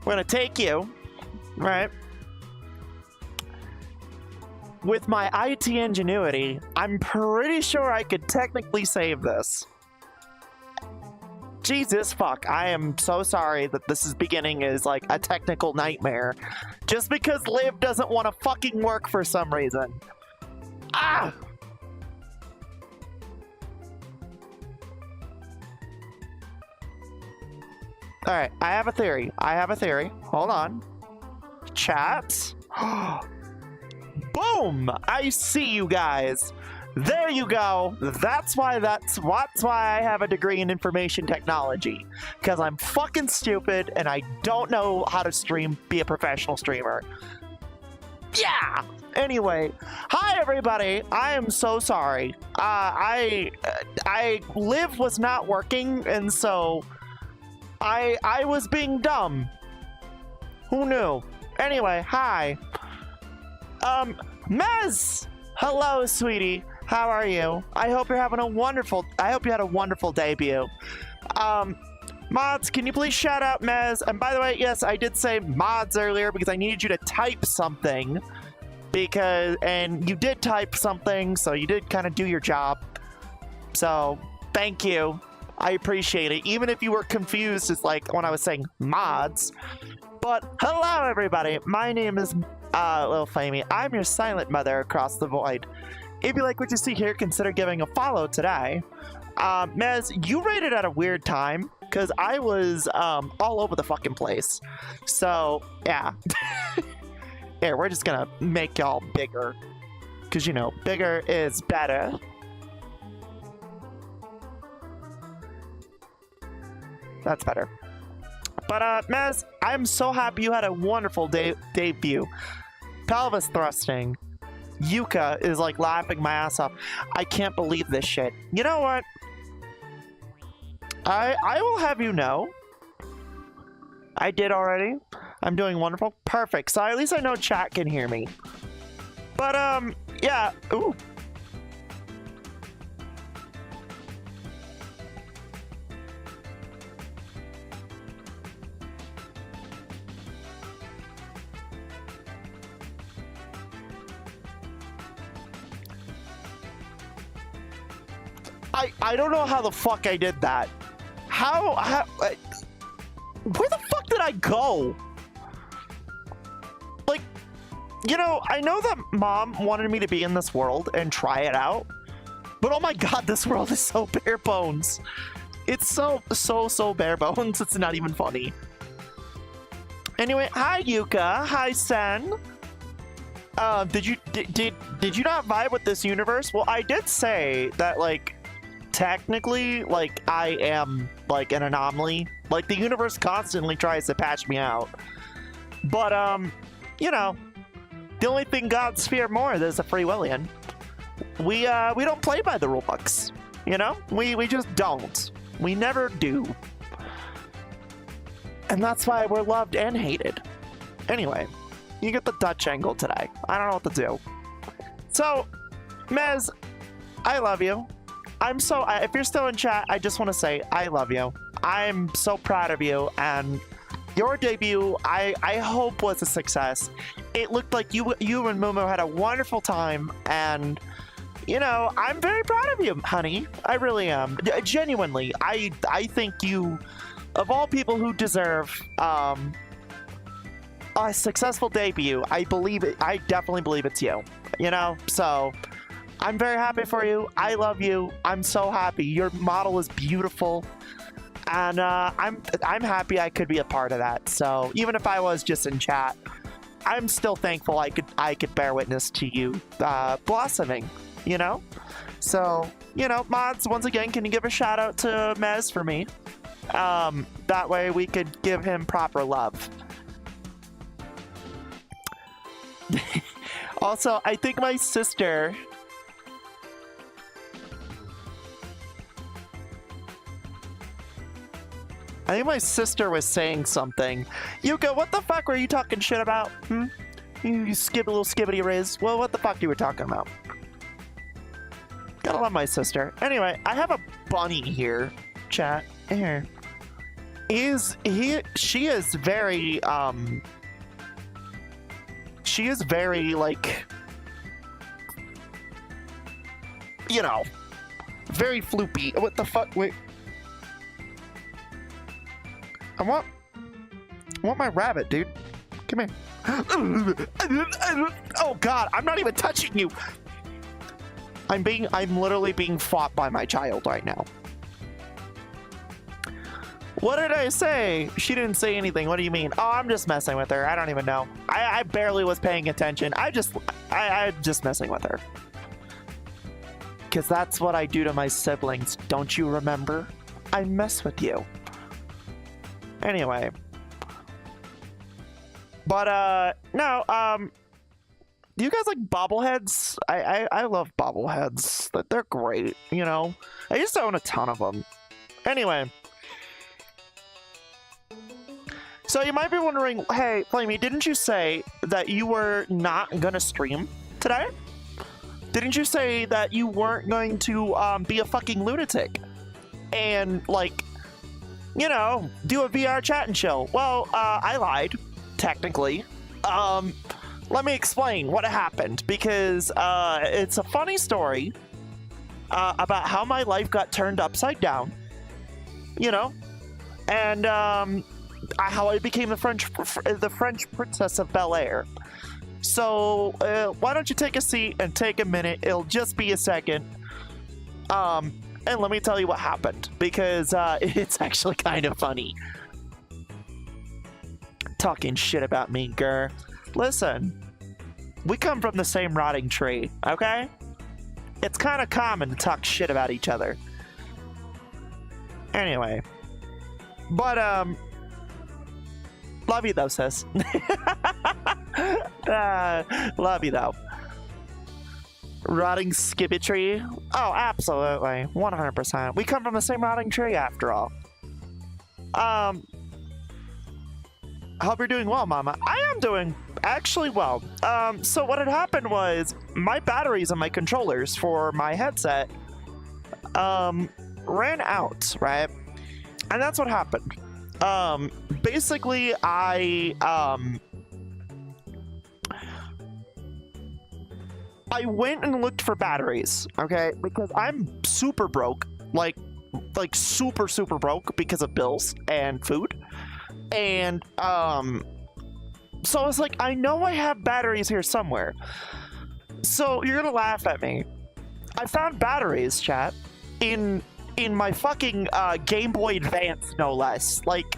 We're gonna take you, right? With my IT ingenuity, I'm pretty sure I could technically save this. Jesus fuck, I am so sorry that this is beginning as like a technical nightmare. Just because Liv doesn't want to fucking work for some reason. Ah! Alright, I have a theory. Hold on. Chat. Boom! I see you guys. There you go. That's why I have a degree in information technology. Because I'm fucking stupid and I don't know how to be a professional streamer. Yeah! Anyway, hi everybody. I am so sorry. Liv was not working, and so I was being dumb. Who knew? Anyway, hi. Mez! Hello, sweetie. How are you? I hope you're having a wonderful... I hope you had a wonderful debut. Mods, can you please shout out Mez? And by the way, yes, I did say mods earlier because I needed you to type something. And you did type something, so you did kind of do your job. So, thank you. I appreciate it. Even if you were confused, it's like when I was saying mods. But hello, everybody. My name is Little Flamie. I'm your silent mother across the void. If you like what you see here, consider giving a follow today. Mez, you rated at a weird time because I was all over the fucking place. So, yeah. Here, we're just gonna make y'all bigger. Because, you know, bigger is better. That's better. But, Mez, I'm so happy you had a wonderful debut. Pelvis thrusting. Yuka is, like, laughing my ass off. I can't believe this shit. You know what? I will have you know. I did already. I'm doing wonderful. Perfect. So at least I know chat can hear me. But, yeah. Ooh. I don't know how the fuck I did that. Where the fuck did I go? Like, you know, I know that Mom wanted me to be in this world and try it out, but oh my god, this world is so bare bones. It's so bare bones, it's not even funny. Anyway, hi Yuka, hi Sen. Did you not vibe with this universe? Well, I did say that, like, technically, like, I am, like, an anomaly. Like, the universe constantly tries to patch me out. But, you know, the only thing gods fear more is a free willian. We don't play by the rulebooks, you know? We just don't. We never do. And that's why we're loved and hated. Anyway, you get the Dutch angle today. I don't know what to do. So, Mez, I love you. If you're still in chat, I just want to say I love you. I'm so proud of you, and your debut, I hope, was a success. It looked like you and Momo had a wonderful time, and, you know, I'm very proud of you, honey. I really am. Genuinely, I think you, of all people who deserve a successful debut, I definitely believe it's you, you know? So, I'm very happy for you. I love you. I'm so happy. Your model is beautiful. And I'm happy I could be a part of that. So even if I was just in chat, I'm still thankful I could bear witness to you blossoming, you know? So, you know, mods, once again, can you give a shout out to Mez for me? That way we could give him proper love. Also, I think my sister... I think my sister was saying something. Yuka, what the fuck were you talking shit about? You skip a little skibbity riz. Well, what the fuck you were talking about? Gotta love my sister. Anyway, I have a bunny here, chat. Here. she is very like, you know, very floopy. What the fuck? Wait. I want my rabbit, dude. Come here. Oh god, I'm not even touching you. I'm literally being fought by my child right now. What did I say? She didn't say anything. What do you mean? Oh, I'm just messing with her. I don't even know. I barely was paying attention. I'm just messing with her. Because that's what I do to my siblings. Don't you remember? I mess with you. Anyway. But, no, do you guys like bobbleheads? I love bobbleheads. They're great, you know? I used to own a ton of them. Anyway. So you might be wondering, hey, Flamie, didn't you say that you were not gonna stream today? Didn't you say that you weren't going to be a fucking lunatic and, like, you know, do a VR chat and chill? Well, I lied, technically. Let me explain what happened, because it's a funny story about how my life got turned upside down, you know, and how I became the French Princess of Bel-Air. So why don't you take a seat and take a minute? It'll just be a second. And let me tell you what happened, because it's actually kind of funny. Talking shit about me, girl. Listen, we come from the same rotting tree, okay? It's kind of common to talk shit about each other. Anyway. But, love you though, sis. Love you though. Rotting skibbit tree? Oh, absolutely. 100%. We come from the same rotting tree after all. I hope you're doing well, Mama. I am doing actually well. So what had happened was my batteries and my controllers for my headset ran out, right? And that's what happened. Basically, I went and looked for batteries, okay? Because I'm super broke, like super, super broke because of bills and food. And, so I was like, I know I have batteries here somewhere. So you're gonna laugh at me. I found batteries, chat, in my fucking Game Boy Advance, no less. Like,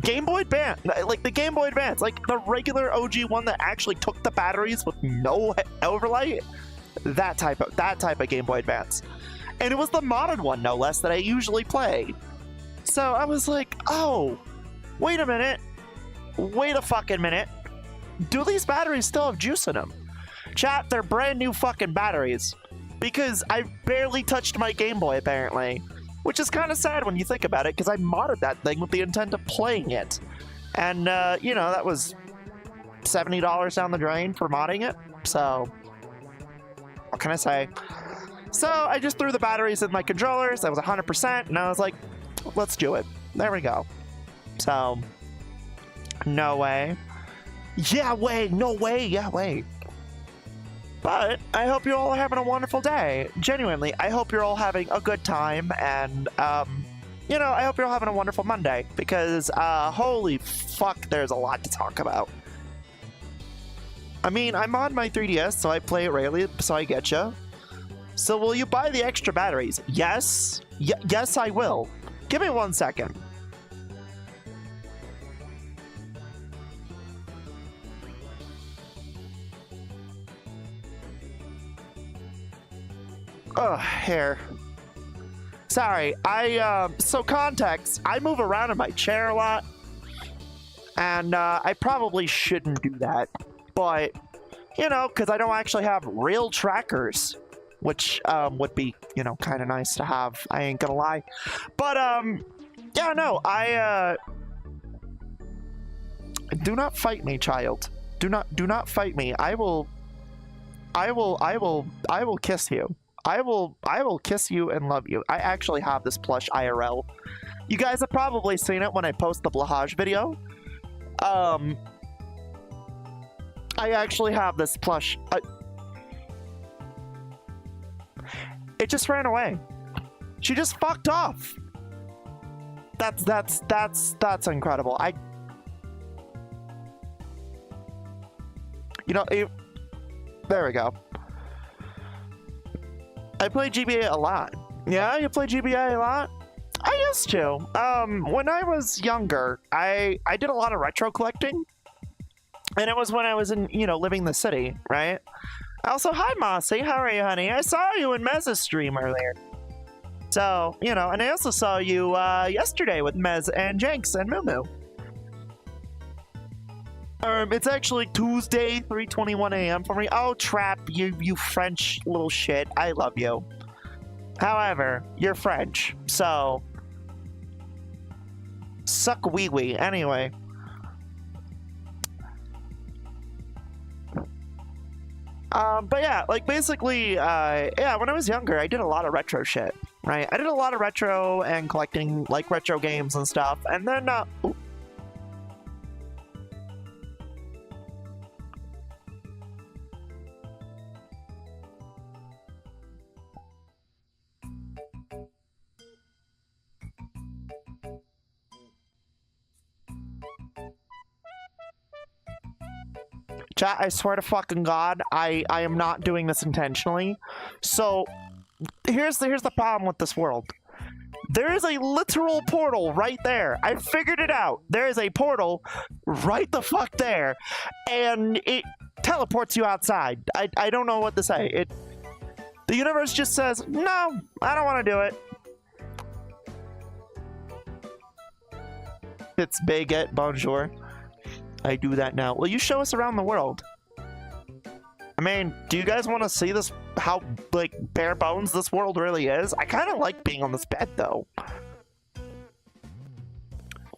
Game Boy Advance, like the Game Boy Advance, like the regular OG one that actually took the batteries with no overlight. That type of Game Boy Advance. And it was the modded one, no less, that I usually play. So I was like, oh, wait a minute. Wait a fucking minute. Do these batteries still have juice in them? Chat, they're brand new fucking batteries. Because I barely touched my Game Boy, apparently. Which is kind of sad when you think about it, because I modded that thing with the intent of playing it. And, you know, that was $70 down the drain for modding it. So, what can I say? So, I just threw the batteries in my controllers. That was 100%. And I was like, let's do it. There we go. So, no way. Yeah, way. No way. Yeah, way. But I hope you're all having a wonderful day. Genuinely, I hope you're all having a good time, and, you know, I hope you're all having a wonderful Monday, because, holy fuck, there's a lot to talk about. I mean, I'm on my 3DS, so I play it rarely, so I getcha. So will you buy the extra batteries? Yes. Yes, I will. Give me 1 second. Oh, hair. Sorry, so context, I move around in my chair a lot, and, I probably shouldn't do that, but, you know, because I don't actually have real trackers, which, would be, you know, kind of nice to have, I ain't gonna lie, but, yeah, no, do not fight me, child. Do not fight me. I will kiss you. I will kiss you and love you. I actually have this plush IRL. You guys have probably seen it when I post the Blahaj video. I actually have this plush. It just ran away. She just fucked off. That's incredible. You know, there we go. I play GBA a lot. Yeah, you play GBA a lot? I used to. When I was younger, I did a lot of retro collecting. And it was when I was in, you know, living in the city, right? Also, hi, Mossy. How are you, honey? I saw you in Mez's stream earlier. So, you know, and I also saw you yesterday with Mez and Jenks and Moo. It's actually Tuesday, 3:21 a.m. for me. Oh, Trap, you French little shit. I love you. However, you're French, so... Suck wee-wee. Anyway. But yeah, like, basically, yeah, when I was younger, I did a lot of retro shit, right? I did a lot of retro and collecting, like, retro games and stuff, and then, ooh. Chat, I swear to fucking God, I am not doing this intentionally. So, here's the problem with this world. There is a literal portal right there. I figured it out. There is a portal right the fuck there, and it teleports you outside. I don't know what to say. The universe just says, no, I don't want to do it. It's baguette, bonjour. I do that now. Will you show us around the world? I mean, do you guys want to see this, how, like, bare bones this world really is? I kind of like being on this bed, though.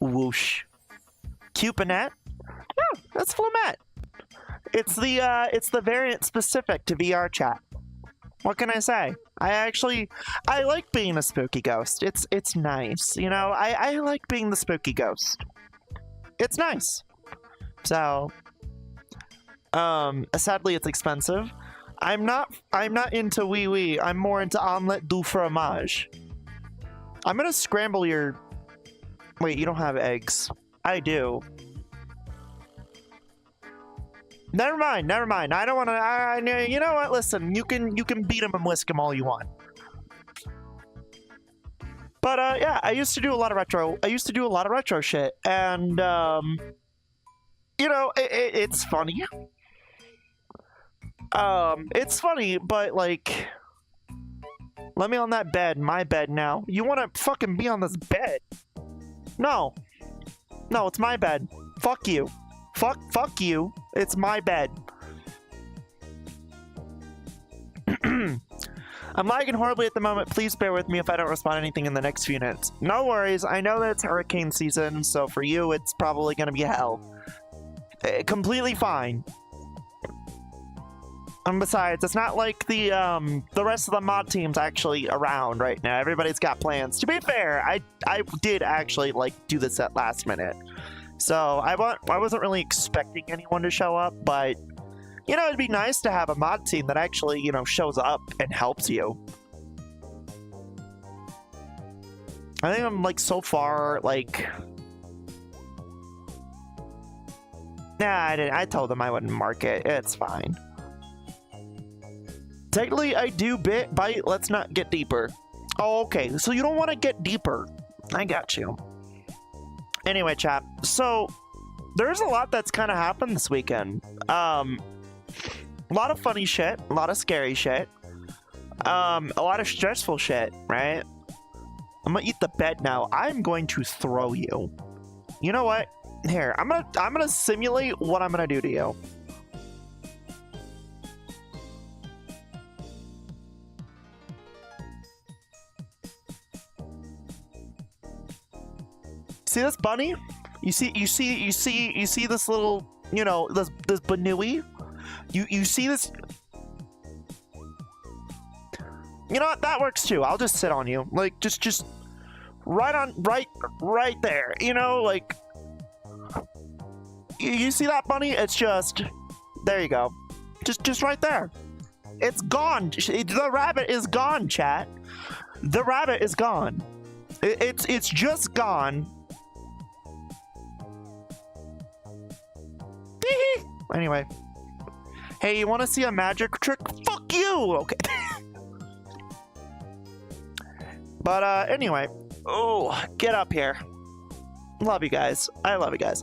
Whoosh. Cupinette? Oh, that's Flamette. It's the variant specific to VRChat. What can I say? I like being a spooky ghost. It's nice, you know? I like being the spooky ghost. It's nice. So, sadly it's expensive. I'm not into wee wee. I'm more into omelette du fromage. I'm gonna scramble your... Wait, you don't have eggs. I do. Never mind. I don't want to... you know what? Listen, you can beat him and whisk him all you want. But, yeah, I used to do a lot of retro shit, and, you know, it's funny. It's funny, but, like... Let me on that bed, my bed now. You wanna fucking be on this bed? No. No, it's my bed. Fuck you. Fuck you. It's my bed. I'm lagging horribly at the moment. Please bear with me if I don't respond to anything in the next few minutes. No worries. I know that it's hurricane season, so for you, it's probably gonna be hell. Completely fine. And besides, it's not like the rest of the mod team's actually around right now. Everybody's got plans. To be fair, I did actually, like, do this at last minute. So, I wasn't really expecting anyone to show up, but, you know, it'd be nice to have a mod team that actually, you know, shows up and helps you. I think I'm, like, so far, like... Nah, I told them I wouldn't mark it. It's fine. Technically, I do bite. Let's not get deeper. Oh, okay. So you don't want to get deeper. I got you. Anyway, chap. So there's a lot that's kind of happened this weekend. A lot of funny shit. A lot of scary shit. A lot of stressful shit, right? I'm gonna eat the bed now. I'm going to throw you. You know what? Here, I'm gonna simulate what I'm gonna do to you. See this bunny? You see this little, you know, this banui? You see this? You know what? That works too. I'll just sit on you. Like, just right there. You know, like, you see that bunny? It's just, there you go. Just right there. It's gone. The rabbit is gone, chat. The rabbit is gone. It's just gone. Anyway. Hey, you want to see a magic trick? Fuck you! Okay. But, anyway. Oh, get up here. Love you guys. I love you guys.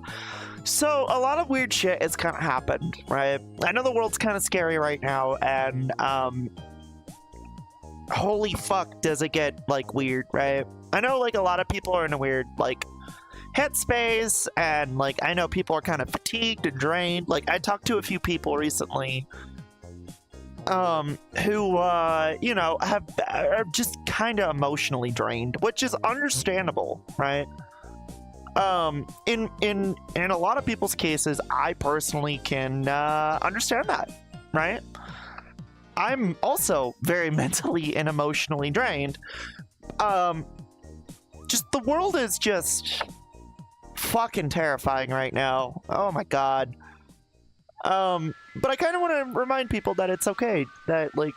So, a lot of weird shit has kind of happened, right? I know the world's kind of scary right now, and, holy fuck, does it get, like, weird, right? I know, like, a lot of people are in a weird, like, headspace, and, like, I know people are kind of fatigued and drained. Like, I talked to a few people recently, who, you know, are just kind of emotionally drained, which is understandable, right? In a lot of people's cases, I personally can, understand that, right? I'm also very mentally and emotionally drained. Just the world is just fucking terrifying right now. Oh my god. But I kind of want to remind people that it's okay, that, like,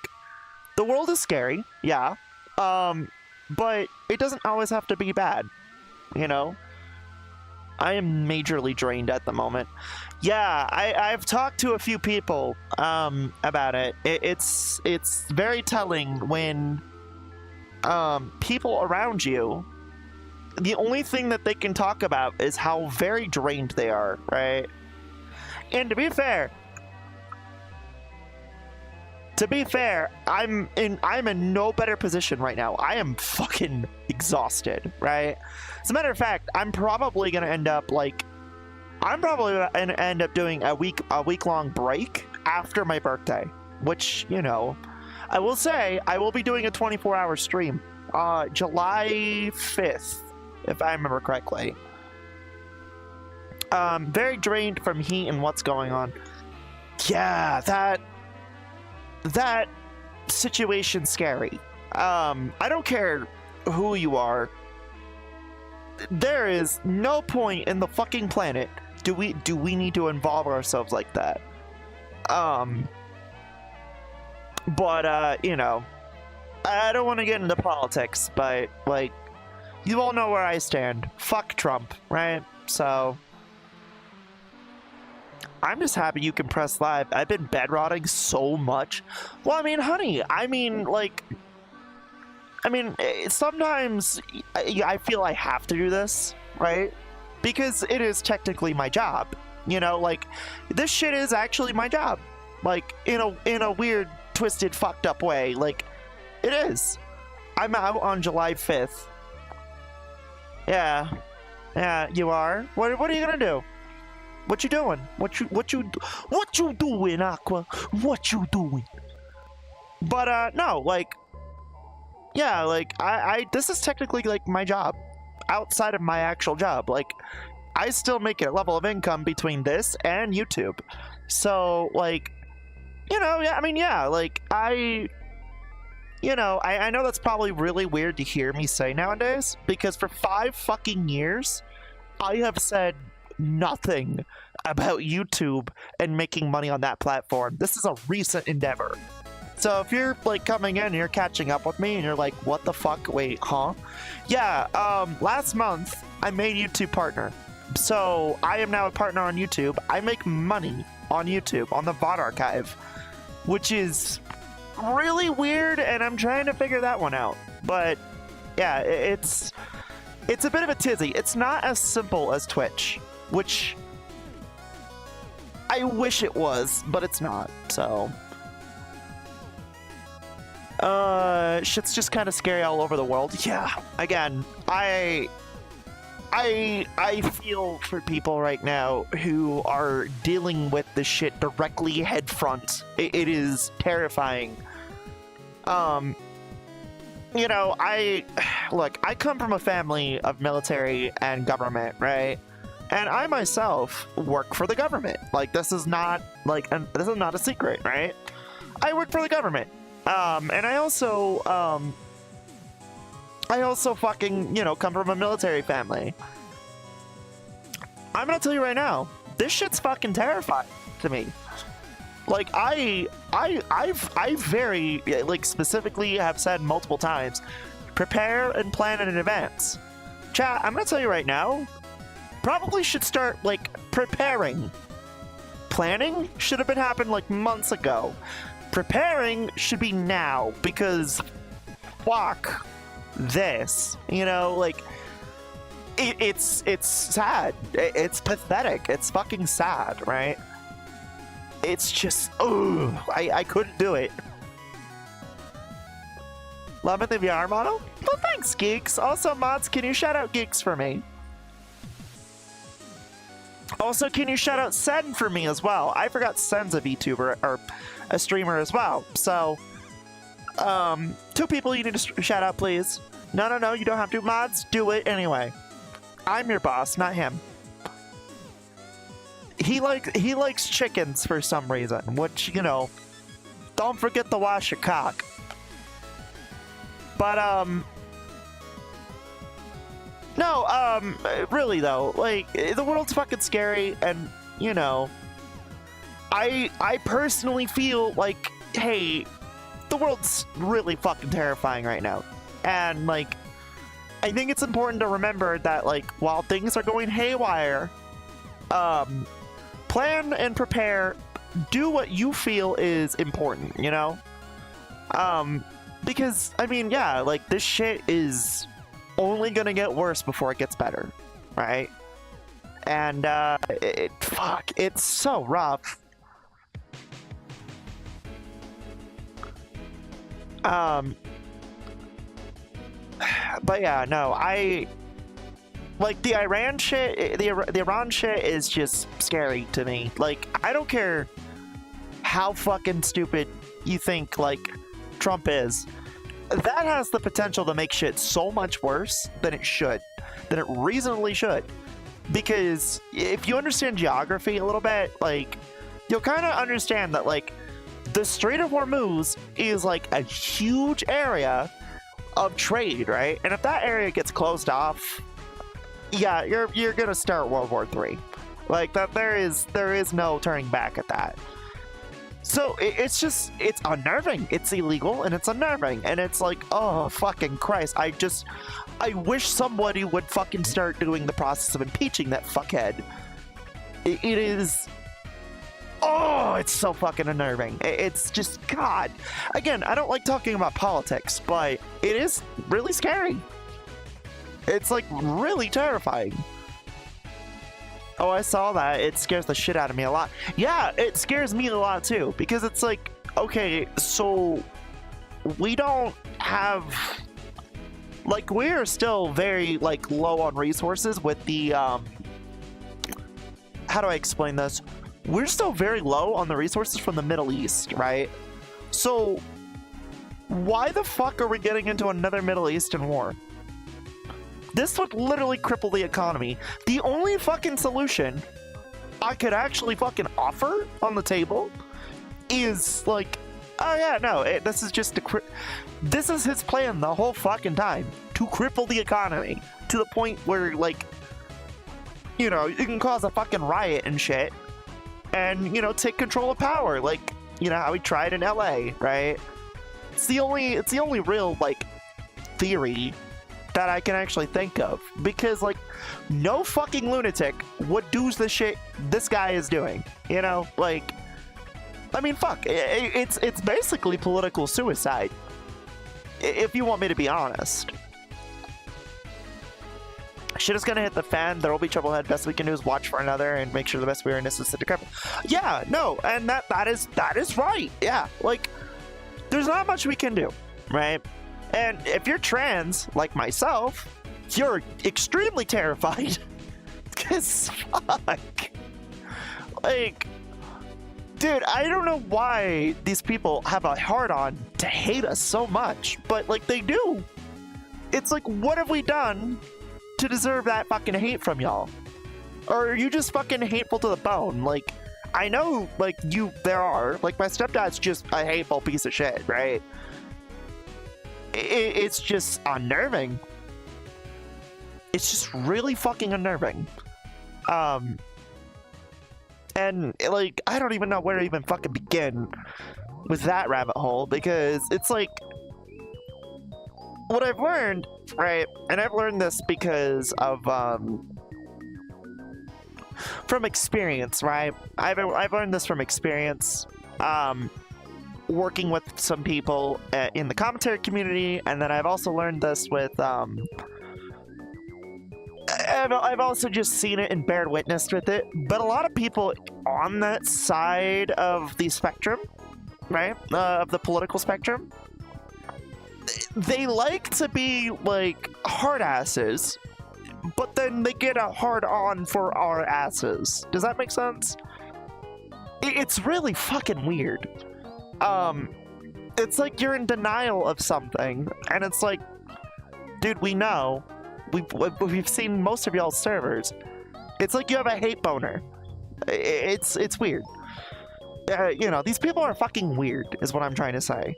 the world is scary, yeah, but it doesn't always have to be bad, you know? I am majorly drained at the moment. Yeah, I've talked to a few people, about it. It's very telling when, people around you, the only thing that they can talk about is how very drained they are, right? And to be fair, I'm in no better position right now. I am fucking exhausted, right? As a matter of fact, I'm probably gonna end up doing a week-long break after my birthday, which, you know, I will say I will be doing a 24-hour stream, July 5th, if I remember correctly. Very drained from heat and what's going on. Yeah, that situation's scary. I don't care who you are. There is no point in the fucking planet do we need to involve ourselves like that. But you know, I don't want to get into politics, but, like, you all know where I stand. Fuck Trump, right? So I'm just happy you can press live. I've been bedrotting so much. Well, I mean, honey, sometimes I feel I have to do this, right? Because it is technically my job. You know, like, this shit is actually my job. Like, in a weird, twisted, fucked up way. Like, it is. I'm out on July 5th. Yeah. Yeah, you are? What are you gonna do? What you doing? What you doing, Aqua? What you doing? But, no, like, yeah, like, this is technically, like, my job. Outside of my actual job. Like, I still make a level of income between this and YouTube. So, like, you know, yeah, I mean, yeah, like, I know that's probably really weird to hear me say nowadays, because for 5 fucking years, I have said nothing about YouTube and making money on that platform. This is a recent endeavor. So if you're, like, coming in and you're catching up with me and you're like, what the fuck? Wait, huh? Yeah, last month, I made YouTube partner. So I am now a partner on YouTube. I make money on YouTube, on the VOD archive, which is really weird, and I'm trying to figure that one out. But yeah, it's a bit of a tizzy. It's not as simple as Twitch, which I wish it was, but it's not. So shit's just kind of scary all over the world. Yeah, again, I feel for people right now who are dealing with this shit directly head front. It is terrifying. You know, I come from a family of military and government, right? And I myself work for the government. Like, this is not a secret, right? I work for the government. And I also, I also fucking, you know, come from a military family. I'm gonna tell you right now, this shit's fucking terrifying to me. Like, I very, like, specifically have said multiple times, prepare and plan in advance. Chat, I'm gonna tell you right now, probably should start, like, preparing. Planning should have been happened, like, months ago. Preparing should be now, because fuck this, you know, like, it's sad. It's pathetic. It's fucking sad, right? It's just, ugh, I couldn't do it. Loving the VR model? Well, thanks, Geeks. Also, mods, can you shout out Geeks for me? Also, can you shout out Sen for me as well? I forgot Sen's a VTuber, or a streamer as well. So, 2 people you need to shout out, please. No, you don't have to. Mods, do it anyway. I'm your boss, not him. He likes chickens for some reason, which, you know, don't forget to wash your cock. But, no, really though, like, the world's fucking scary, and, you know, I personally feel like, hey, the world's really fucking terrifying right now. And, like, I think it's important to remember that, like, while things are going haywire, plan and prepare, do what you feel is important, you know? Because, I mean, yeah, like, this shit is only gonna get worse before it gets better, right? And, fuck, it's so rough. But yeah, no, like, the Iran shit, the Iran shit is just scary to me. Like, I don't care how fucking stupid you think, like, Trump is. That has the potential to make shit so much worse than it should. Than it reasonably should. Because if you understand geography a little bit, like, you'll kind of understand that, like, the Strait of Hormuz is, like, a huge area of trade, right? And if that area gets closed off, yeah, you're gonna start World War III. Like, that there is no turning back at that. So it's unnerving. It's illegal and it's unnerving, and it's like, oh fucking Christ! I wish somebody would fucking start doing the process of impeaching that fuckhead. It is. Oh, it's so fucking unnerving. It's just, God. Again, I don't like talking about politics, but it is really scary. It's, like, really terrifying. Oh, I saw that. It scares the shit out of me a lot. Yeah, it scares me a lot, too. Because it's like, okay, so we don't have... Like, we're still very, like, low on resources with the, How do I explain this? We're still very low on the resources from the Middle East, right? So, why the fuck are we getting into another Middle Eastern war? This would literally cripple the economy. The only fucking solution I could actually fucking offer on the table is, like, oh yeah, no, this is just this is his plan the whole fucking time. To cripple the economy. To the point where, like, you know, you can cause a fucking riot and shit. And, you know, take control of power, like, you know, how we tried in LA, right? It's the only real, like, theory that I can actually think of. Because, like, no fucking lunatic would do the shit this guy is doing, you know? Like, I mean, fuck, it's basically political suicide, if you want me to be honest. Shit is gonna hit the fan. There will be trouble ahead. Best we can do is watch for another and make sure the best awareness is to decrepit. Yeah, no, and that is right. Yeah, like, there's not much we can do, right? And if you're trans, like myself, you're extremely terrified. Because, fuck. Like, dude, I don't know why these people have a hard-on to hate us so much, but, like, they do. It's like, what have we done to deserve that fucking hate from y'all? Or are you just fucking hateful to the bone? Like, I know, like, there are. Like, my stepdad's just a hateful piece of shit, right? It's just unnerving. It's just really fucking unnerving. And like, I don't even know where to even fucking begin with that rabbit hole, because it's like, what I've learned, right? And I've learned this because of from experience, right? I've learned this from experience, working with some people in the commentary community, and then I've also learned this with I've also just seen it and bared witness with it. But a lot of people on that side of the spectrum, right, of the political spectrum, they like to be like hard asses, but then they get a hard on for our asses. Does that make sense? It's really fucking weird. It's like you're in denial of something, and it's like, dude, we know. We've seen most of y'all's servers. It's like you have a hate boner. It's weird. You know, these people are fucking weird, is what I'm trying to say.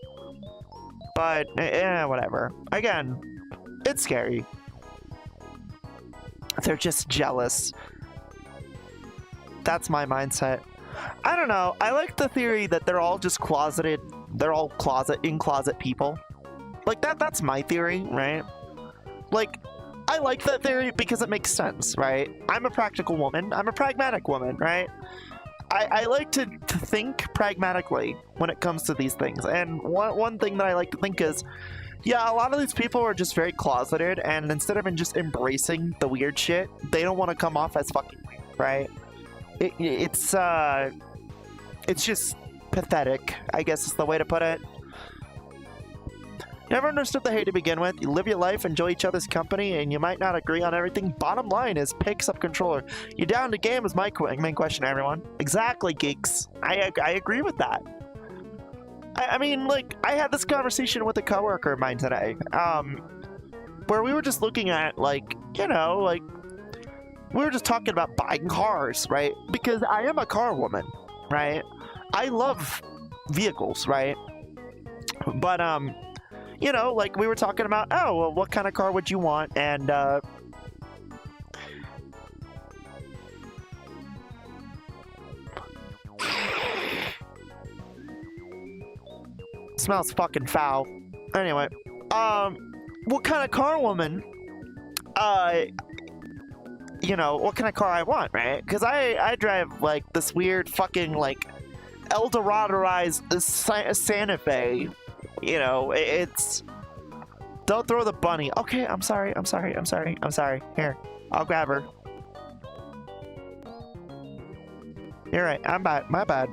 But, whatever. Again, it's scary. They're just jealous. That's my mindset. I don't know. I like the theory that they're all just closeted. They're all in-closet people. Like, that's my theory, right? Like, I like that theory because it makes sense, right? I'm a practical woman. I'm a pragmatic woman, right? I like to think pragmatically when it comes to these things. And one thing that I like to think is, yeah, a lot of these people are just very closeted, and instead of just embracing the weird shit, they don't want to come off as fucking weird, right? It's just pathetic, I guess is the way to put it. Never understood the hate to begin with. You live your life, enjoy each other's company, and you might not agree on everything. Bottom line is, picks up controller. You down to game is my main question, everyone. Exactly, geeks. I agree with that. I mean, like, I had this conversation with a coworker of mine today, where we were just looking at, like, you know, like, we were just talking about buying cars, right? Because I am a car woman, right? I love vehicles, right? But, you know, like, we were talking about, oh, well, what kind of car would you want? And, smells fucking foul. Anyway, what kind of car woman, you know, what kind of car I want, right? Because I drive, like, this weird fucking, like, Eldorado-ized Santa Fe. You know, it's... Don't throw the bunny. Okay, I'm sorry. Here, I'll grab her. You're right, I'm bad. My bad.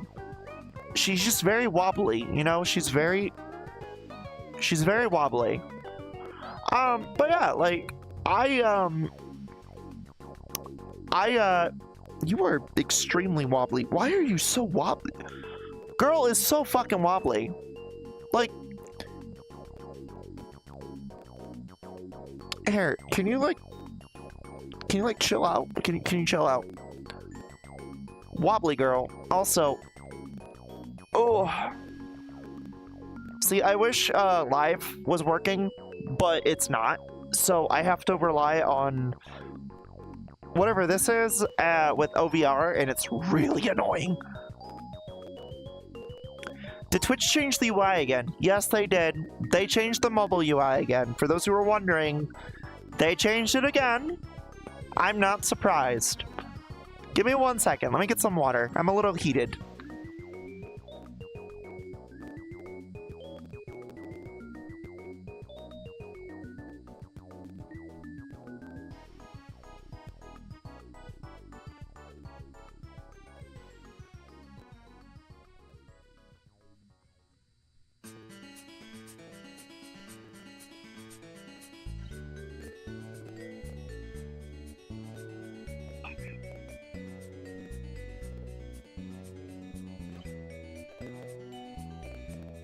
She's just very wobbly, you know? She's very wobbly. But yeah, like, you are extremely wobbly. Why are you so wobbly? Girl is so fucking wobbly. Like, here, can you chill out? Can you chill out? Wobbly girl. Also, oh, see, I wish live was working, but it's not. So I have to rely on whatever this is with OVR, and it's really annoying. Did Twitch change the UI again? Yes, they did. They changed the mobile UI again. For those who were wondering, they changed it again. I'm not surprised. Give me 1 second. Let me get some water. I'm a little heated.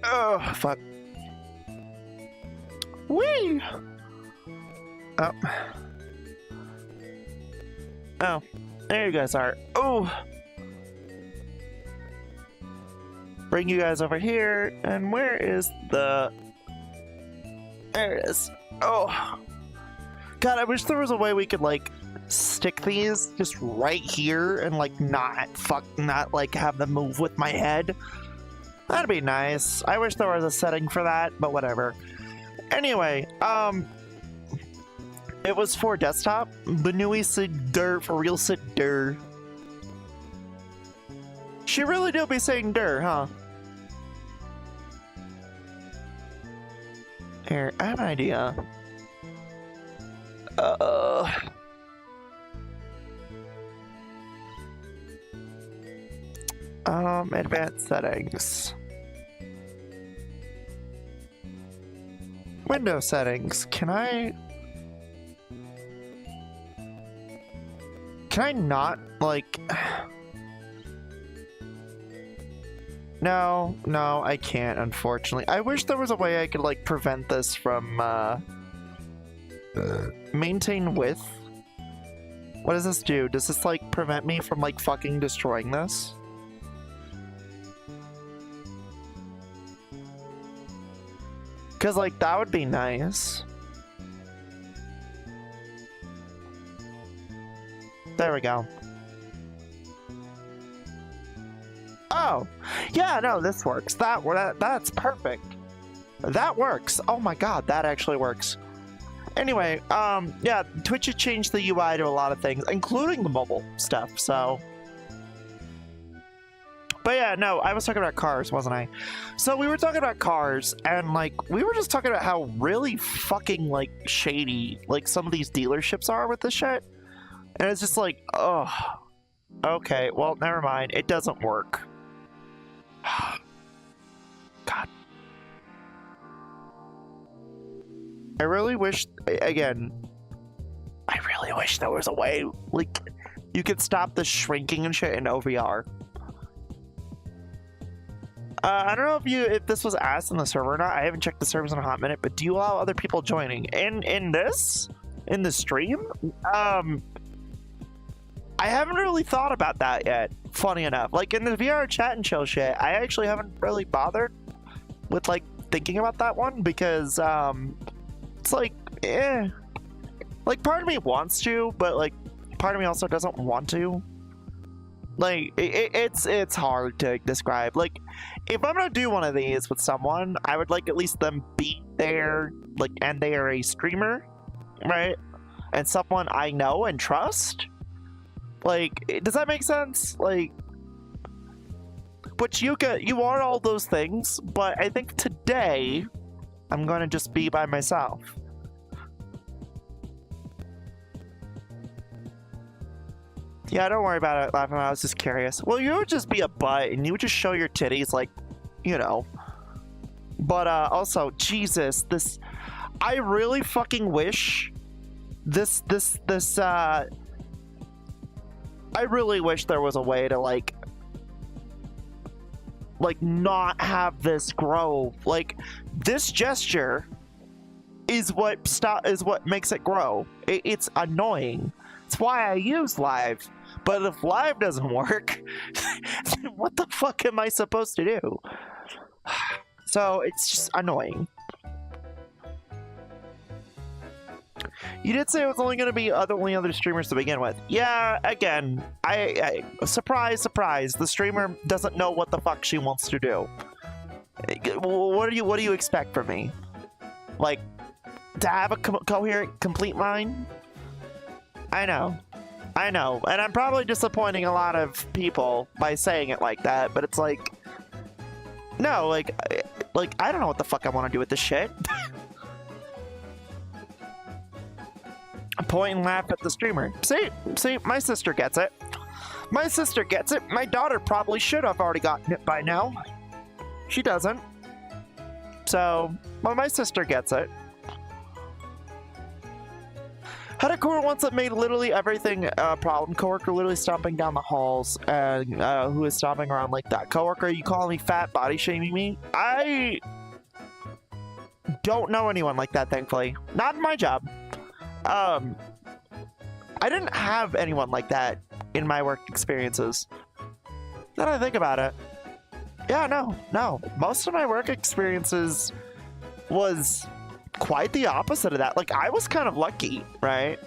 Oh, fuck. Whee! Oh. Oh. There you guys are. Oh! Bring you guys over here. And where is the... There it is. Oh. God, I wish there was a way we could, like, stick these just right here and, like, not, like, have them move with my head. That'd be nice. I wish there was a setting for that, but whatever. Anyway, it was for desktop. Benui said der, for real said der. She really do be saying der, huh? Here, I have an idea. Advanced settings. Window settings. Can I not, like... No, I can't, unfortunately. I wish there was a way I could, like, prevent this from, maintain width? What does this do? Does this, like, prevent me from, like, fucking destroying this? Because, like, that would be nice. There we go. Oh! Yeah, no, this works. That's perfect. That works. Oh my god, that actually works. Anyway, yeah, Twitch has changed the UI to a lot of things, including the mobile stuff, so... But yeah, no, I was talking about cars, wasn't I? So we were talking about cars, and, like, we were just talking about how really fucking, like, shady, like, some of these dealerships are with this shit. And it's just like, oh, okay, well, never mind. It doesn't work. God. I really wish, again, I really wish there was a way, like, you could stop the shrinking and shit in OVR. I don't know if this was asked in the server or not. I haven't checked the servers in a hot minute, but do you allow other people joining? In the stream? I haven't really thought about that yet, funny enough. Like, in the VRChat and chill shit, I actually haven't really bothered with, like, thinking about that one, because, it's like, eh. Like, part of me wants to, but, like, part of me also doesn't want to. Like, it's hard to describe. Like, if I'm gonna do one of these with someone, I would like at least them be there, like, and they are a streamer, right? And someone I know and trust. Like, does that make sense? Like, but you want all those things, but I think today I'm gonna just be by myself. Yeah, don't worry about it, laughing. I was just curious. Well, you would just be a butt, and you would just show your titties, like, you know. But, also, Jesus, this... I really fucking wish I really wish there was a way to, like, not have this grow. Like, this gesture is what makes it grow. It's annoying. It's why I use live. But if live doesn't work, what the fuck am I supposed to do? So it's just annoying. You did say it was only going to be only other streamers to begin with. Yeah, again, I surprise, surprise. The streamer doesn't know what the fuck she wants to do. What do you expect from me? Like, to have a coherent, complete mind? I know, and I'm probably disappointing a lot of people by saying it like that, but it's like, no, like I don't know what the fuck I want to do with this shit. Point and laugh at the streamer. See, my sister gets it. My sister gets it. My daughter probably should have already gotten it by now. She doesn't. So, well, my sister gets it. Had a coworker once that made literally everything a problem. Coworker literally stomping down the halls, and who is stomping around like that. Coworker, you calling me fat, body shaming me? I don't know anyone like that, thankfully. Not in my job. I didn't have anyone like that in my work experiences. Now that I think about it. Yeah, no. Most of my work experiences was quite the opposite of that. Like, I was kind of lucky, right?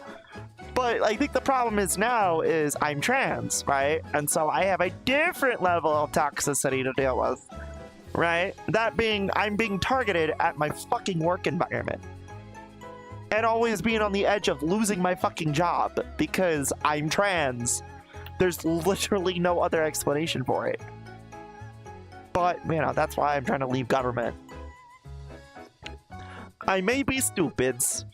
But I think the problem is now is I'm trans, right? And so I have a different level of toxicity to deal with, right? That being, I'm being targeted at my fucking work environment. And always being on the edge of losing my fucking job because I'm trans. There's literally no other explanation for it. But, you know, that's why I'm trying to leave government. I may be stupids.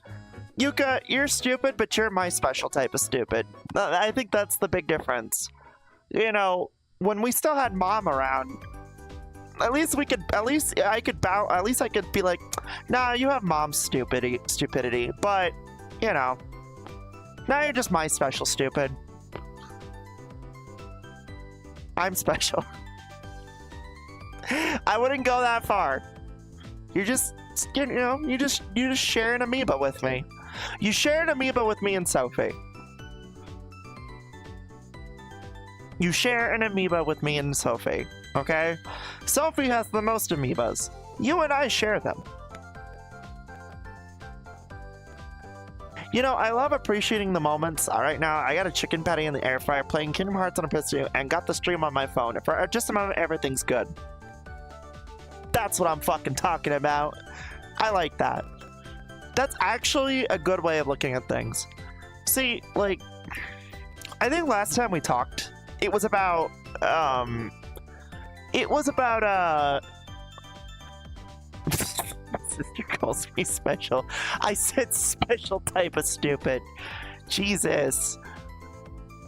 Yuka, you're stupid, but you're my special type of stupid. I think that's the big difference. You know, when we still had Mom around, at least I could be like, nah, you have Mom's stupidity, but, you know, now you're just my special stupid. I'm special. I wouldn't go that far. You're just, you know, you just share an amoeba with me. You share an amoeba with me and Sophie. You share an amoeba with me and Sophie, okay? Sophie has the most amoebas. You and I share them. You know, I love appreciating the moments. Right now, I got a chicken patty in the air fryer, playing Kingdom Hearts on a PS2, and got the stream on my phone. For just a moment, everything's good. That's what I'm fucking talking about. I like that. That's actually a good way of looking at things. See, like, I think last time we talked, it was about, sister calls me special. I said special type of stupid. Jesus.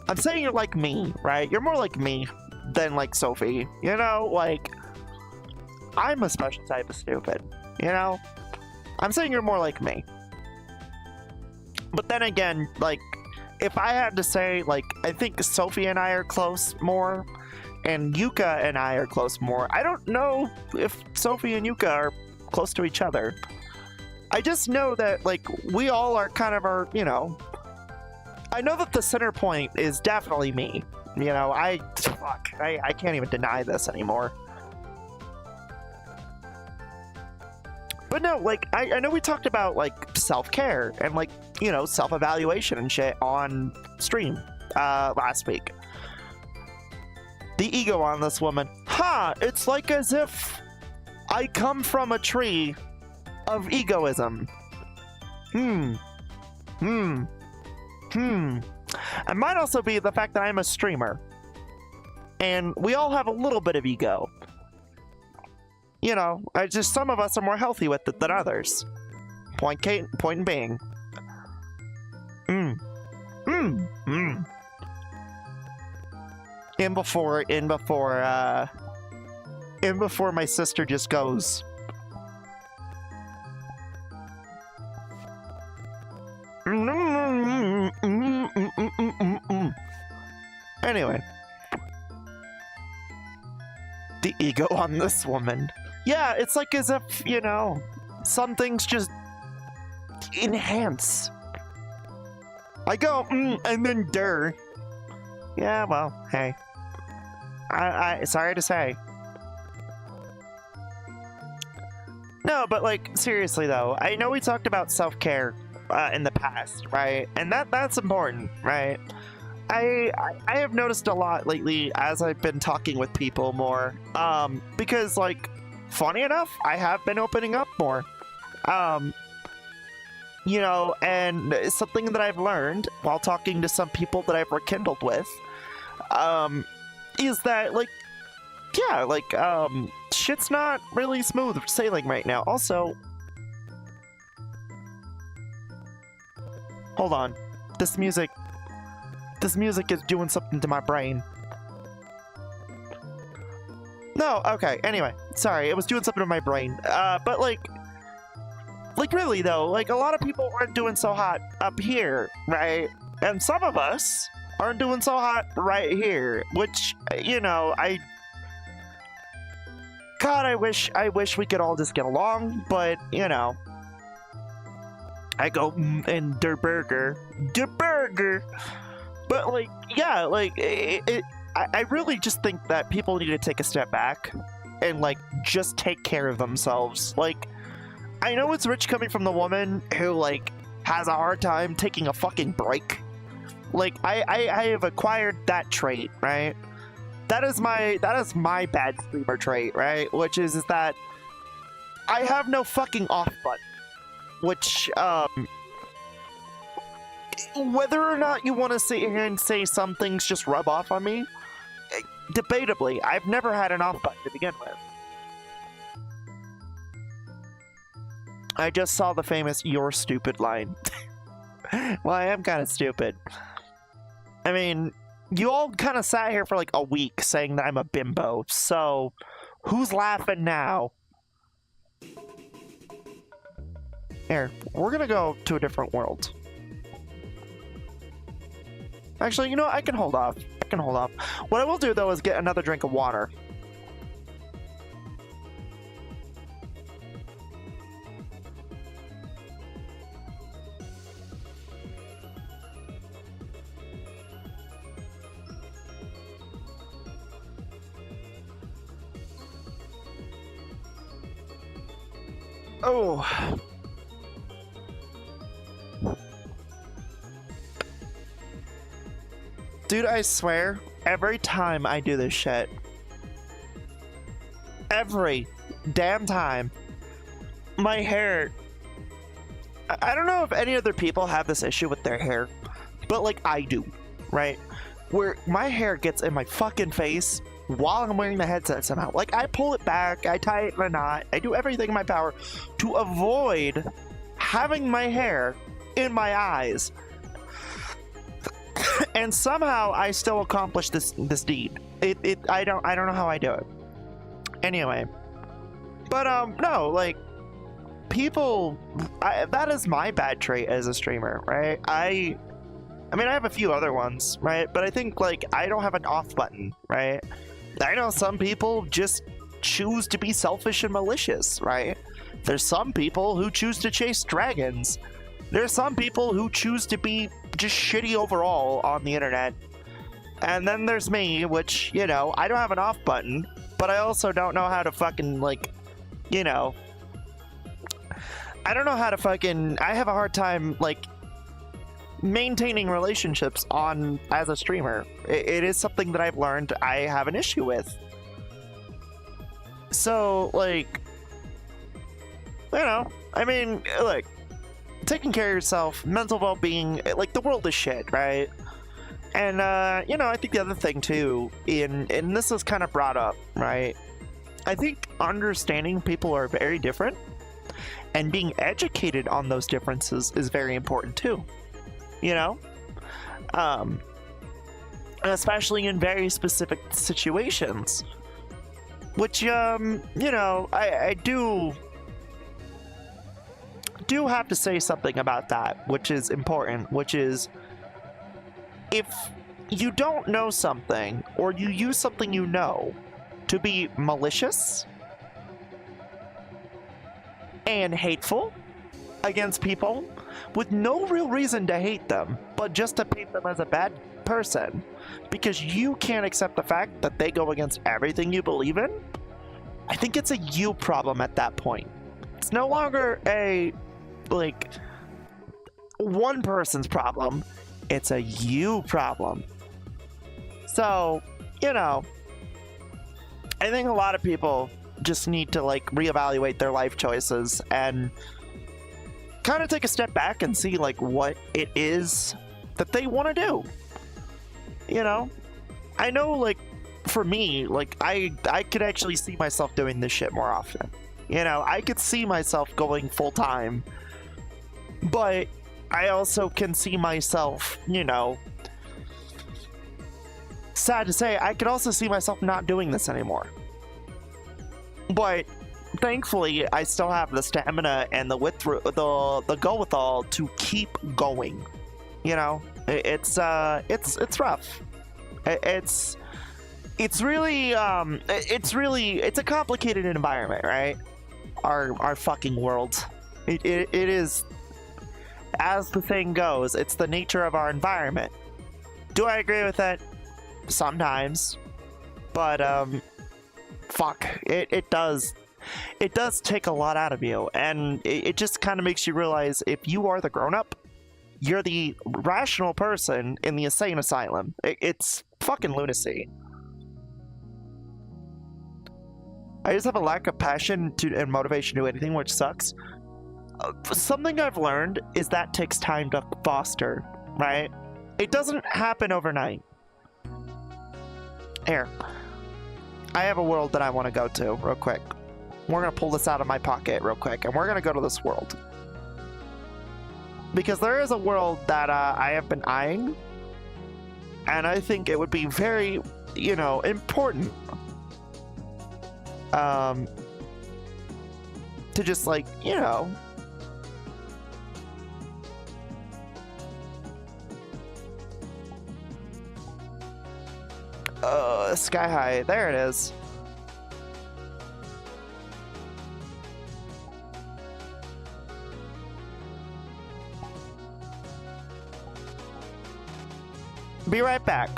I'm saying you're like me, right? You're more like me than like Sophie. You know, like, I'm a special type of stupid, you know? I'm saying you're more like me. But then again, like, if I had to say, like, I think Sophie and I are close more, and Yuka and I are close more. I don't know if Sophie and Yuka are close to each other. I just know that, like, we all are kind of our, you know, I know that the center point is definitely me. You know, I can't even deny this anymore. But no, like, I know we talked about, like, self-care and, like, you know, self-evaluation and shit on stream last week. The ego on this woman. It's like as if I come from a tree of egoism. It might also be the fact that I'm a streamer. And we all have a little bit of ego. You know, some of us are more healthy with it than others. Point being. In before my sister just goes. Anyway. The ego on this woman. Yeah, it's like as if, you know, some things just enhance. I go, and then der. Yeah, well, hey. I sorry to say. No, but like, seriously though, I know we talked about self-care in the past, right? And that's important, right? I have noticed a lot lately as I've been talking with people more, because, like, funny enough, I have been opening up more. You know, and something that I've learned while talking to some people that I've rekindled with, is that, like, yeah, like, shit's not really smooth sailing right now. Also, hold on, this music is doing something to my brain. No, okay, anyway, sorry, it was doing something to my brain. But like really though, like, a lot of people aren't doing so hot up here, right? And some of us aren't doing so hot right here, which, you know, God, I wish we could all just get along, but, you know, I go, and der burger. But, like, yeah, like, I really just think that people need to take a step back and, like, just take care of themselves. Like, I know it's rich coming from the woman who, like, has a hard time taking a fucking break. Like, I have acquired that trait, right? That is my bad streamer trait, right? Which is that I have no fucking off button. Which, whether or not you want to sit here and say some things just rub off on me, debatably, I've never had an off button to begin with. I just saw the famous "you're stupid" line. Well, I am kind of stupid. I mean, you all kind of sat here for like a week saying that I'm a bimbo, so who's laughing now? Here, we're gonna go to a different world. Actually, you know what? I can hold off. I can hold off. What I will do, though, is get another drink of water. Oh. Dude, I swear, every time I do this shit, every damn time, my hair... I don't know if any other people have this issue with their hair, but like I do, right? Where my hair gets in my fucking face while I'm wearing the headset somehow. Like, I pull it back, I tie it in a knot, I do everything in my power to avoid having my hair in my eyes. And somehow I still accomplish this deed. I don't know how I do it. Anyway, but no, like, people, that is my bad trait as a streamer, right? I mean, I have a few other ones, right? But I think, like, I don't have an off button, right? I know some people just choose to be selfish and malicious, right? There's some people who choose to chase dragons. There's some people who choose to be just shitty overall on the internet. And then there's me, which, you know, I don't have an off button, but I also don't know how to fucking, like, you know, I don't know how to fucking, I have a hard time, like, maintaining relationships as a streamer. It is something that I've learned I have an issue with. So, like, you know, I mean, like, taking care of yourself, mental well-being, like, the world is shit, right? And, you know, I think the other thing, too, and this is kind of brought up, right? I think understanding people are very different, and being educated on those differences is very important, too. You know? Especially in very specific situations. Which, you know, I do have to say something about that, which is important, which is, if you don't know something, or you use something you know to be malicious and hateful against people, with no real reason to hate them, but just to paint them as a bad person, because you can't accept the fact that they go against everything you believe in, I think it's a you problem at that point. It's no longer a, like, one person's problem, it's a you problem. So, you know, I think a lot of people just need to, like, reevaluate their life choices and kind of take a step back and see, like, what it is that they want to do. You know? I know, like, for me, like, I could actually see myself doing this shit more often. You know, I could see myself going full-time. But I also can see myself, you know, sad to say, I could also see myself not doing this anymore. But thankfully, I still have the stamina and the wherewithal to keep going. You know, it's rough. It's really it's a complicated environment, right? Our fucking world. It is, as the thing goes, it's the nature of our environment. Do I agree with that? Sometimes. But fuck, it does. it does take a lot out of you, and it just kind of makes you realize if you are the grown-up, you're the rational person in the insane asylum. It's fucking lunacy. I just have a lack of passion and motivation to do anything, which sucks. Something I've learned is that takes time to foster, right? It doesn't happen overnight. Here. I have a world that I want to go to real quick. We're going to pull this out of my pocket real quick, and we're going to go to this world. Because there is a world that I have been eyeing, and I think it would be very, you know, important to just, like, you know, Sky High, there it is. Be right back.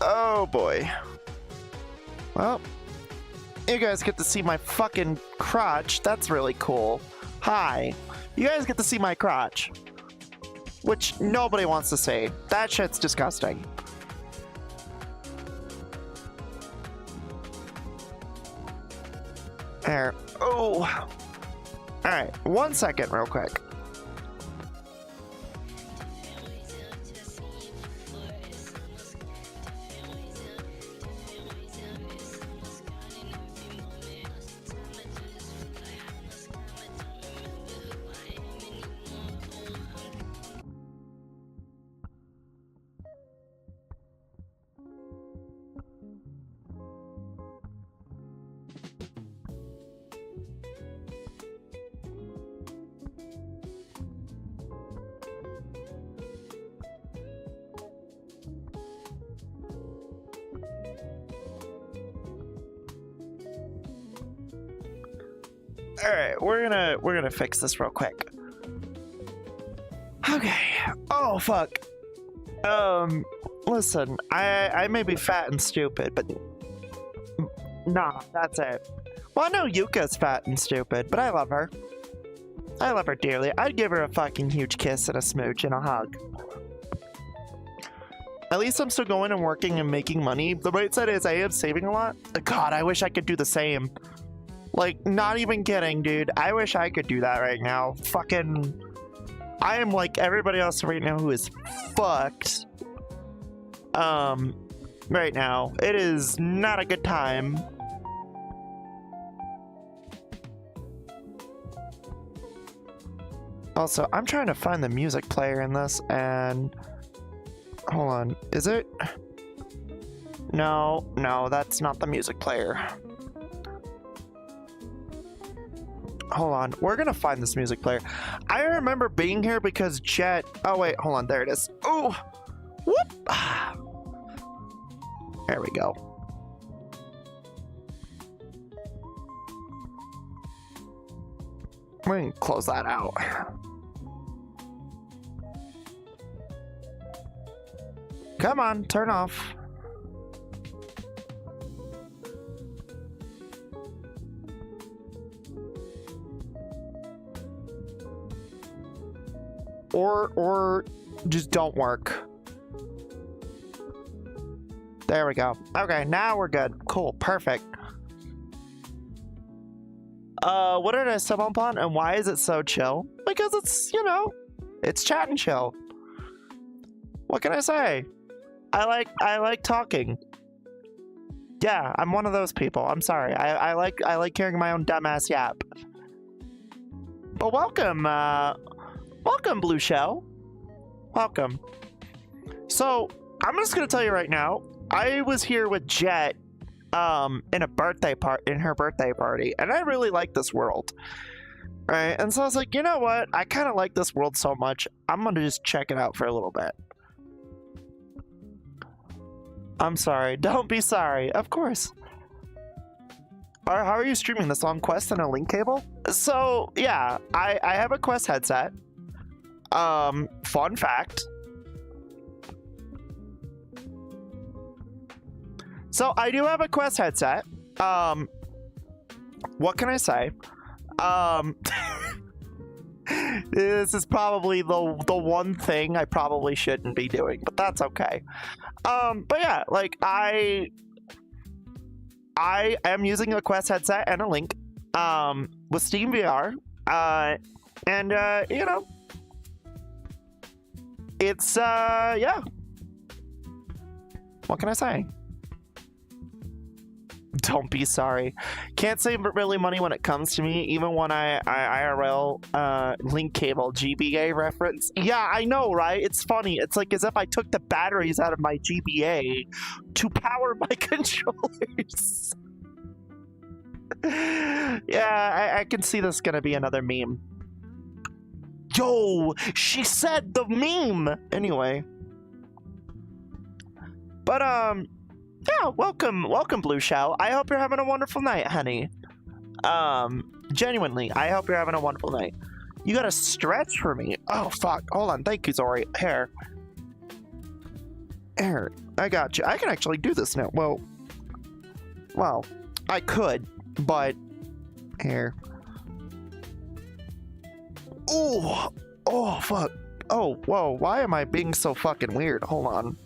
Oh boy. Well, you guys get to see my fucking crotch. That's really cool. Hi. You guys get to see my crotch. Which nobody wants to see. That shit's disgusting. There. Oh. Alright, 1 second real quick. Alright, we're gonna fix this real quick. Okay. Oh fuck. Listen, I may be fat and stupid, but nah, that's it. Well, I know Yuka's fat and stupid, but I love her. I love her dearly. I'd give her a fucking huge kiss and a smooch and a hug. At least I'm still going and working and making money. The bright side is I am saving a lot. God, I wish I could do the same. Like, not even kidding, dude. I wish I could do that right now. Fucking... I am like everybody else right now who is fucked. Right now. It is not a good time. Also, I'm trying to find the music player in this, and... Hold on. Is it? No, that's not the music player. Hold on, we're gonna find this music player. I remember being here because Jet... Oh wait, hold on, there it is. Oh! Whoop! There we go. We can close that out. Come on, turn off. Or just don't work. There we go. Okay, now we're good. Cool, perfect. What did I stumble upon and why is it so chill? Because it's, you know, it's chat and chill. What can I say? I like talking. Yeah, I'm one of those people. I'm sorry. I like hearing my own dumbass yap. But welcome, welcome, Blue Shell. Welcome. So, I'm just gonna tell you right now, I was here with Jet, in her birthday party, and I really like this world. Right? And so I was like, you know what? I kind of like this world so much, I'm gonna just check it out for a little bit. I'm sorry. Don't be sorry. Of course. How are you streaming this on Quest and a link cable? So yeah, I have a Quest headset. Fun fact. So I do have a Quest headset. What can I say? This is probably the one thing I probably shouldn't be doing, but that's okay. But yeah, like I am using a Quest headset and a link with Steam VR, and you know, it's yeah. What can I say? Don't be sorry. Can't save really money when it comes to me, even when I IRL link cable GBA reference. Yeah, I know, right? It's funny. It's like as if I took the batteries out of my GBA to power my controllers. Yeah, I can see this gonna be another meme. Yo, she said the meme! Anyway. But, yeah, welcome, Blue Shell. I hope you're having a wonderful night, honey. Genuinely, I hope you're having a wonderful night. You got a stretch for me? Oh, fuck. Hold on. Thank you, Zori. Here. Here. I got you. I can actually do this now. Well, I could, but here. Oh, oh, fuck. Oh, whoa. Why am I being so fucking weird? Hold on.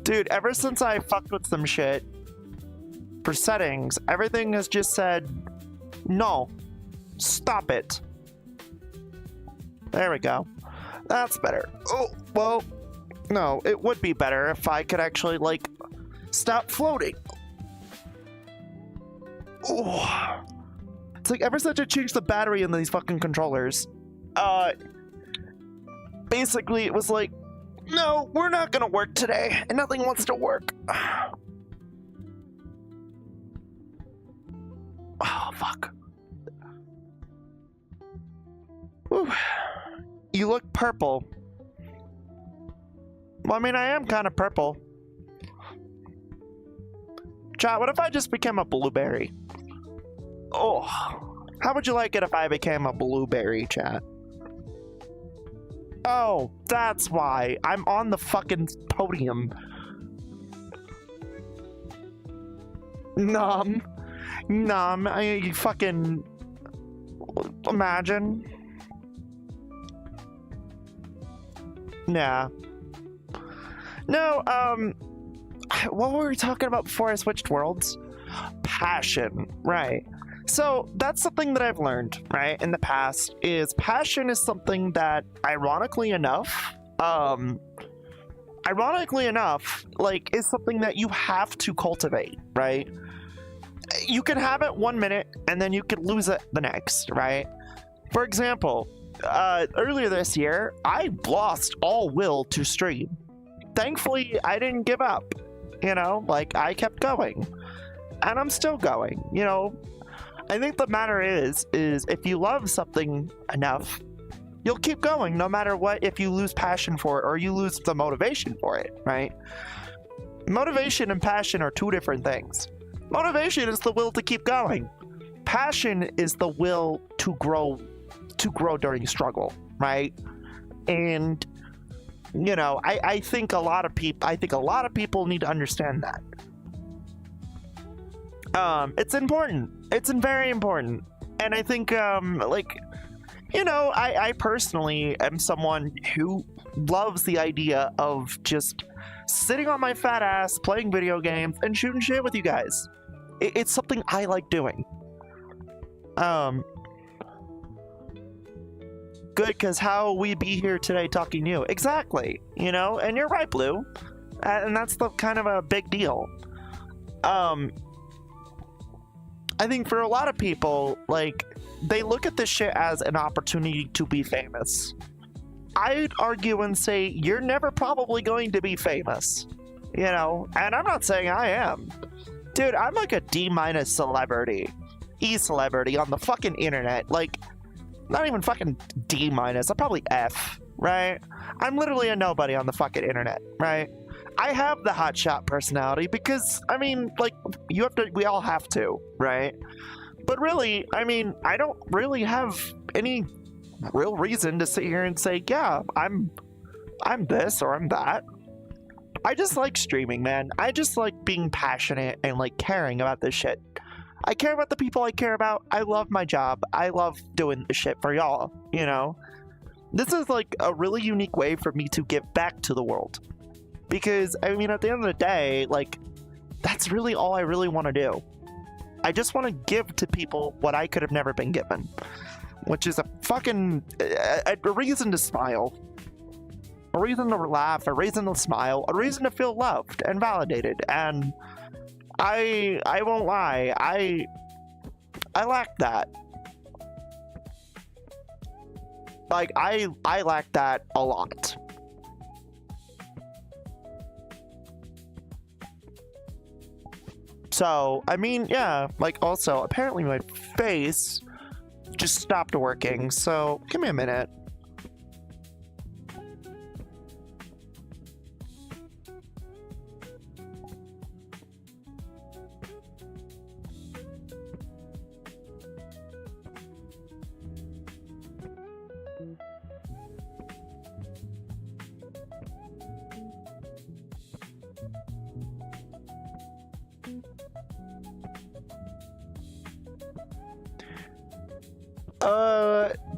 Dude, ever since I fucked with some shit for settings, everything has just said, no, stop it. There we go. That's better. Oh, well, no, it would be better if I could actually, like, stop floating. Oh. It's like ever since I changed the battery in these fucking controllers, basically it was like, no, we're not gonna work today, and nothing wants to work. Oh, fuck. Whew. You look purple. Well, I mean, I am kind of purple. Chat, what if I just became a blueberry? Oh, how would you like it if I became a blueberry, chat? Oh, that's why. I'm on the fucking podium. Numb. You fucking... Imagine. Nah. No, what were we talking about before I switched worlds? Passion, right. So that's something that I've learned, right, in the past, is passion is something that, ironically enough, like, is something that you have to cultivate, right? You can have it 1 minute, and then you can lose it the next, right? For example, earlier this year, I lost all will to stream. Thankfully, I didn't give up, you know? Like, I kept going. And I'm still going, you know? I think the matter is if you love something enough, you'll keep going no matter what. If you lose passion for it or you lose the motivation for it, right? Motivation and passion are two different things. Motivation is the will to keep going. Passion is the will to grow during struggle, right? And you know, I think a lot of people need to understand that. It's important. It's very important. And I think, like, you know, I personally am someone who loves the idea of just sitting on my fat ass, playing video games, and shooting shit with you guys. It's something I like doing. Good, because how we be here today talking to you. Exactly, you know? And you're right, Blue. And that's the kind of a big deal. I think for a lot of people, like, they look at this shit as an opportunity to be famous. I'd argue and say, you're never probably going to be famous. You know? And I'm not saying I am. Dude, I'm like a D- celebrity. E-celebrity on the fucking internet. Like, not even fucking D-, I'm probably F, right? I'm literally a nobody on the fucking internet, right? I have the hotshot personality because, I mean, like, we all have to, right? But really, I mean, I don't really have any real reason to sit here and say, yeah, I'm this or I'm that. I just like streaming, man. I just like being passionate and like caring about this shit. I care about the people I care about. I love my job. I love doing this shit for y'all, you know? This is like a really unique way for me to give back to the world. Because, I mean, at the end of the day, like, that's really all I really want to do. I just want to give to people what I could have never been given. Which is a fucking... a reason to smile. A reason to laugh, a reason to smile, a reason to feel loved and validated. And I won't lie, I lack that. Like, I lack that a lot. So, I mean, yeah, like, also, apparently my face just stopped working, so give me a minute.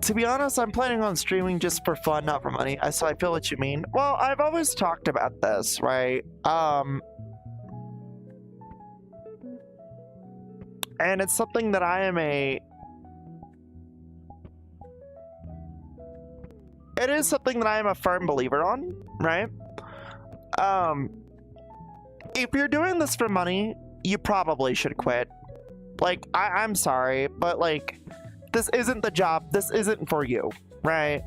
To be honest, I'm planning on streaming just for fun, not for money. So I feel what you mean. Well, I've always talked about this, right? And it's something that I am it is something that I am a firm believer on, right? If you're doing this for money, you probably should quit. Like, I'm sorry, but like, this isn't the job. This isn't for you, right?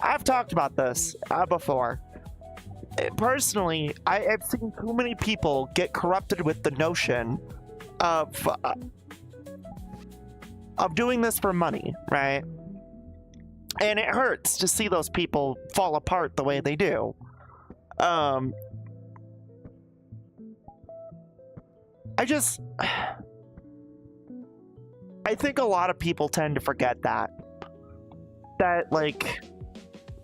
I've talked about this before. Personally, I've seen too many people get corrupted with the notion of doing this for money, right? And it hurts to see those people fall apart the way they do. I think a lot of people tend to forget that like,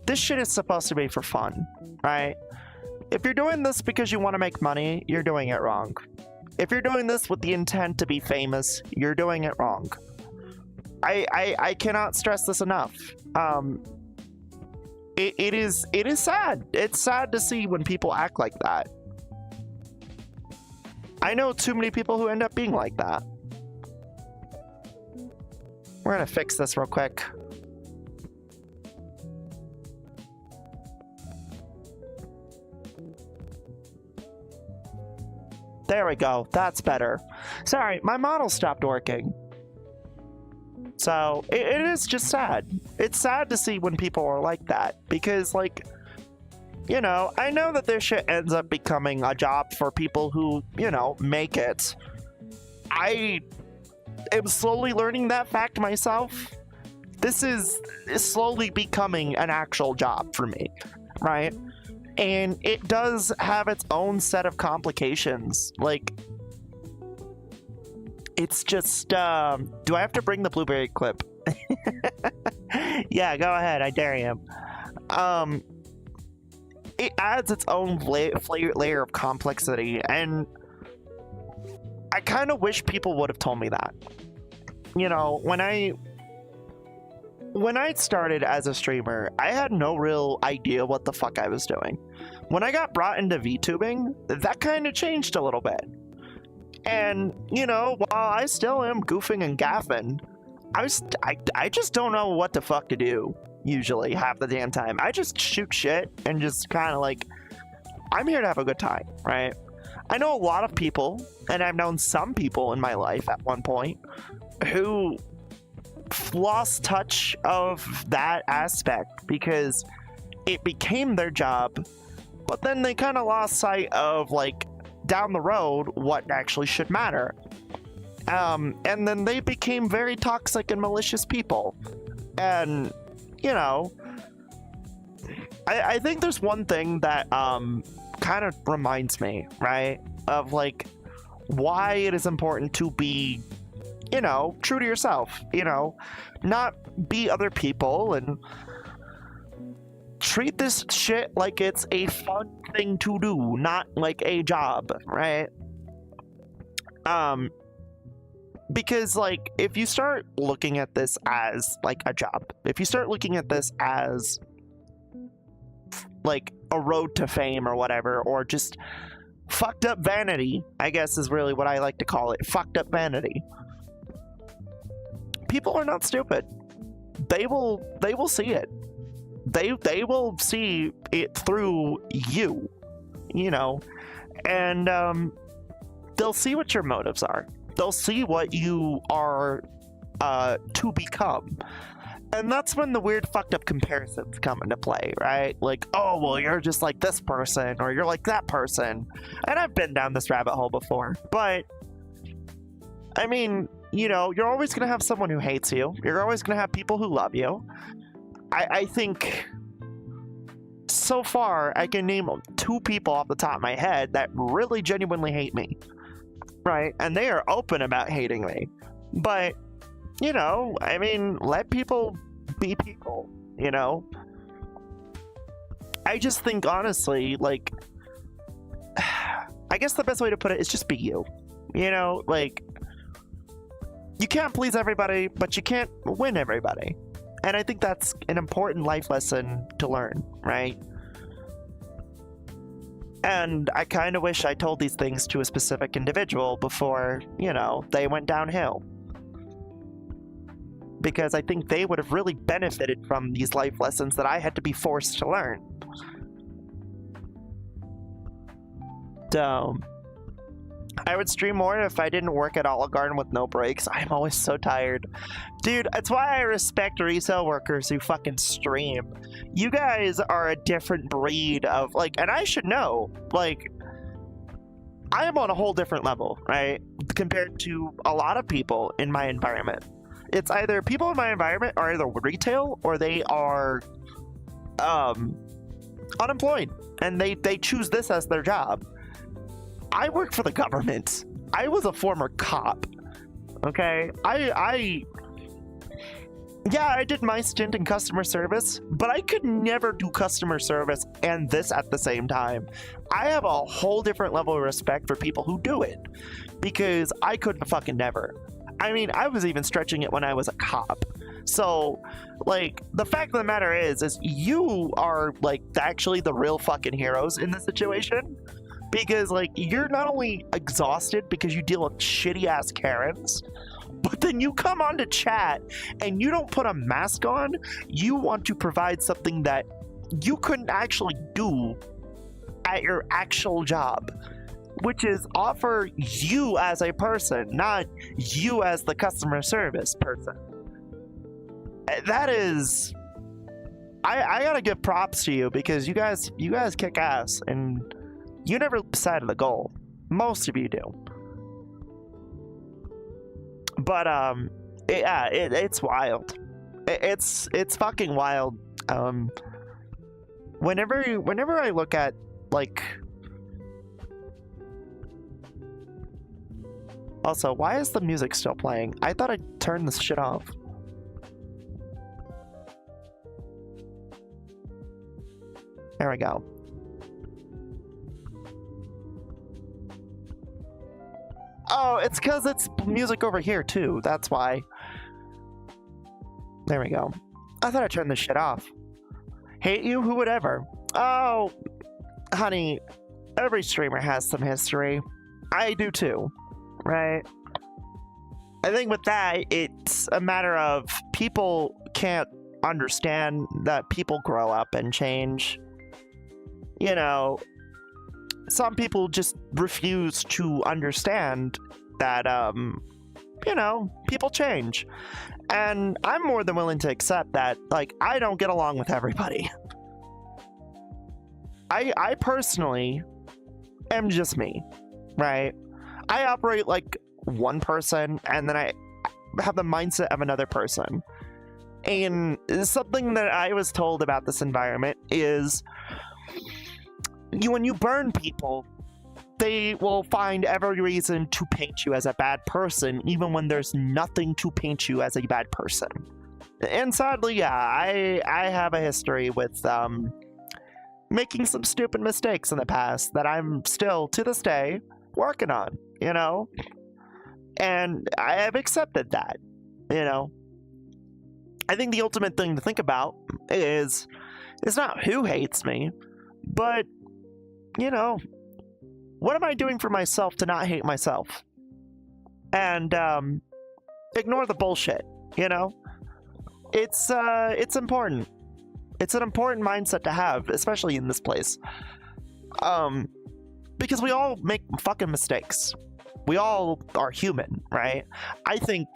this shit is supposed to be for fun, right? If you're doing this because you want to make money, you're doing it wrong. If you're doing this with the intent to be famous, you're doing it wrong. I cannot stress this enough. It is sad. It's sad to see when people act like that. I know too many people who end up being like that. We're gonna fix this real quick. There we go. That's better. Sorry, my model stopped working. So, it is just sad. It's sad to see when people are like that. Because, like, you know, I know that this shit ends up becoming a job for people who, you know, make it. I am slowly learning that fact myself. This is slowly becoming an actual job for me, right? And it does have its own set of complications. Like, it's just, do I have to bring the blueberry clip? Yeah, go ahead, I dare you. It adds its own layer of complexity, and I kind of wish people would have told me that. You know, when I started as a streamer, I had no real idea what the fuck I was doing. When I got brought into VTubing, that kind of changed a little bit. And, you know, while I still am goofing and gaffing, I just don't know what the fuck to do, usually, half the damn time. I just shoot shit and just kind of like, I'm here to have a good time, right? I know a lot of people, and I've known some people in my life at one point, who lost touch of that aspect because it became their job, but then they kind of lost sight of, like, down the road what actually should matter. And then they became very toxic and malicious people. And, you know, I think there's one thing that kind kind of reminds me, right, of like why it is important to be, you know, true to yourself, you know, not be other people and treat this shit like it's a fun thing to do, not like a job, right? Because like if you start looking at this as like a job, if you start looking at this as like a road to fame or whatever, or just fucked up vanity, I guess is really what I like to call it, fucked up vanity. People are not stupid. They will see it. They will see it through you, you know, and they'll see what your motives are. They'll see what you are to become. And that's when the weird fucked up comparisons come into play, right? Like, oh, well, you're just like this person, or you're like that person. And I've been down this rabbit hole before. But, I mean, you know, you're always going to have someone who hates you. You're always going to have people who love you. I think so far I can name 2 people off the top of my head that really genuinely hate me. Right? And they are open about hating me. But, you know, I mean, let people be people, you know? I just think, honestly, like, I guess the best way to put it is just be you. You know, like, you can't please everybody, but you can't win everybody. And I think that's an important life lesson to learn, right? And I kind of wish I told these things to a specific individual before, you know, they went downhill. Because I think they would have really benefited from these life lessons that I had to be forced to learn. So, I would stream more if I didn't work at Olive Garden with no breaks. I'm always so tired. Dude, that's why I respect resale workers who fucking stream. You guys are a different breed of, like, and I should know, like, I am on a whole different level, right? Compared to a lot of people in my environment. It's either people in my environment are either retail or they are unemployed, and they choose this as their job. I work for the government. I was a former cop. Okay? Yeah, I did my stint in customer service, but I could never do customer service and this at the same time. I have a whole different level of respect for people who do it, because I couldn't fucking never. I mean, I was even stretching it when I was a cop. So, like, the fact of the matter is you are, like, actually the real fucking heroes in this situation. Because, like, you're not only exhausted because you deal with shitty-ass Karens, but then you come on to chat and you don't put a mask on. You want to provide something that you couldn't actually do at your actual job, which is offer you as a person, not you as the customer service person. That is... I gotta give props to you, because you guys kick ass, and you never lose sight of the goal. Most of you do. But, it's wild. It's fucking wild. Whenever I look at, like... Also, why is the music still playing? I thought I turned this shit off. There we go. Oh, it's because it's music over here, too. That's why. There we go. I thought I turned this shit off. Hate you? Who would ever? Oh, honey, every streamer has some history. I do, too. Right? I think with that, it's a matter of people can't understand that people grow up and change. You know, some people just refuse to understand that, you know, people change. And I'm more than willing to accept that, like, I don't get along with everybody. I personally am just me, right? I operate like one person, and then I have the mindset of another person. And something that I was told about this environment is when you burn people, they will find every reason to paint you as a bad person, even when there's nothing to paint you as a bad person. And sadly, yeah, I have a history with making some stupid mistakes in the past that I'm still, to this day, working on, you know? And I have accepted that, you know? I think the ultimate thing to think about is, it's not who hates me, but, you know, what am I doing for myself to not hate myself? And ignore the bullshit, you know? It's important. It's an important mindset to have, especially in this place. Because we all make fucking mistakes. We all are human, right? I think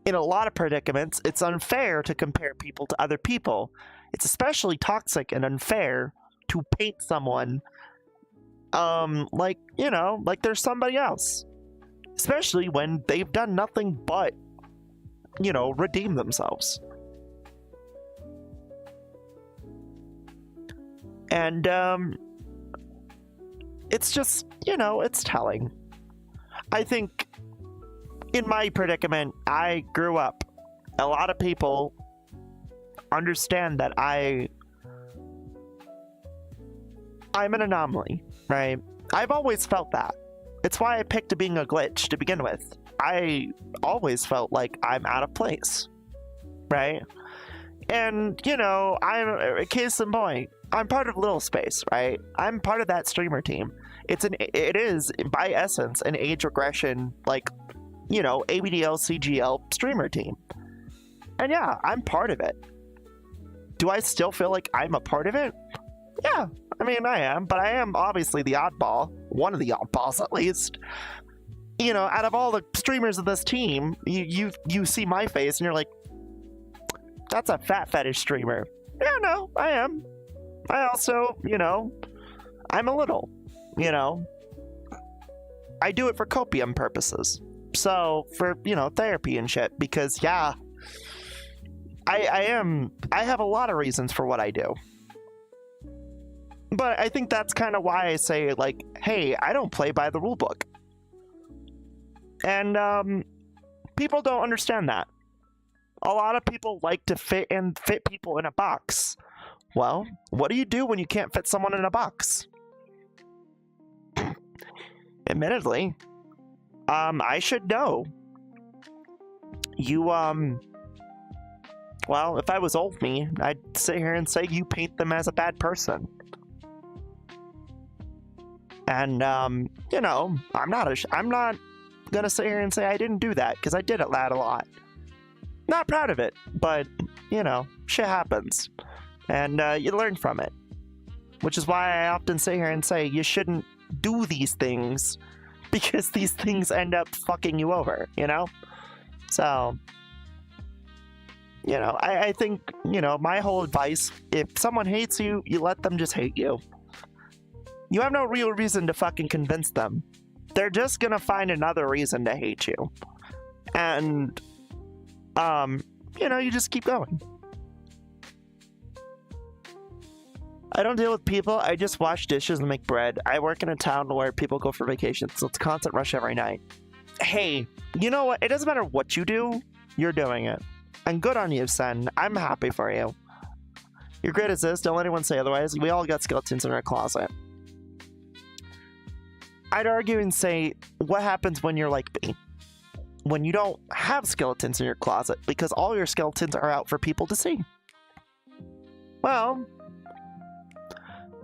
in a lot of predicaments, it's unfair to compare people to other people. It's especially toxic and unfair to paint someone like, you know, like there's somebody else. Especially when they've done nothing but, you know, redeem themselves. And it's just, you know, it's telling. I think in my predicament, I grew up. A lot of people understand that I'm an anomaly, right? I've always felt that. It's why I picked being a glitch to begin with. I always felt like I'm out of place, right? And, you know, I'm a case in point. I'm part of Little Space, right? I'm part of that streamer team. It is, by essence, an age regression, like, you know, ABDL, CGL streamer team. And yeah, I'm part of it. Do I still feel like I'm a part of it? Yeah, I mean, I am, but I am obviously the oddball. One of the oddballs, at least. You know, out of all the streamers of this team, you see my face and you're like, that's a fat fetish streamer. Yeah, no, I am. I also, you know, I'm a little, you know. I do it for copium purposes. So, for, you know, therapy and shit, because, yeah, I have a lot of reasons for what I do. But I think that's kind of why I say, like, hey, I don't play by the rule book. And, people don't understand that. A lot of people like to fit people in a box. Well, what do you do when you can't fit someone in a box? Admittedly, I should know. You, well, if I was old me, I'd sit here and say you paint them as a bad person. And, you know, I'm not gonna sit here and say I didn't do that, because I did it a lot. Not proud of it, but, you know, shit happens. And, you learn from it. Which is why I often sit here and say you shouldn't do these things, because these things end up fucking you over, you know? So, you know, I think, you know, my whole advice, if someone hates you, you let them just hate you. You have no real reason to fucking convince them. They're just gonna find another reason to hate you. And, you know, you just keep going. I don't deal with people, I just wash dishes and make bread. I work in a town where people go for vacation, so it's a constant rush every night. Hey, you know what? It doesn't matter what you do, you're doing it. And good on you, Sen. I'm happy for you. You're great as this, don't let anyone say otherwise. We all got skeletons in our closet. I'd argue and say, what happens when you're like me? When you don't have skeletons in your closet, because all your skeletons are out for people to see. Well,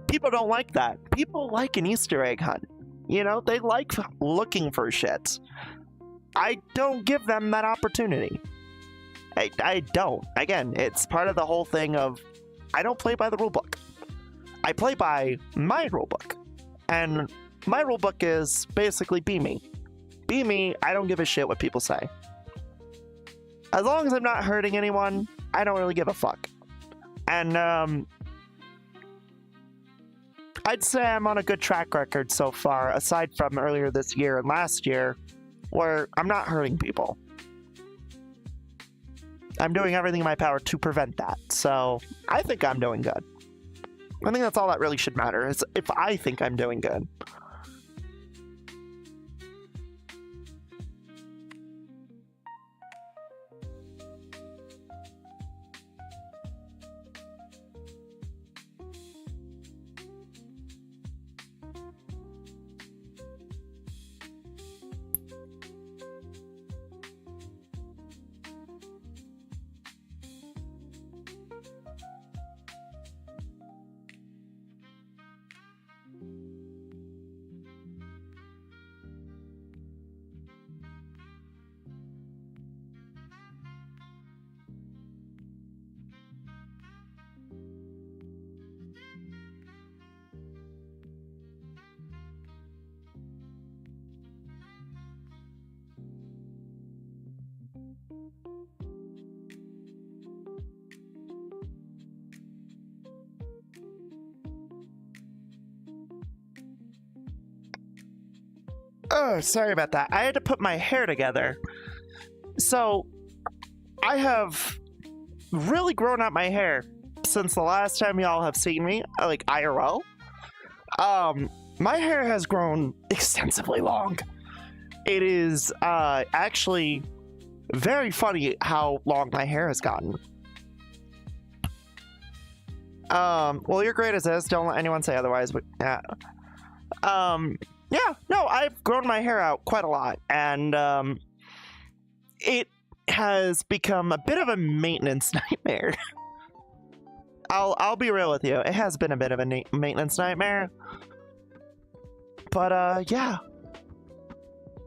people don't like that. People like an Easter egg hunt. You know, they like looking for shit. I don't give them that opportunity. I don't. Again, it's part of the whole thing of, I don't play by the rulebook. I play by my rulebook. And my rulebook is basically be me. Be me, I don't give a shit what people say. As long as I'm not hurting anyone, I don't really give a fuck. And, I'd say I'm on a good track record so far, aside from earlier this year and last year, where I'm not hurting people. I'm doing everything in my power to prevent that, so I think I'm doing good. I think that's all that really should matter, is if I think I'm doing good. Oh, sorry about that. I had to put my hair together. So, I have really grown out my hair since the last time y'all have seen me, like IRL. My hair has grown extensively long. It is actually very funny how long my hair has gotten. Well, you're great as is. Don't let anyone say otherwise, but yeah. Yeah, no, I've grown my hair out quite a lot, and it has become a bit of a maintenance nightmare. I'll be real with you. It has been a bit of a maintenance nightmare. But yeah.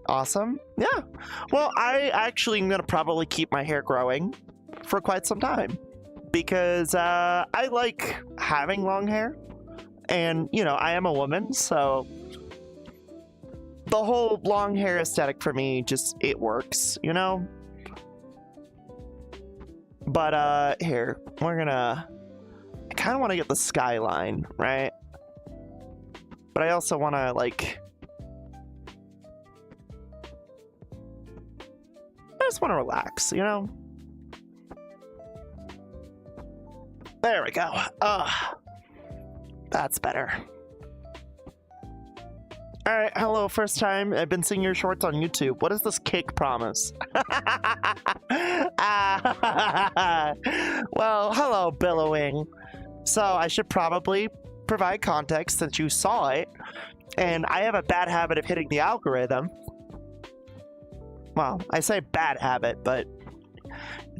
Awesome. Yeah. Well, I actually am gonna probably keep my hair growing for quite some time, because I like having long hair, and you know, I am a woman, so the whole long hair aesthetic for me just, it works, you know? But here, we're gonna, I kind of want to get the skyline, right? But I also want to, like, I just want to relax, you know? There we go. That's better. Alright, hello, first time. I've been seeing your shorts on YouTube. What is this cake promise? Well, hello, Billowing. So, I should probably provide context since you saw it, and I have a bad habit of hitting the algorithm. Well, I say bad habit, but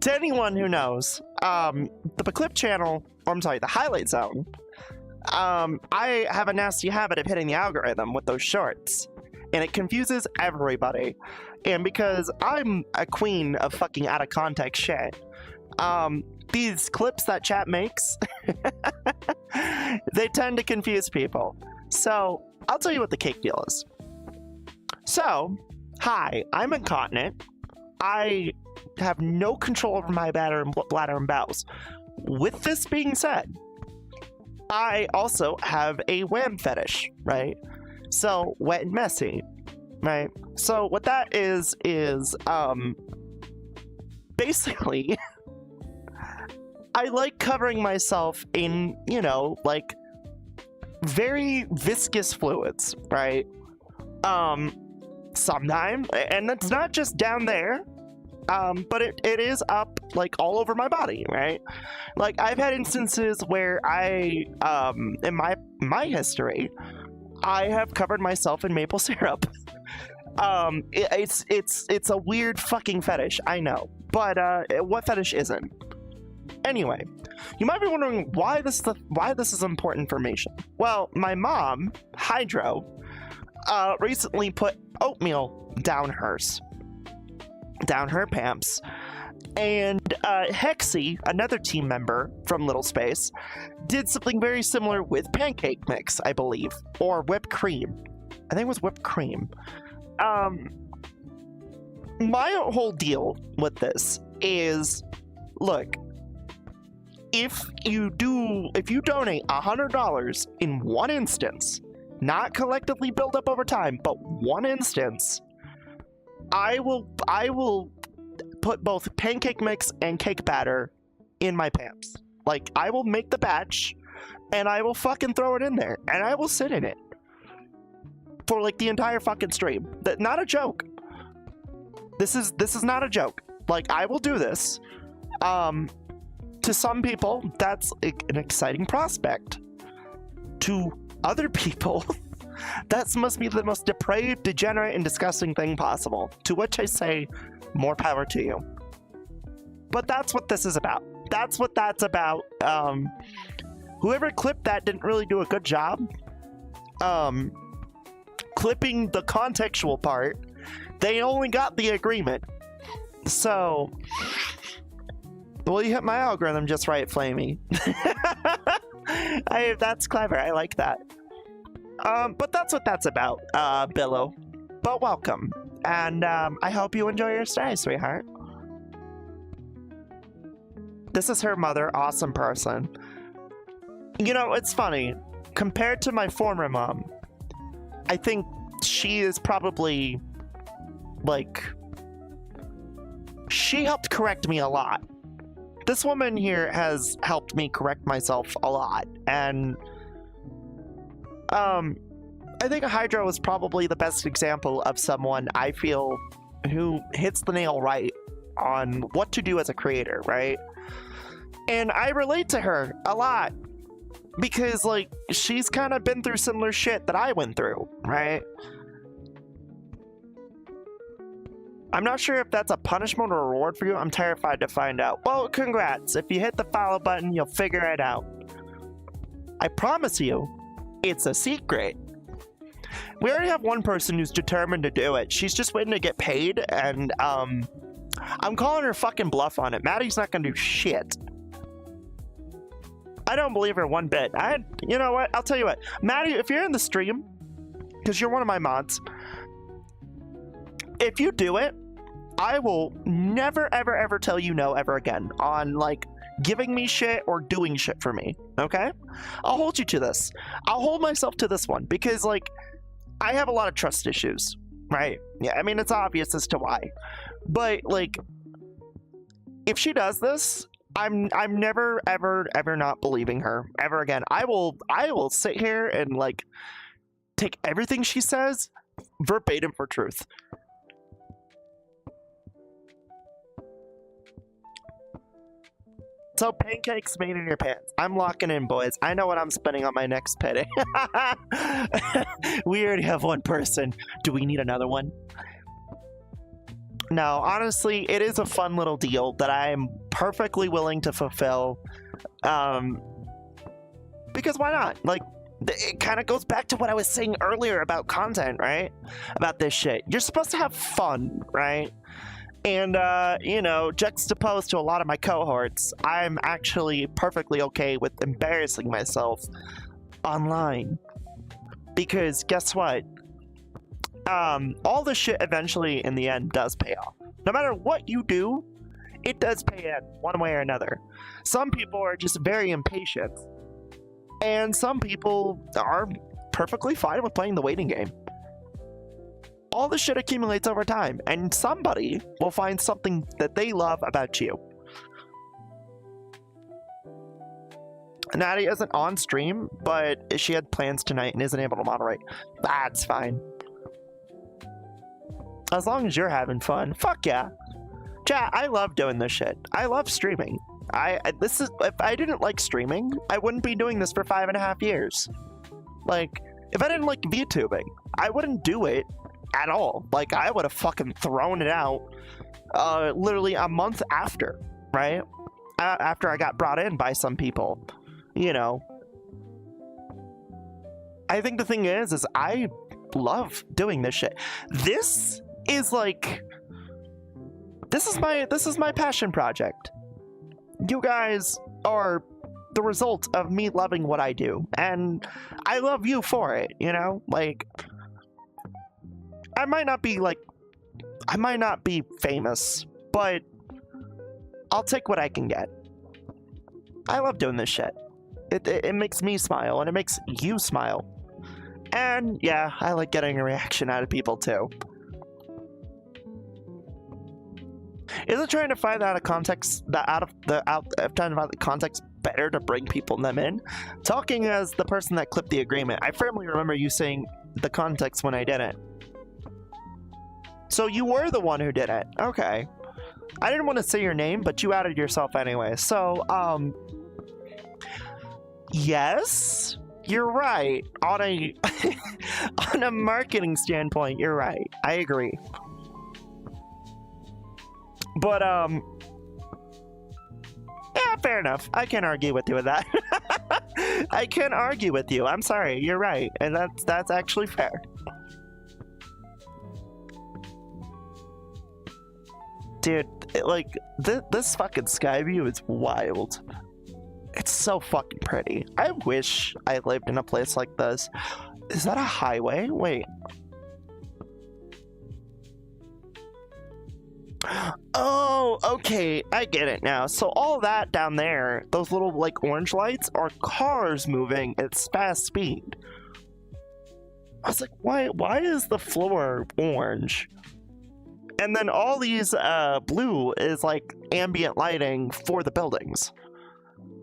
to anyone who knows, the clip channel, or I'm sorry, the highlight zone, I have a nasty habit of hitting the algorithm with those shorts, and it confuses everybody. And because I'm a queen of fucking out of context shit, these clips that chat makes, they tend to confuse people. So, I'll tell you what the cake deal is. So, hi, I'm incontinent. I have no control over my bladder and bowels. With this being said, I also have a wham fetish, right? So, wet and messy, right? So, what that is, basically, I like covering myself in, you know, like, very viscous fluids, right? Sometimes, and it's not just down there, but it is up, like, all over my body, right? Like, I've had instances where I, in my history, I have covered myself in maple syrup. It's a weird fucking fetish, I know, but what fetish isn't? Anyway, you might be wondering why this is important information. Well, my mom, Hydro, recently put oatmeal down her pants, and Hexy, another team member from Little Space, did something very similar with pancake mix, I believe, or whipped cream. I think it was whipped cream. My whole deal with this is, look, if you donate $100 in one instance, not collectively build up over time, but one instance, I will put both pancake mix and cake batter in my pants. Like, I will make the batch, and I will fucking throw it in there, and I will sit in it for like the entire fucking stream. Not a joke. This is not a joke. Like, I will do this. To some people, that's an exciting prospect. To other people, that must be the most depraved, degenerate, and disgusting thing possible. To which I say, more power to you. But that's what this is about. That's what that's about. Whoever clipped that didn't really do a good job. Clipping the contextual part, they only got the agreement. So, well, you hit my algorithm just right, Flamie. That's clever. I like that. But that's what that's about, Billow. But welcome, and I hope you enjoy your stay, sweetheart. This is her mother, awesome person. You know, it's funny. Compared to my former mom, I think she is probably, like, she helped correct me a lot. This woman here has helped me correct myself a lot, and I think Hydro is probably the best example of someone I feel who hits the nail right on what to do as a creator, right? And I relate to her a lot because, like, she's kind of been through similar shit that I went through, right? I'm not sure if that's a punishment or a reward for you. I'm terrified to find out. Well, congrats. If you hit the follow button, you'll figure it out. I promise you, it's a secret. We already have one person who's determined to do it. She's just waiting to get paid, and I'm calling her fucking bluff on it. Maddie's not gonna do shit. I don't believe her one bit. You know what? I'll tell you what. Maddie, if you're in the stream, because you're one of my mods, if you do it, I will never, ever, ever tell you no ever again on, like, giving me shit or doing shit for me, okay? I'll hold you to this. I'll hold myself to this one because, like, I have a lot of trust issues, right? Yeah, I mean, it's obvious as to why. But, like, if she does this, I'm never, ever, ever not believing her ever again. I will sit here and, like, take everything she says verbatim for truth. So pancakes made in your pants. I'm locking in, boys. I know what I'm spending on my next payday. We already have one person. Do we need another one? No, honestly, it is a fun little deal that I am perfectly willing to fulfill. Because why not? Like, it kind of goes back to what I was saying earlier about content, right? About this shit. You're supposed to have fun, right? And, you know, juxtaposed to a lot of my cohorts, I'm actually perfectly okay with embarrassing myself online. Because guess what? All this shit eventually, in the end, does pay off. No matter what you do, it does pay in one way or another. Some people are just very impatient. And some people are perfectly fine with playing the waiting game. All this shit accumulates over time, and somebody will find something that they love about you. Nadia isn't on stream, but she had plans tonight and isn't able to moderate. That's fine. As long as you're having fun. Fuck yeah. Chat, I love doing this shit. I love streaming. If I didn't like streaming, I wouldn't be doing this for 5.5 years. Like, if I didn't like VTubing, I wouldn't do it at all. Like, I would have fucking thrown it out literally a month after, right? After I got brought in by some people, you know. I think the thing is I love doing this shit. This is like, this is my passion project. You guys are the result of me loving what I do, and I love you for it, you know? Like, I might not be famous, but I'll take what I can get. I love doing this shit. It makes me smile, and it makes you smile. And yeah, I like getting a reaction out of people too. Is it trying to find out of context, trying to find the context better to bring them in. Talking as the person that clipped the agreement, I firmly remember you saying the context when I did it. So you were the one who did it. Okay. I didn't want to say your name, but you outed yourself anyway. So, yes, you're right. On a on a marketing standpoint, you're right. I agree. But yeah, fair enough. I can't argue with you with that. I can't argue with you. I'm sorry. You're right, and that's actually fair. Dude, like, this fucking sky view is wild. It's so fucking pretty. I wish I lived in a place like this. Is that a highway? Wait. Oh, okay. I get it now. So all that down there, those little, like, orange lights are cars moving at fast speed. I was like, why is the floor orange? And then all these blue is like ambient lighting for the buildings.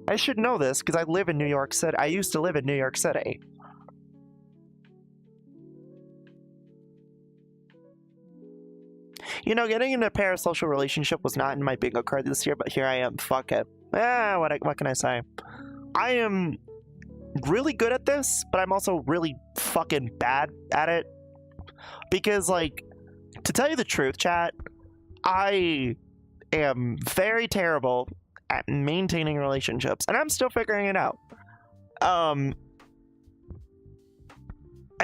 I should know this because I live in New York City. I used to live in New York City. You know, getting into a parasocial relationship was not in my bingo card this year, but here I am. Fuck it. What can I say? I am really good at this, but I'm also really fucking bad at it. Because, like, to tell you the truth, chat, I am very terrible at maintaining relationships, and I'm still figuring it out. I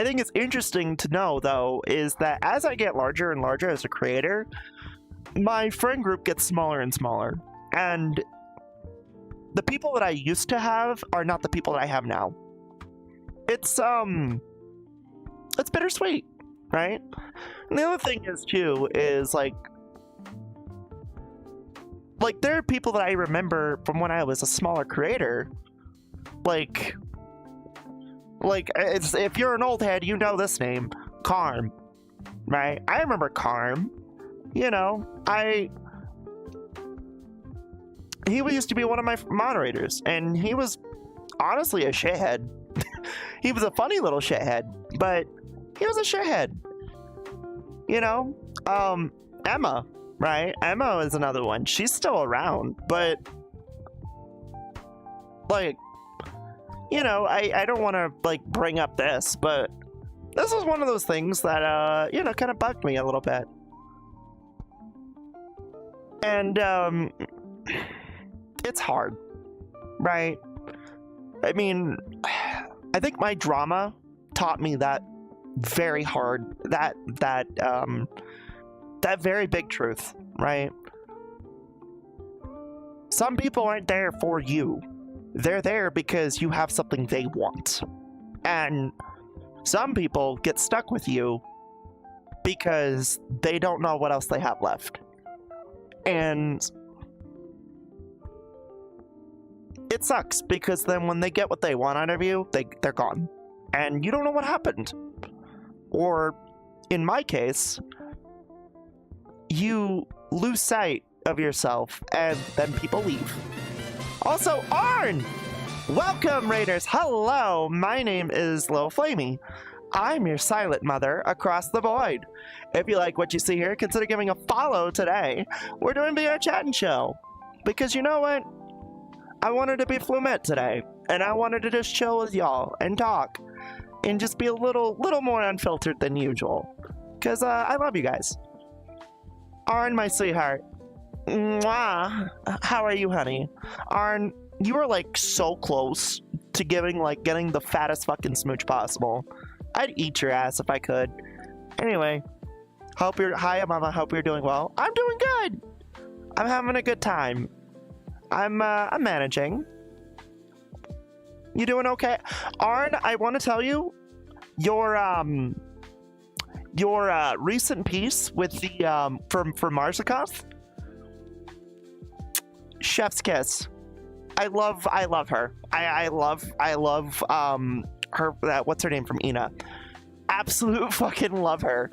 think it's interesting to know, though, is that as I get larger and larger as a creator, my friend group gets smaller and smaller. And the people that I used to have are not the people that I have now. It's bittersweet, right? And the other thing is, too, is, like, there are people that I remember from when I was a smaller creator. Like, if you're an old head, you know this name, Karm, right? I remember Karm. You know, he used to be one of my moderators, and he was honestly a shithead. He was a funny little shithead, but he was a shithead. You know, Emma, right? Emma is another one. She's still around, but, like, you know, I don't want to, like, bring up this, but this is one of those things that, you know, kind of bugged me a little bit. And, it's hard, right? I mean, I think my drama taught me that very hard, that very big truth, right? Some people aren't there for you. They're there because you have something they want. And some people get stuck with you because they don't know what else they have left. And it sucks because then when they get what they want out of you, they're gone. And you don't know what happened. Or, in my case, you lose sight of yourself and then people leave. Also, Arn! Welcome, Raiders! Hello, my name is Lil Flamie. I'm your silent mother across the void. If you like what you see here, consider giving a follow today. We're doing VRChat and chill. Because you know what? I wanted to be Flamie today, and I wanted to just chill with y'all and talk. And just be a little more unfiltered than usual. Because I love you guys. Arn, my sweetheart. Mwah. How are you, honey? Arn, you are, like, so close to getting the fattest fucking smooch possible. I'd eat your ass if I could. Anyway, hi, Mama. Hope you're doing well. I'm doing good. I'm having a good time. I'm managing. You doing okay? Arn, I want to tell you, your recent piece with the, for Marzakoth, chef's kiss. I love her. I love, her, what's her name from Ina? Absolute fucking love her.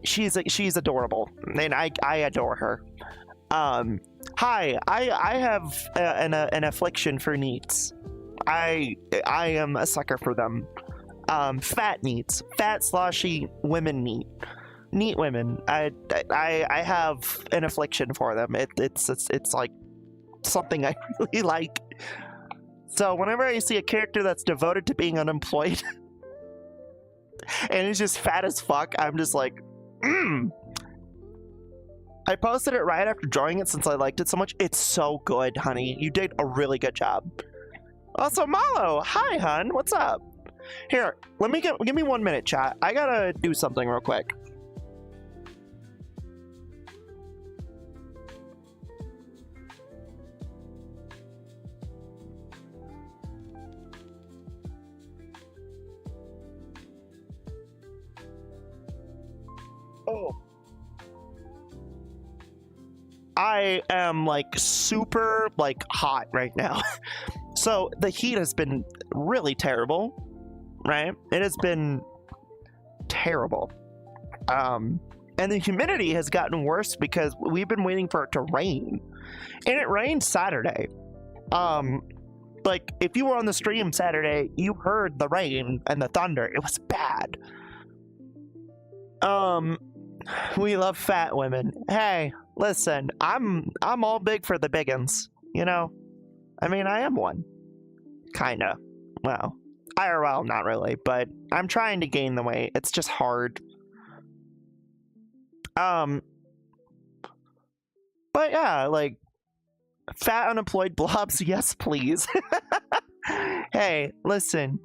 She's adorable, and I adore her. Hi, I have an affliction for neats. I am a sucker for them. Fat neats, fat sloshy women neat women. I have an affliction for them. It's like something I really like. So whenever I see a character that's devoted to being unemployed and is just fat as fuck, I'm just like, I posted it right after drawing it since I liked it so much. It's so good, honey. You did a really good job. Also, Malo, hi, hun. What's up? Here, give me 1 minute, chat. I gotta do something real quick. Oh. I am like super like hot right now. So the heat has been really terrible, right? It has been terrible. And the humidity has gotten worse because we've been waiting for it to rain. And it rained Saturday. Like if you were on the stream Saturday, you heard the rain and the thunder. It was bad. We love fat women. Hey, listen, I'm all big for the biggins, you know? I mean, I am one. Kinda. Well, IRL, not really, but I'm trying to gain the weight. It's just hard. But yeah, like, fat unemployed blobs, yes, please. Hey, listen.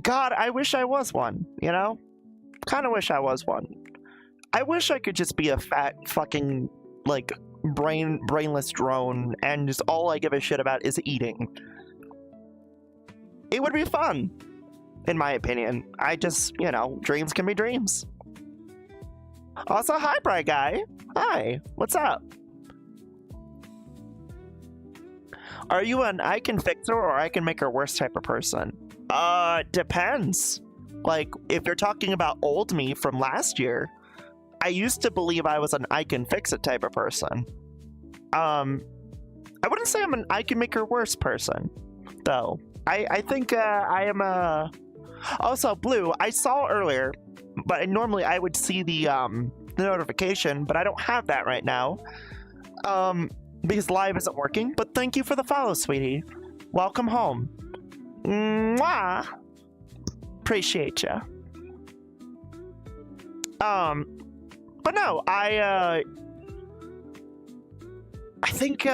God, I wish I was one, you know? Kind of wish I was one. I wish I could just be a fat fucking, like, brainless drone and just all I give a shit about is eating. It would be fun, in my opinion. I just, you know, dreams can be dreams. Also, hi, Bright Guy. Hi, what's up? Are you an I can fix her or I can make her worse type of person? Depends. Like, if you're talking about old me from last year, I used to believe I was an I can fix it type of person. I wouldn't say I'm an I can make her worse person, though. I think I am a... Also, Blue, I saw earlier, but normally I would see the notification, but I don't have that right now. Because live isn't working, but thank you for the follow, sweetie. Welcome home. Mwah! Appreciate ya. But no, I think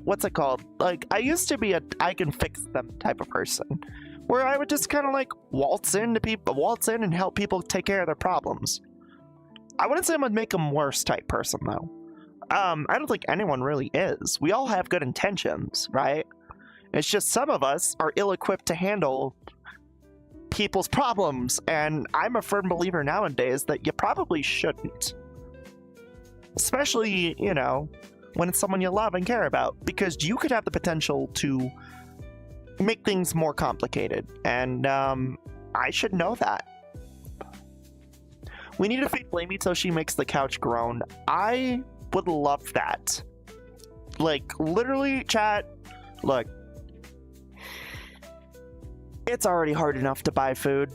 what's it called? Like, I used to be a I can fix them type of person, where I would just kind of like waltz in and help people take care of their problems. I wouldn't say I'm a make them worse type person though. I don't think anyone really is. We all have good intentions, right? It's just some of us are ill-equipped to handle people's problems, and I'm a firm believer nowadays that you probably shouldn't. Especially, you know, when it's someone you love and care about, because you could have the potential to make things more complicated, and I should know that. We need to feed Flamie till she makes the couch groan. I would love that. Like, literally, chat, look. It's already hard enough to buy food.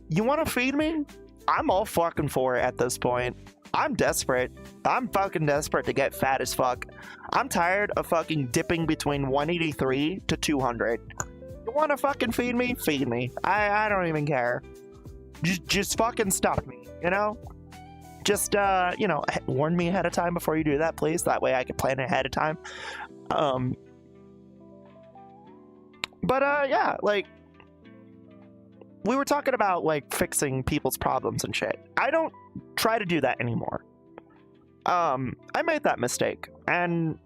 You want to feed me? I'm all fucking for it at this point. I'm desperate. I'm fucking desperate to get fat as fuck. I'm tired of fucking dipping between 183 to 200. You want to fucking feed me? Feed me. I don't even care. Just fucking stuff me, you know? Just, you know, warn me ahead of time before you do that, please. That way I can plan ahead of time. But, yeah, like, we were talking about, like, fixing people's problems and shit. I don't try to do that anymore. I made that mistake, and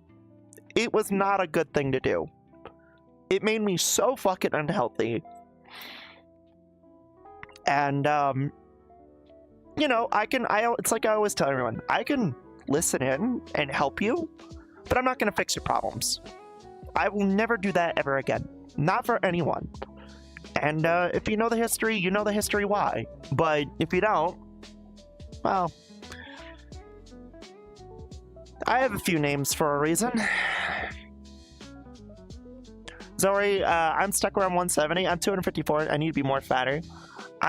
it was not a good thing to do. It made me so fucking unhealthy. And, you know, it's like I always tell everyone, I can listen in and help you, but I'm not going to fix your problems. I will never do that ever again. Not for anyone. And if you know the history, you know the history why. But if you don't, well, I have a few names for a reason. Zoe, I'm stuck around 170. I'm 254. I need to be more fatter.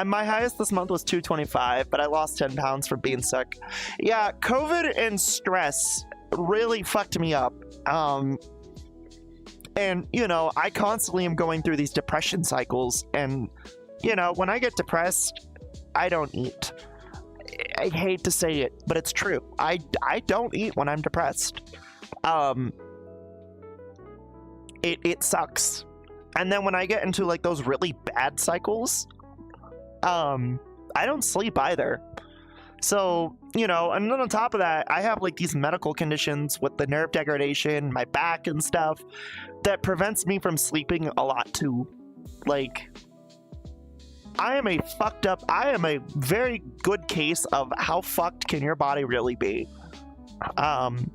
My highest this month was 225, but I lost 10 pounds from being sick. Yeah, COVID and stress really fucked me up. And, you know, I constantly am going through these depression cycles. And, you know, when I get depressed, I don't eat. I hate to say it, but it's true. I don't eat when I'm depressed. It sucks. And then when I get into like those really bad cycles, I don't sleep either. So, you know, and then on top of that, I have like these medical conditions with the nerve degradation, my back and stuff that prevents me from sleeping a lot too. Like, I am a very good case of how fucked can your body really be. And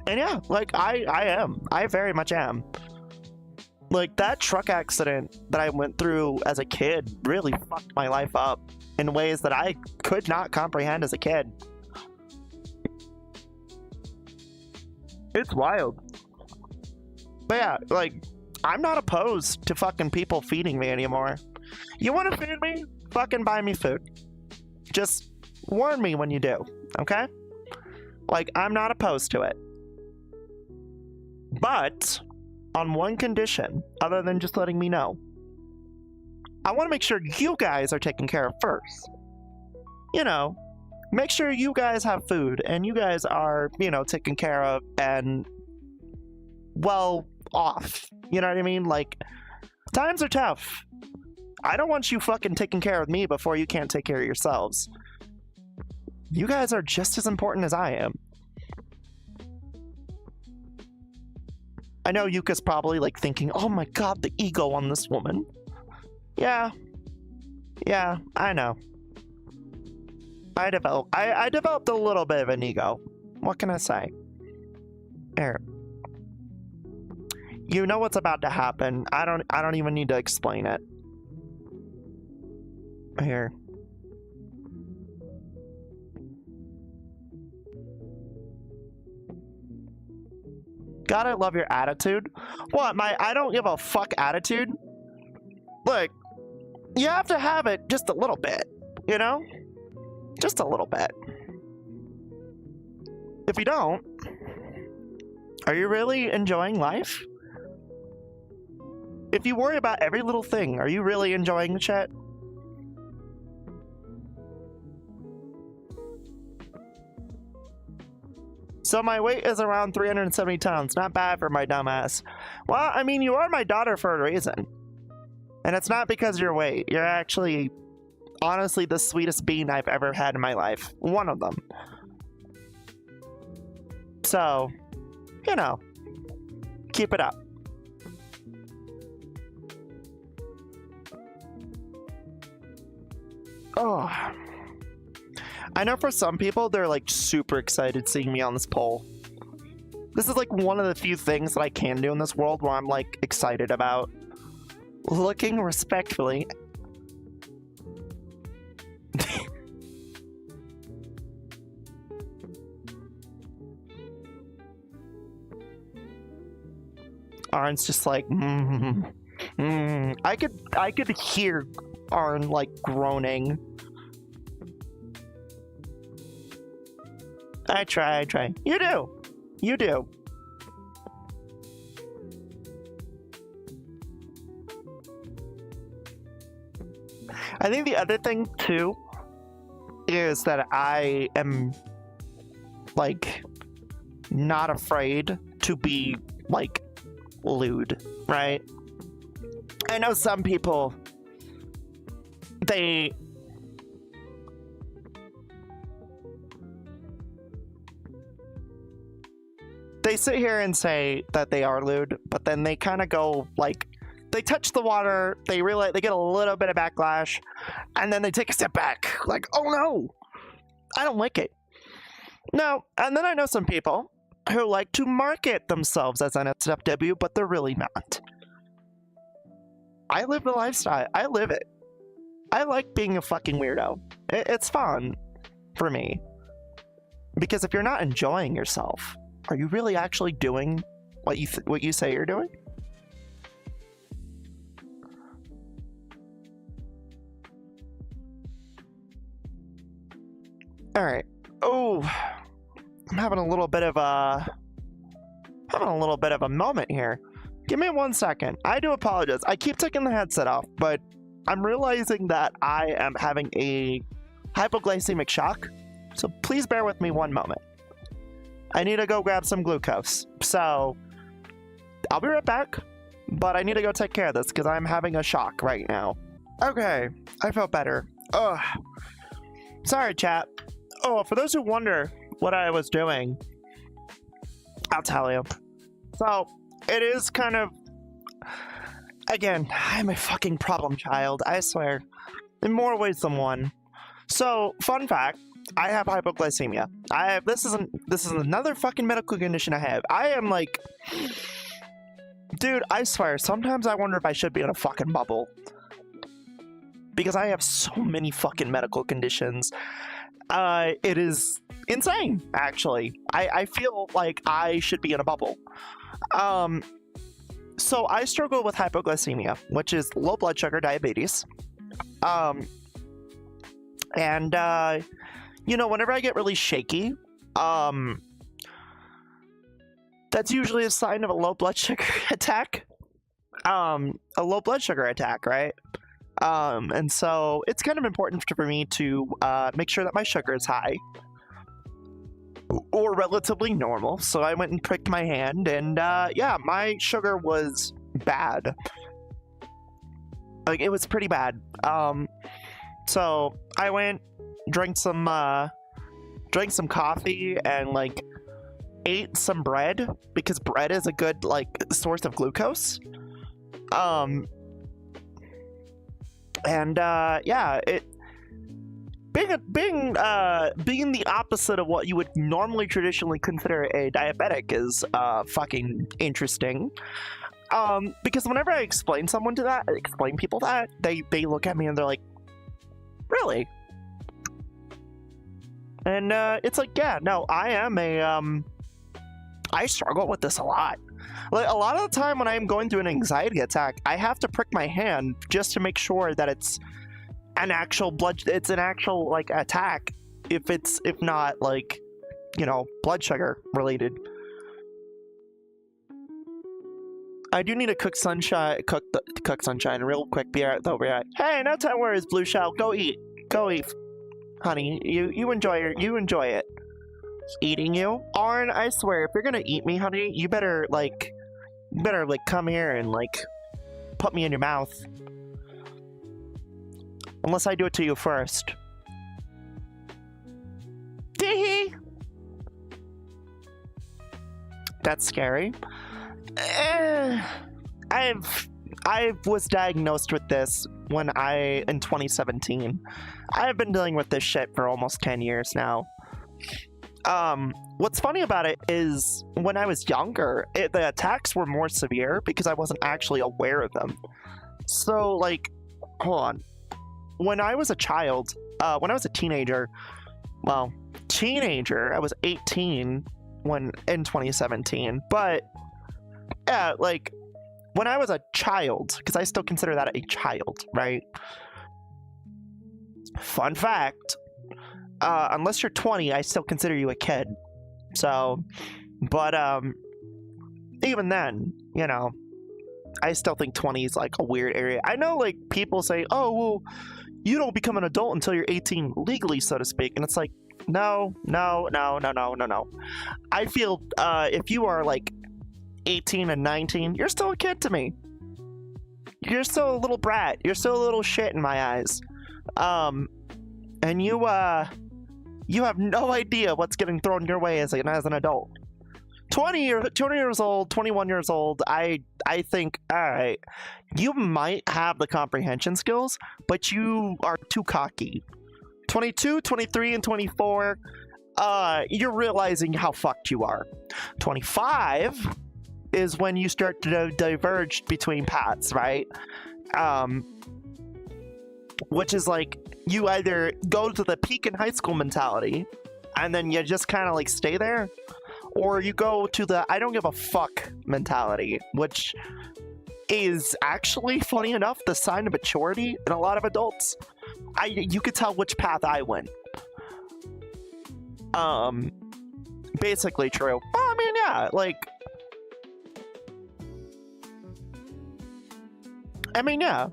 yeah, like I very much am. Like, that truck accident that I went through as a kid really fucked my life up in ways that I could not comprehend as a kid. It's wild. But yeah, like, I'm not opposed to fucking people feeding me anymore. You want to feed me? Fucking buy me food. Just warn me when you do, okay? Like, I'm not opposed to it. But on one condition, other than just letting me know. I want to make sure you guys are taken care of first. You know, make sure you guys have food and you guys are, you know, taken care of and well off. You know what I mean? Like, times are tough. I don't want you fucking taking care of me before you can't take care of yourselves. You guys are just as important as I am. I know Yuka's probably like thinking, oh my god, the ego on this woman. Yeah, I know. I developed a little bit of an ego. What can I say? Here. You know what's about to happen. I don't even need to explain it. Here. God, I love your attitude. What, my I don't give a fuck attitude? Look, you have to have it just a little bit, you know? Just a little bit. If you don't, are you really enjoying life? If you worry about every little thing, are you really enjoying the chat? So my weight is around 370 pounds. Not bad for my dumbass. Well, I mean, you are my daughter for a reason. And it's not because of your weight. You're actually, honestly, the sweetest being I've ever had in my life. One of them. So, you know, keep it up. Oh. I know for some people, they're like super excited seeing me on this pole. This is like one of the few things that I can do in this world where I'm like excited about looking respectfully. Arn's just like, I could hear Arn like groaning. I try. You do. You do. I think the other thing, too, is that I am, like, not afraid to be, like, lewd, right? I know some people, they sit here and say that they are lewd, but then they kind of go, like, they touch the water, they realize they get a little bit of backlash, and then they take a step back, like, oh no, I don't like it. No, and then I know some people who like to market themselves as NSFW, but they're really not. I live the lifestyle. I live it. I like being a fucking weirdo. It's fun for me. Because if you're not enjoying yourself, are you really actually doing what you say you're doing? All right. Oh, I'm having a little bit of a moment here. Give me 1 second. I do apologize. I keep taking the headset off, but I'm realizing that I am having a hypoglycemic shock. So please bear with me 1 moment. I need to go grab some glucose. So I'll be right back, but I need to go take care of this because I'm having a shock right now. Okay, I felt better. Ugh. Sorry, chat. Oh, for those who wonder what I was doing, I'll tell you. So, it is kind of... Again, I'm a fucking problem child, I swear. In more ways than one. So, fun fact, I have hypoglycemia. This is another fucking medical condition I have. I am like... Dude, I swear, sometimes I wonder if I should be in a fucking bubble. Because I have so many fucking medical conditions. It is insane, actually. I feel like I should be in a bubble. So I struggle with hypoglycemia, which is low blood sugar diabetes. And you know, whenever I get really shaky, that's usually a sign of a low blood sugar attack. A low blood sugar attack, right? And so it's kind of important for me to make sure that my sugar is high or relatively normal. So I went and pricked my hand, and yeah, my sugar was bad. Like, it was pretty bad. So I went, drank some coffee, and like ate some bread because bread is a good like source of glucose. And yeah, it being the opposite of what you would normally traditionally consider a diabetic is fucking interesting. Because whenever I explain people that, they look at me and they're like, really? And it's like, yeah, no, I struggle with this a lot. Like, a lot of the time when I'm going through an anxiety attack, I have to prick my hand just to make sure that it's an actual like attack, if not like, you know, blood sugar related. I do need to cook sunshine real quick. Be right. Hey, no time worries, Blue Shell. Go eat, honey. You enjoy it. Eating you, Arn. I swear, if you're gonna eat me, honey, you better come here and like put me in your mouth. Unless I do it to you first. Tee-hee! That's scary. I was diagnosed with this in 2017. I've been dealing with this shit for almost 10 years now. What's funny about it is when I was younger, the attacks were more severe because I wasn't actually aware of them. So, like, hold on. When I was a child, when I was a teenager, I was 18 in 2017, but yeah, like, when I was a child, because I still consider that a child, right? Fun fact, unless you're 20, I still consider you a kid. So, but even then, you know, I still think 20 is like a weird area. I know, like, people say, oh, well, you don't become an adult until you're 18 legally, so to speak. And it's like, no. I feel if you are like 18 and 19, you're still a kid to me. You're still a little brat. You're still a little shit in my eyes. And you have no idea what's getting thrown your way as an adult. 20 years old, 21 years old, I think, all right, you might have the comprehension skills, but you are too cocky. 22, 23, and 24, you're realizing how fucked you are. 25 is when you start to diverge between paths, right? Which is like, you either go to the peak in high school mentality, and then you just kind of like stay there, or you go to the I don't give a fuck mentality, which is actually, funny enough, the sign of maturity in a lot of adults. You could tell which path I went. Basically true. Well, I mean, yeah, like, I mean, yeah.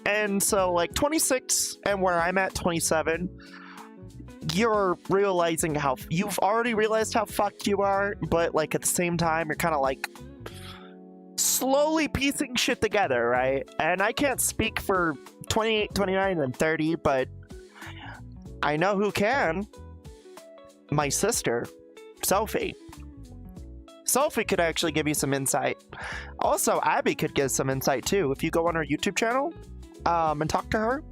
And so, like, 26 and where I'm at 27, you're realizing how, you've already realized how fucked you are, but, like, at the same time, you're kind of, like, slowly piecing shit together, right? And I can't speak for 28, 29, and 30, but I know who can. My sister, Sophie. Sophie could actually give you some insight. Also, Abby could give some insight too. If you go on her YouTube channel and talk to her,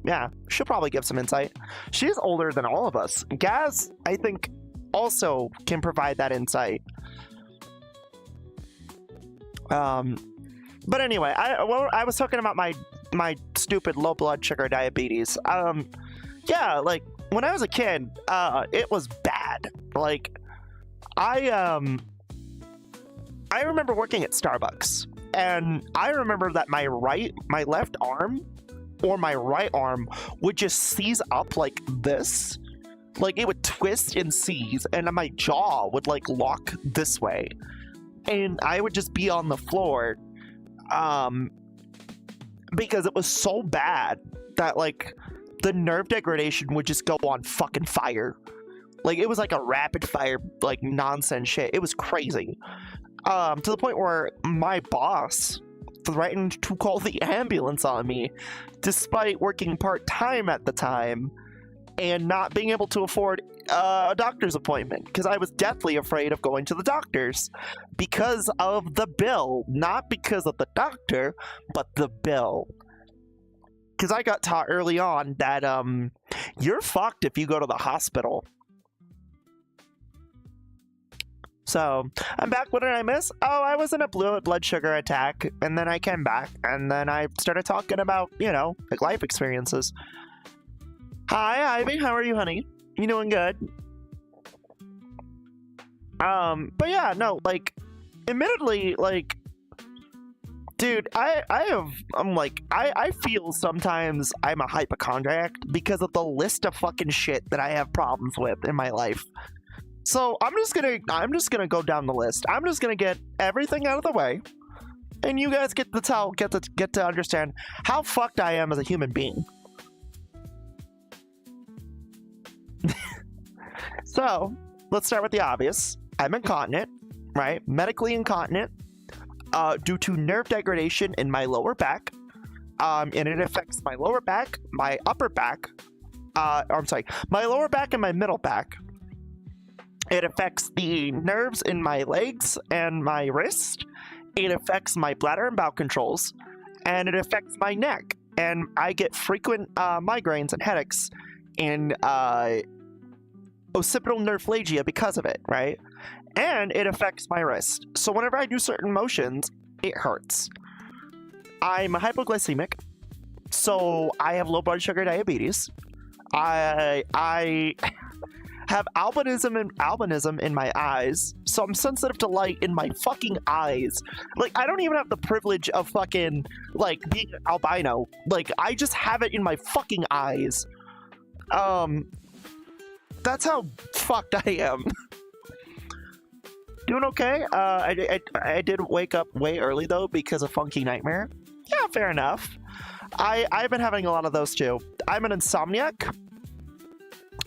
yeah, she'll probably give some insight. She's older than all of us. Gaz, I think, also can provide that insight. But anyway, I was talking about my stupid low blood sugar diabetes. Yeah, like, when I was a kid, it was bad. Like, I remember working at Starbucks, and I remember that my left arm, or my right arm, would just seize up like this. Like, it would twist and seize, and my jaw would, like, lock this way. And I would just be on the floor, because it was so bad that, like, the nerve degradation would just go on fucking fire. Like, it was like a rapid fire, like, nonsense shit. It was crazy. To the point where my boss threatened to call the ambulance on me, despite working part-time at the time and not being able to afford a doctor's appointment, because I was deathly afraid of going to the doctors because of the bill. Not because of the doctor, but the bill. Because I got taught early on that you're fucked if you go to the hospital. So, I'm back. What did I miss? Oh, I was in a blood sugar attack, and then I came back, and then I started talking about, you know, like, life experiences. Hi, Ivy. How are you, honey? You doing good? But yeah, no, like, admittedly, like, dude, I feel sometimes I'm a hypochondriac because of the list of fucking shit that I have problems with in my life. So I'm just gonna go down the list. I'm just gonna get everything out of the way, and you guys get to understand how fucked I am as a human being. So let's start with the obvious. I'm incontinent, right? Medically incontinent, due to nerve degradation in my lower back, and it affects my lower back, my upper back. I'm sorry, my lower back and my middle back. It affects the nerves in my legs and my wrist. It affects my bladder and bowel controls, and it affects my neck. And I get frequent migraines and headaches and occipital neuralgia because of it, right? And it affects my wrist. So whenever I do certain motions, it hurts. I'm hypoglycemic, so I have low blood sugar diabetes. I have albinism in my eyes, so I'm sensitive to light in my fucking eyes. Like, I don't even have the privilege of fucking, like, being albino. Like, I just have it in my fucking eyes. That's how fucked I am. Doing okay. I did wake up way early, though, because of Funky Nightmare. Yeah, fair enough. I've been having a lot of those, too. I'm an insomniac.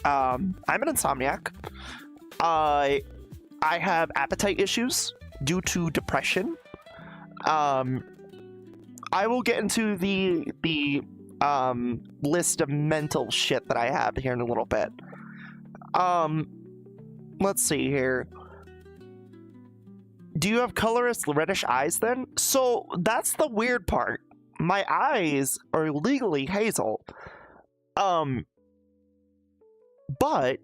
I have appetite issues due to depression. I will get into the list of mental shit that I have here in a little bit. Let's see here. Do you have colorless reddish eyes then? So that's the weird part. My eyes are legally hazel. But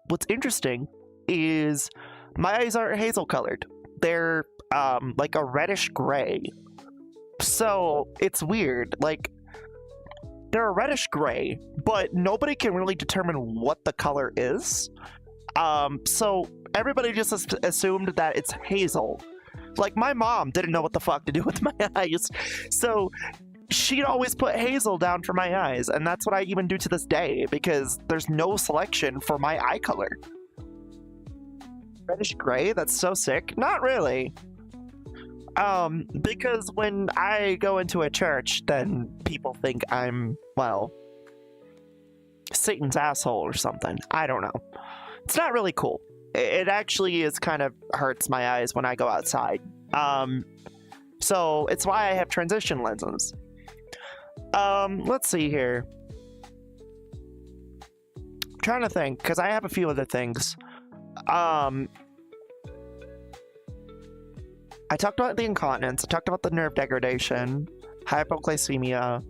what's interesting is my eyes aren't hazel colored. They're like a reddish gray. So it's weird. Like, they're a reddish gray, but nobody can really determine what the color is. So everybody just assumed that it's hazel. Like, my mom didn't know what the fuck to do with my eyes, so she'd always put hazel down for my eyes, and that's what I even do to this day, because there's no selection for my eye color. Reddish gray? That's so sick. Not really. Because when I go into a church, then people think I'm, well, Satan's asshole or something. I don't know. It's not really cool. It actually is kind of hurts my eyes when I go outside. So it's why I have transition lenses. Let's see here. I'm trying to think, because I have a few other things. I talked about the incontinence, I talked about the nerve degradation, hypoglycemia,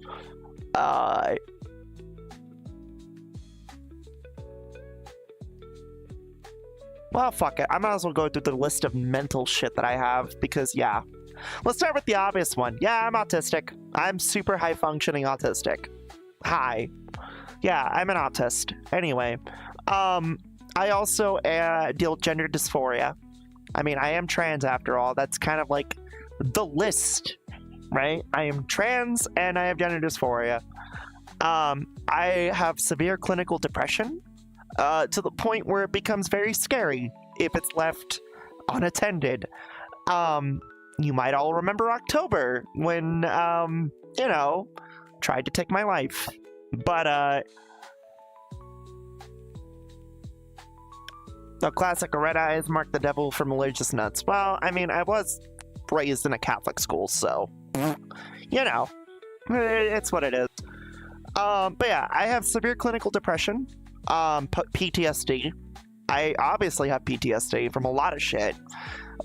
well, fuck it. I might as well go through the list of mental shit that I have, because, yeah. Let's start with the obvious one. Yeah, I'm autistic. I'm super high-functioning autistic. Hi. Yeah, I'm an autist. Anyway, I also deal with gender dysphoria. I mean, I am trans after all. That's kind of like the list, right? I am trans and I have gender dysphoria. I have severe clinical depression. To the point where it becomes very scary if it's left unattended. You might all remember October when, you know, tried to take my life. But, the classic red eyes mark the devil for malicious nuts. Well, I mean, I was raised in a Catholic school, so, you know, it's what it is. But yeah, I have severe clinical depression. PTSD. I obviously have PTSD from a lot of shit.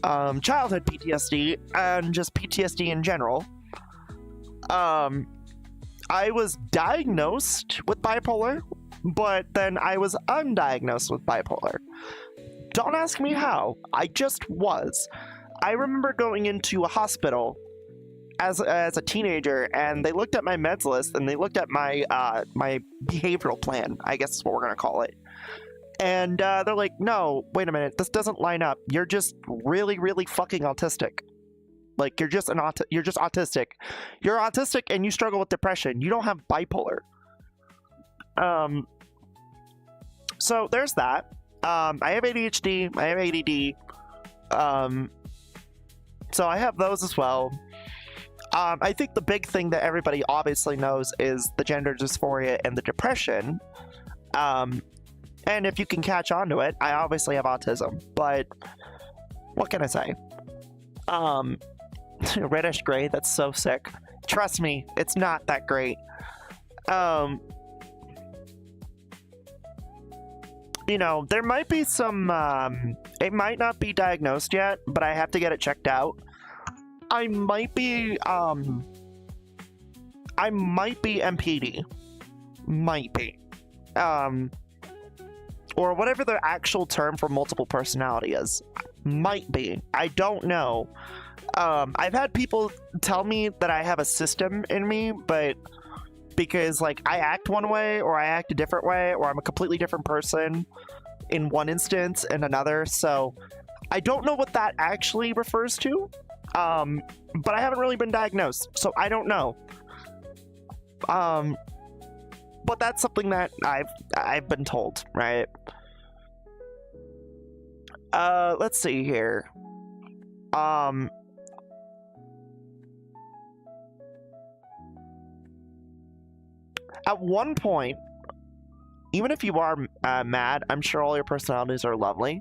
Childhood PTSD and just PTSD in general. I was diagnosed with bipolar, but then I was undiagnosed with bipolar. Don't ask me how. I just was. I remember going into a hospital as a teenager, and they looked at my meds list, and they looked at my my behavioral plan, I guess is what we're gonna call it. And they're like, no, wait a minute, this doesn't line up. You're just really, really fucking autistic. Like, you're just autistic. You're autistic and you struggle with depression. You don't have bipolar. So there's that. I have ADHD, I have ADD. So I have those as well. I think the big thing that everybody obviously knows is the gender dysphoria and the depression. And if you can catch on to it, I obviously have autism, but what can I say? Reddish gray, that's so sick. Trust me, it's not that great. You know, there might be some, it might not be diagnosed yet, but I have to get it checked out. I might be MPD. Might be. Or whatever the actual term for multiple personality is. Might be. I don't know. I've had people tell me that I have a system in me, but because, like, I act one way, or I act a different way, or I'm a completely different person in one instance and another, so I don't know what that actually refers to. But I haven't really been diagnosed, so I don't know. But that's something that I've been told, right? Let's see here. At one point, even if you are mad, I'm sure all your personalities are lovely.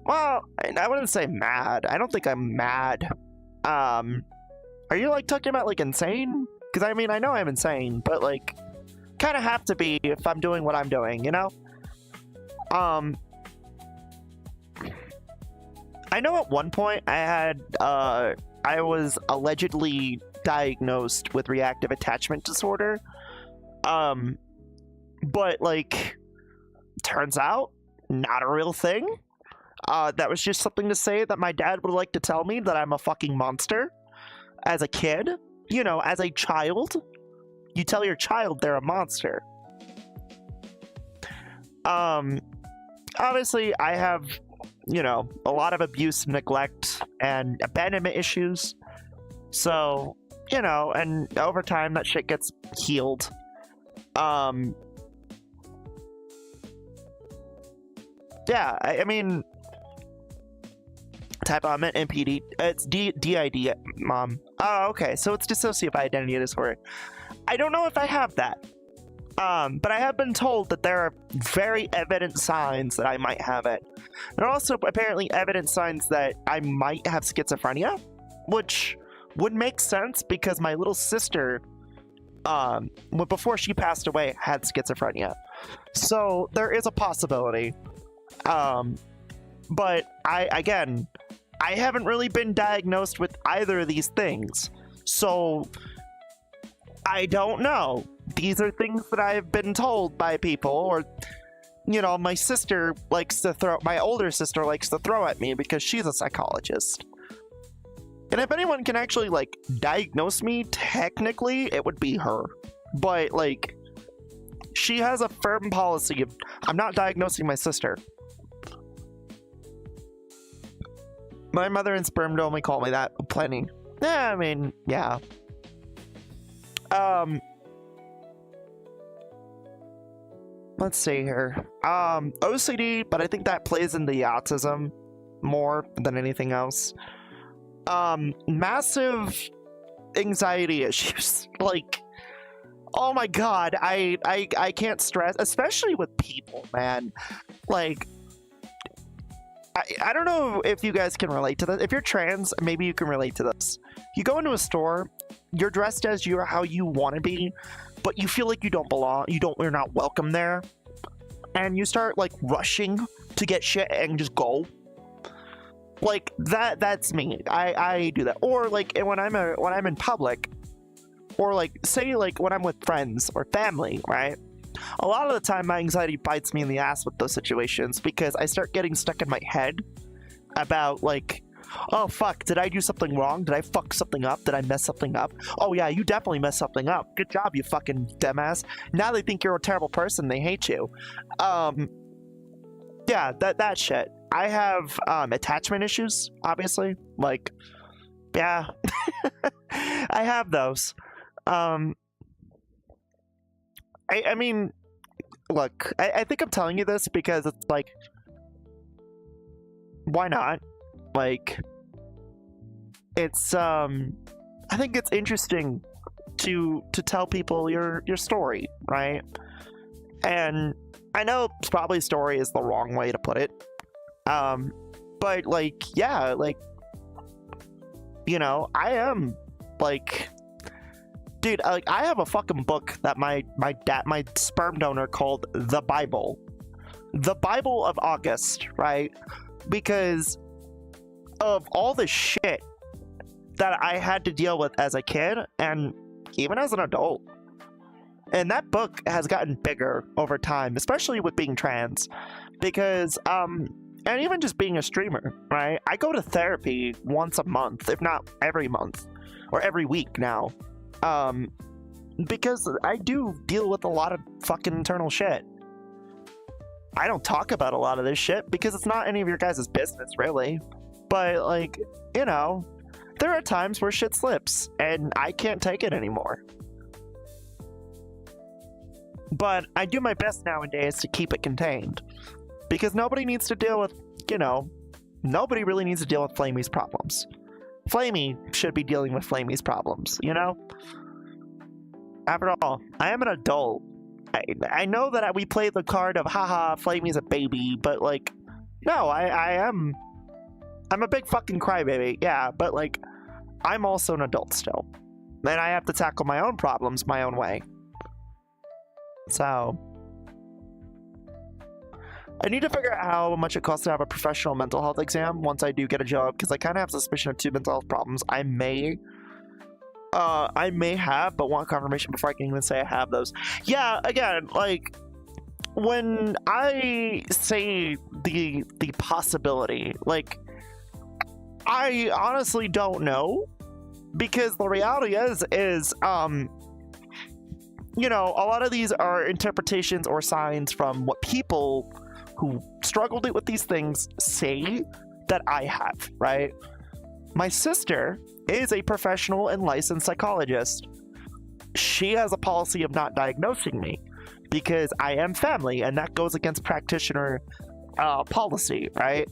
Well, I wouldn't say mad. I don't think I'm mad. Are you, like, talking about, like, insane? Because, I mean, I know I'm insane, but, like, kind of have to be if I'm doing what I'm doing, you know? I know at one point I had, I was allegedly diagnosed with reactive attachment disorder. But, like, turns out, not a real thing. That was just something to say that my dad would like to tell me that I'm a fucking monster as a kid, you know, as a child. you tell your child they're a monster. Obviously, I have, you know, a lot of abuse, neglect, and abandonment issues. So, you know, and over time, that shit gets healed. Yeah, I mean, type I meant MPD. It's DID, Mom. Oh, okay. So it's dissociative identity disorder. I don't know if I have that. But I have been told that there are very evident signs that I might have it. There are also apparently evident signs that I might have schizophrenia, which would make sense because my little sister, before she passed away, had schizophrenia. So there is a possibility. But I haven't really been diagnosed with either of these things. So I don't know. These are things that I've been told by people, or, you know, my older sister likes to throw at me because she's a psychologist. And if anyone can actually, like, diagnose me, technically, it would be her. But, like, she has a firm policy of, I'm not diagnosing my sister. My mother and sperm only call me that plenty. Yeah, I mean, yeah. Let's see here. OCD, but I think that plays into the autism more than anything else. Massive anxiety issues. Like, oh my god, I can't stress, especially with people, man. Like, I don't know if you guys can relate to this. If you're trans, maybe you can relate to this. You go into a store, you're dressed as you're how you want to be, but you feel like you don't belong, you're not welcome there, and you start like rushing to get shit and just go. Like that's me. I do that. Or like when I'm in public, or like say like when I'm with friends or family, right? A lot of the time my anxiety bites me in the ass with those situations because I start getting stuck in my head about like, oh fuck, did I do something wrong? Did I fuck something up? Did I mess something up? Oh yeah, you definitely messed something up. Good job, you fucking dumbass. Now they think you're a terrible person, they hate you. Yeah, that shit. I have attachment issues, obviously. Like, yeah. I have those. I mean, look, I think I'm telling you this because it's like, why not? Like, it's I think it's interesting to tell people your story, right? And I know probably story is the wrong way to put it, but like, yeah, like, you know, I am like, dude, like, I have a fucking book that my sperm donor called the Bible of August, right? Because of all the shit that I had to deal with as a kid and even as an adult. And that book has gotten bigger over time, especially with being trans, because and even just being a streamer, right? I go to therapy once a month, if not every month or every week now, because I do deal with a lot of fucking internal shit. I don't talk about a lot of this shit because it's not any of your guys' business, really. But, like, you know, there are times where shit slips, and I can't take it anymore. But I do my best nowadays to keep it contained. Because nobody needs to deal with, you know, nobody really needs to deal with Flamie's problems. Flamie should be dealing with Flamie's problems, you know? After all, I am an adult. I know that we play the card of, haha, Flamie's a baby, but, like, no, I'm a big fucking crybaby, yeah, but, like, I'm also an adult still. And I have to tackle my own problems my own way. So, I need to figure out how much it costs to have a professional mental health exam once I do get a job, because I kind of have suspicion of 2 mental health problems I may have, but want confirmation before I can even say I have those. Yeah, again, like, when I say the possibility, like, I honestly don't know, because the reality is you know, a lot of these are interpretations or signs from what people who struggled with these things say that I have, right? My sister is a professional and licensed psychologist. She has a policy of not diagnosing me because I am family, and that goes against practitioner policy, right?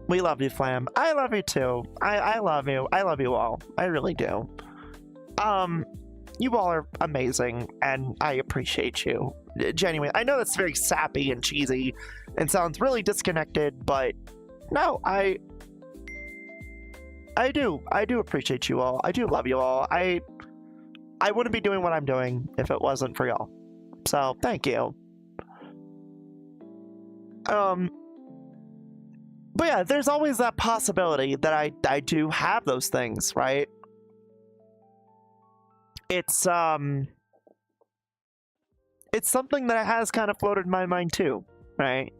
We love you, Flam. I love you too. I love you. I love you all. I really do. You all are amazing, and I appreciate you. Genuinely. I know that's very sappy and cheesy and sounds really disconnected, but no, I do. I do appreciate you all. I do love you all. I wouldn't be doing what I'm doing if it wasn't for y'all. So, thank you. But yeah, there's always that possibility that I do have those things, right? It's something that has kind of floated in my mind too, right?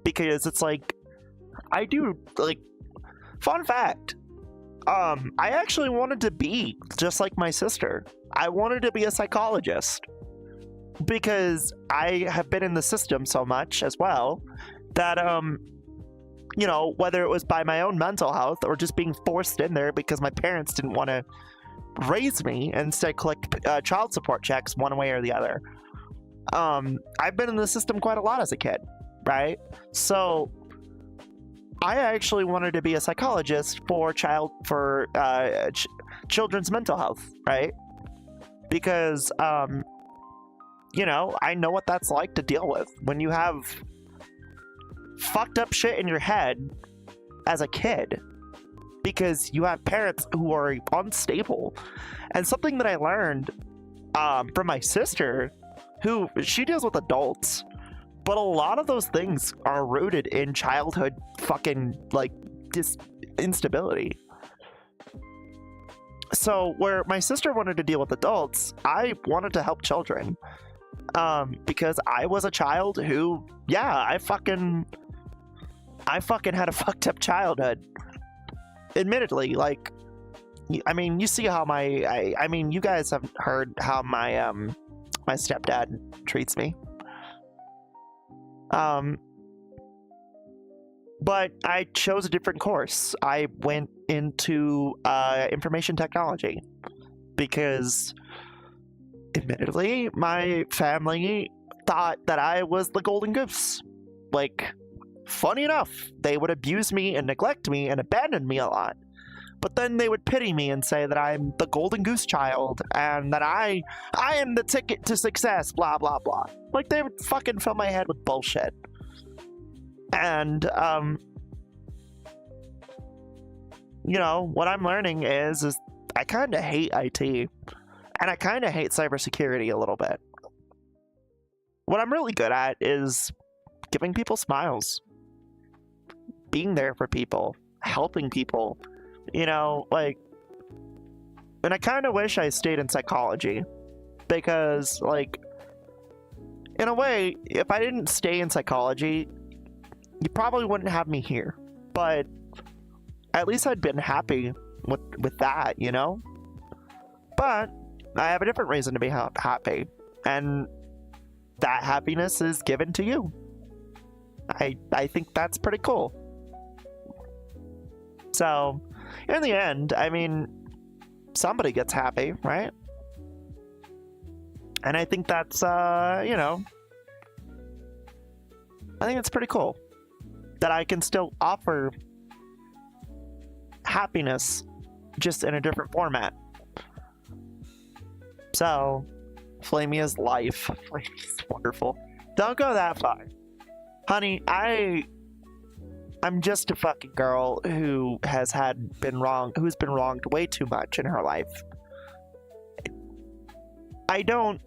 Because it's like, I do, like, fun fact, I actually wanted to be just like my sister. I wanted to be a psychologist because I have been in the system so much as well that, you know, whether it was by my own mental health or just being forced in there because my parents didn't want to raise me and instead collect child support checks one way or the other. I've been in the system quite a lot as a kid, right? So I actually wanted to be a psychologist for children's mental health, right? Because, you know, I know what that's like to deal with when you have fucked up shit in your head as a kid because you have parents who are unstable. And something that I learned from my sister, who she deals with adults, but a lot of those things are rooted in childhood fucking like instability. So where my sister wanted to deal with adults, I wanted to help children. Because I was a child who, yeah, I fucking had a fucked up childhood. Admittedly, like, I mean, you see how I mean, you guys have heard how my my stepdad treats me. But I chose a different course. I went into information technology because, admittedly, my family thought that I was the golden goose. Like, funny enough, they would abuse me and neglect me and abandon me a lot. But then they would pity me and say that I'm the golden goose child and that I am the ticket to success, blah, blah, blah. Like, they would fucking fill my head with bullshit. And, you know, what I'm learning is I kind of hate IT. And I kind of hate cybersecurity a little bit. What I'm really good at is giving people smiles. Being there for people. Helping people. You know, like... And I kind of wish I stayed in psychology. Because, like... In a way, if I didn't stay in psychology, you probably wouldn't have me here. But at least I'd been happy with that, you know? But I have a different reason to be happy. And that happiness is given to you. I think that's pretty cool. So, in the end, I mean, somebody gets happy, right? And I think that's, you know, I think it's pretty cool that I can still offer happiness just in a different format. So, Flamie's life. Flamie's wonderful. Don't go that far. Honey, I'm just a fucking girl who who's been wronged way too much in her life. I don't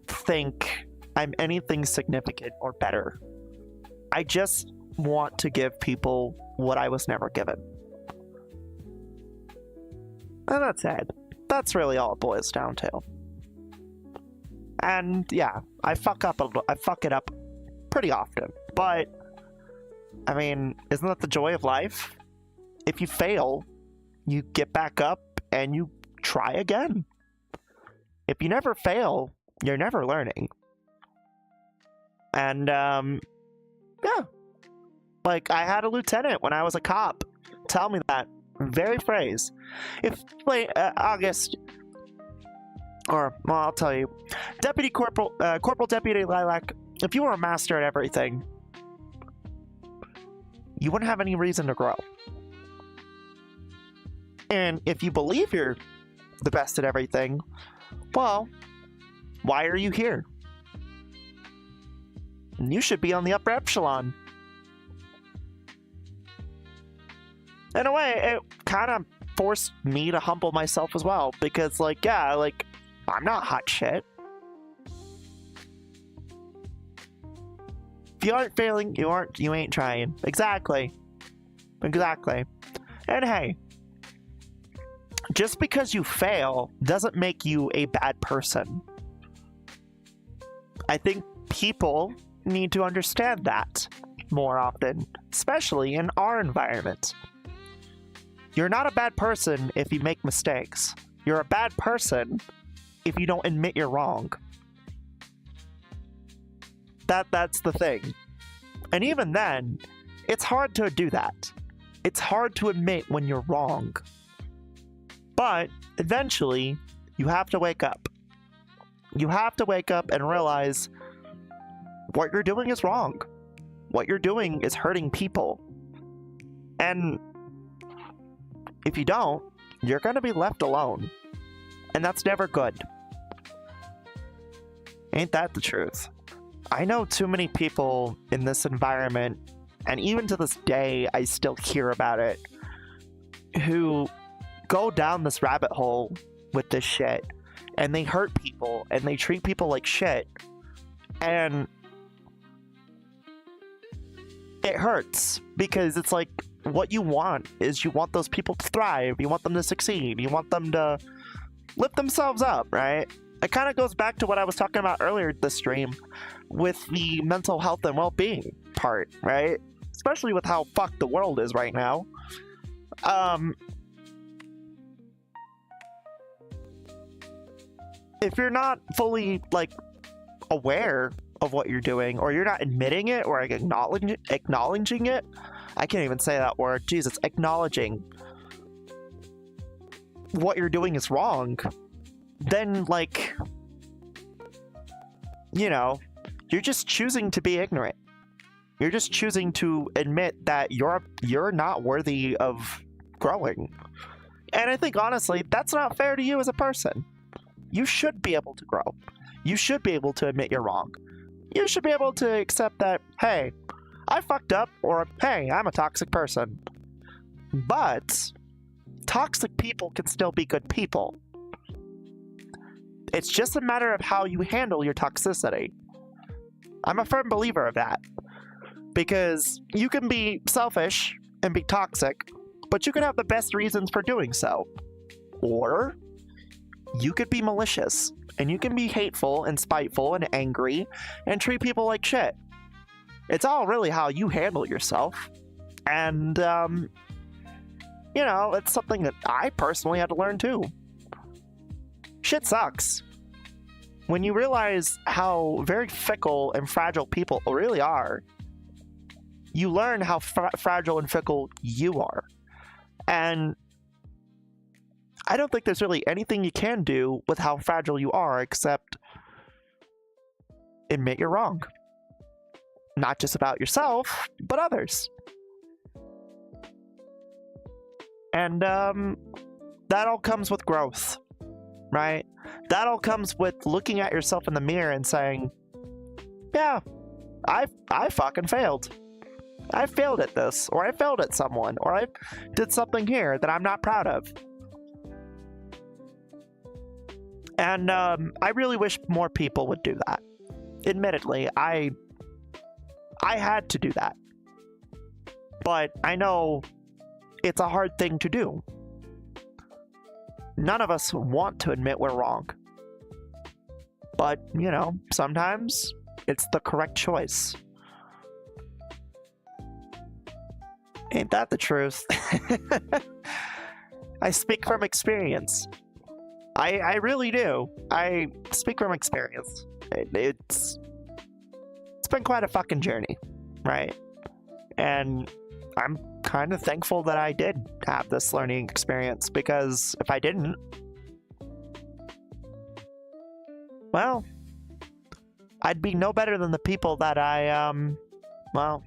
think I'm anything significant or better. I just want to give people what I was never given. And that's it. That's really all it boils down to. And yeah, I fuck it up pretty often. But I mean, isn't that the joy of life? If you fail, you get back up and you try again. if you never fail, you're never learning. And, yeah. Like, I had a lieutenant when I was a cop tell me that very phrase. If, August, or, well, I'll tell you, Corporal Deputy Lilac, if you were a master at everything, you wouldn't have any reason to grow. And if you believe you're the best at everything, well, why are you here? You should be on the upper echelon. In a way, it kind of forced me to humble myself as well, because, like, yeah, like, I'm not hot shit. If you aren't failing, you ain't trying. Exactly. Exactly. And hey, just because you fail doesn't make you a bad person. I think people need to understand that more often, especially in our environment. You're not a bad person if you make mistakes. You're a bad person if you don't admit you're wrong. That's the thing. And even then, it's hard to do that. It's hard to admit when you're wrong. But eventually, you have to wake up. You have to wake up and realize what you're doing is wrong. What you're doing is hurting people. And if you don't, you're going to be left alone. And that's never good. Ain't that the truth? I know too many people in this environment, and even to this day, I still hear about it, who go down this rabbit hole with this shit, and they hurt people, and they treat people like shit, and it hurts, because it's like, what you want is you want those people to thrive, you want them to succeed, you want them to lift themselves up, right? It kind of goes back to what I was talking about earlier this stream with the mental health and well-being part, right? Especially with how fucked the world is right now. If you're not fully, like, aware of what you're doing, or you're not admitting it, or acknowledging it, I can't even say that word, Jesus, acknowledging what you're doing is wrong, then, like, you know, you're just choosing to be ignorant. You're just choosing to admit that you're not worthy of growing. And I think, honestly, that's not fair to you as a person. You should be able to grow. You should be able to admit you're wrong. You should be able to accept that, hey, I fucked up, or hey, I'm a toxic person. But toxic people can still be good people. It's just a matter of how you handle your toxicity. I'm a firm believer of that. Because you can be selfish and be toxic, but you can have the best reasons for doing so. Or you could be malicious, and you can be hateful and spiteful and angry and treat people like shit. It's all really how you handle yourself. And, you know, it's something that I personally had to learn too. Shit sucks. When you realize how very fickle and fragile people really are, you learn how fragile and fickle you are. And I don't think there's really anything you can do with how fragile you are except admit you're wrong. Not just about yourself, but others. And that all comes with growth, right? That all comes with looking at yourself in the mirror and saying, yeah, I fucking failed. I failed at this, or I failed at someone, or I did something here that I'm not proud of. And I really wish more people would do that. Admittedly, I had to do that. But I know it's a hard thing to do. None of us want to admit we're wrong. But, you know, sometimes it's the correct choice. Ain't that the truth? I speak from experience. I really do. I speak from experience. It's been quite a fucking journey, right? And I'm kind of thankful that I did have this learning experience, because if I didn't, well, I'd be no better than the people that well,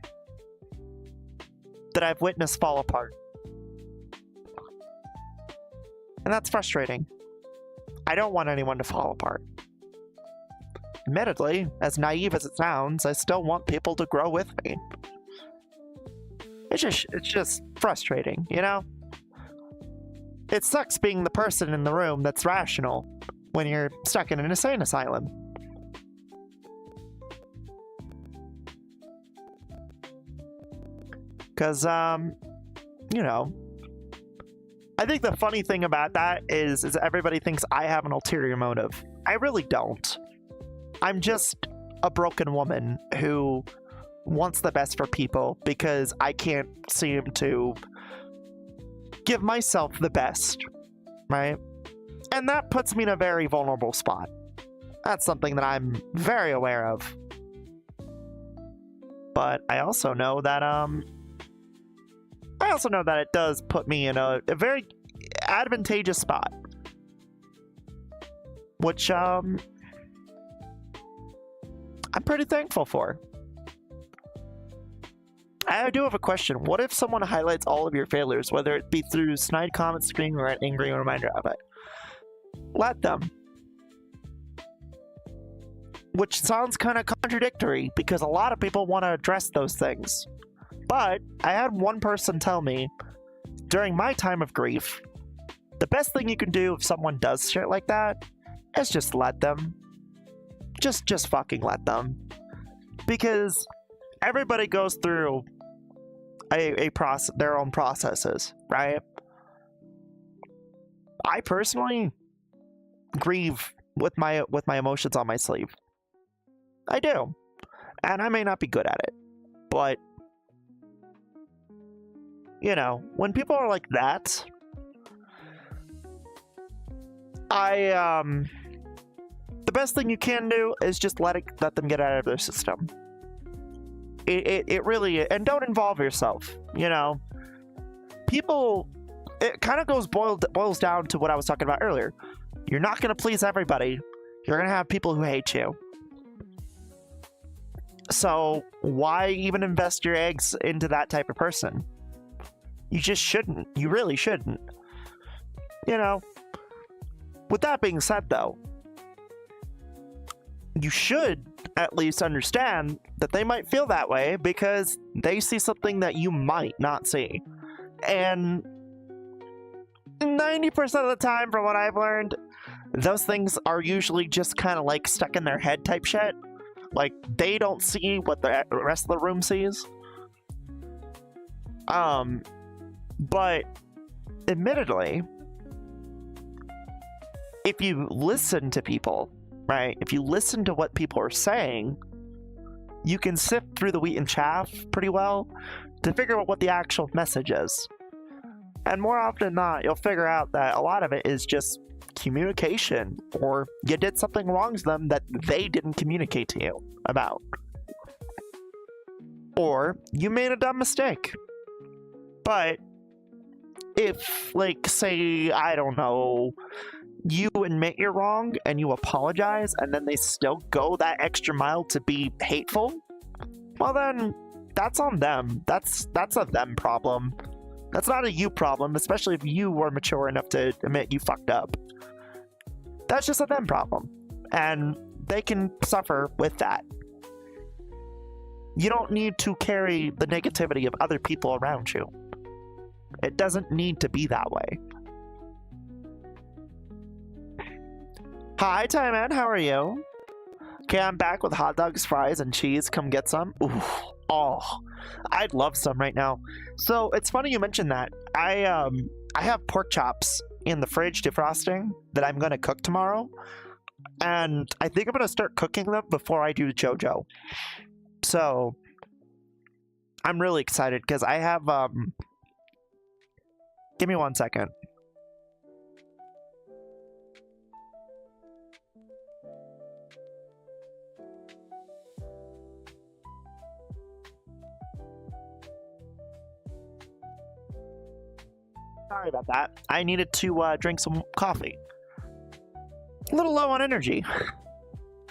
that I've witnessed fall apart. And that's frustrating. I don't want anyone to fall apart. Admittedly, as naive as it sounds, I still want people to grow with me. It's just frustrating, you know? It sucks being the person in the room that's rational when you're stuck in an insane asylum. Because, you know, I think the funny thing about that is everybody thinks I have an ulterior motive. I really don't. I'm just a broken woman who wants the best for people because I can't seem to give myself the best, right? And that puts me in a very vulnerable spot. That's something that I'm very aware of. But I also know that, it does put me in a very advantageous spot. Which, I'm pretty thankful for. I do have a question. What if someone highlights all of your failures, whether it be through snide comment stream or an angry reminder of it? Let them. Which sounds kind of contradictory, because a lot of people want to address those things. But I had one person tell me, during my time of grief, the best thing you can do if someone does shit like that is just let them. Just fucking let them. Because everybody goes through their own processes, right? I personally grieve with my emotions on my sleeve. I do. And I may not be good at it. But you know, when people are like that, the best thing you can do is just let them get out of their system. It really, and don't involve yourself, you know. People, it kind of boils down to what I was talking about earlier. You're not going to please everybody. You're going to have people who hate you. So why even invest your eggs into that type of person? You just shouldn't. You really shouldn't. You know, with that being said, though, you should at least understand that they might feel that way because they see something that you might not see. And 90% of the time, from what I've learned, those things are usually just kind of like stuck in their head type shit. Like, they don't see what the rest of the room sees. But admittedly, if you listen to people, right? If you listen to what people are saying, you can sift through the wheat and chaff pretty well to figure out what the actual message is. And more often than not, you'll figure out that a lot of it is just communication, or you did something wrong to them that they didn't communicate to you about. Or you made a dumb mistake. But if, like, say, I don't know, you admit you're wrong and you apologize and then they still go that extra mile to be hateful, well then, that's on them. That's a them problem. That's not a you problem, especially if you were mature enough to admit you fucked up. That's just a them problem. And they can suffer with that. You don't need to carry the negativity of other people around you. It doesn't need to be that way. Hi, Ty Man, how are you? Okay, I'm back with hot dogs, fries, and cheese. Come get some. Ooh, oh, I'd love some right now. So it's funny you mentioned that. I have pork chops in the fridge defrosting that I'm gonna cook tomorrow, and I think I'm gonna start cooking them before I do JoJo. So I'm really excited because I have give me 1 second. Sorry about that. I needed to drink some coffee. A little low on energy.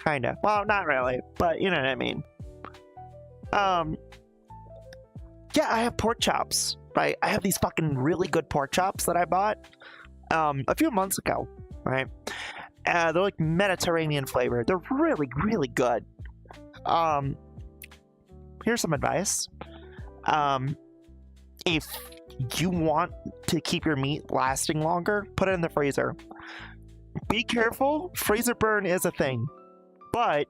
Kinda. Well, not really, but you know what I mean. Yeah, I have pork chops, right? I have these fucking really good pork chops that I bought a few months ago, right? They're like Mediterranean flavor. They're really, really good. Here's some advice. If you want to keep your meat lasting longer, put it in the freezer. Be careful, freezer burn is a thing. But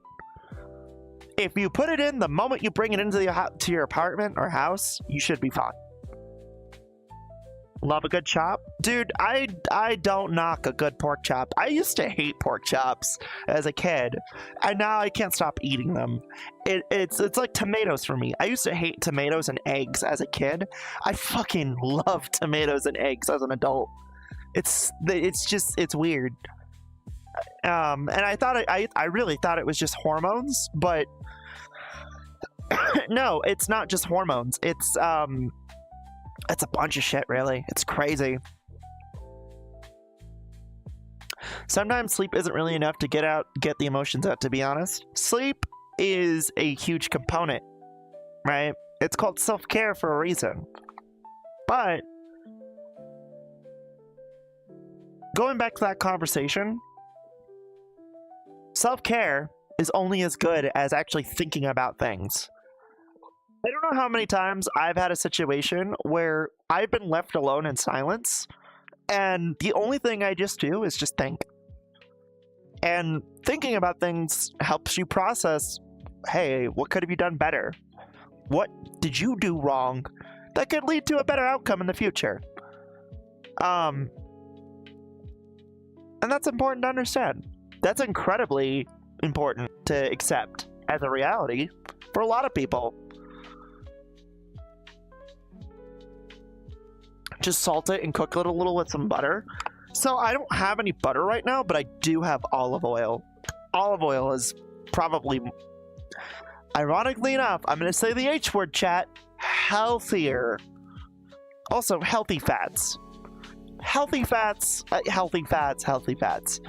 if you put it in the moment you bring it into to your apartment or house, you should be fine. Love a good chop? Dude, I don't knock a good pork chop. I used to hate pork chops as a kid, and now I can't stop eating them. It's like tomatoes for me. I used to hate tomatoes and eggs as a kid. I fucking love tomatoes and eggs as an adult. It's weird. And I really thought it was just hormones, but no, it's not just hormones. It's a bunch of shit, really. It's crazy. Sometimes sleep isn't really enough to get the emotions out, to be honest. Sleep is a huge component, right? It's called self-care for a reason. But going back to that conversation, self-care is only as good as actually thinking about things. I don't know how many times I've had a situation where I've been left alone in silence, and the only thing I just do is just think. And thinking about things helps you process, hey, what could have you done better? What did you do wrong that could lead to a better outcome in the future? And that's important to understand. That's incredibly important to accept as a reality for a lot of people. Just salt it and cook it a little with some butter. So I don't have any butter right now, but I do have olive oil. Olive oil is probably, ironically enough, I'm going to say the H word, chat, healthier. Also, healthy fats. Healthy fats, healthy fats, healthy fats.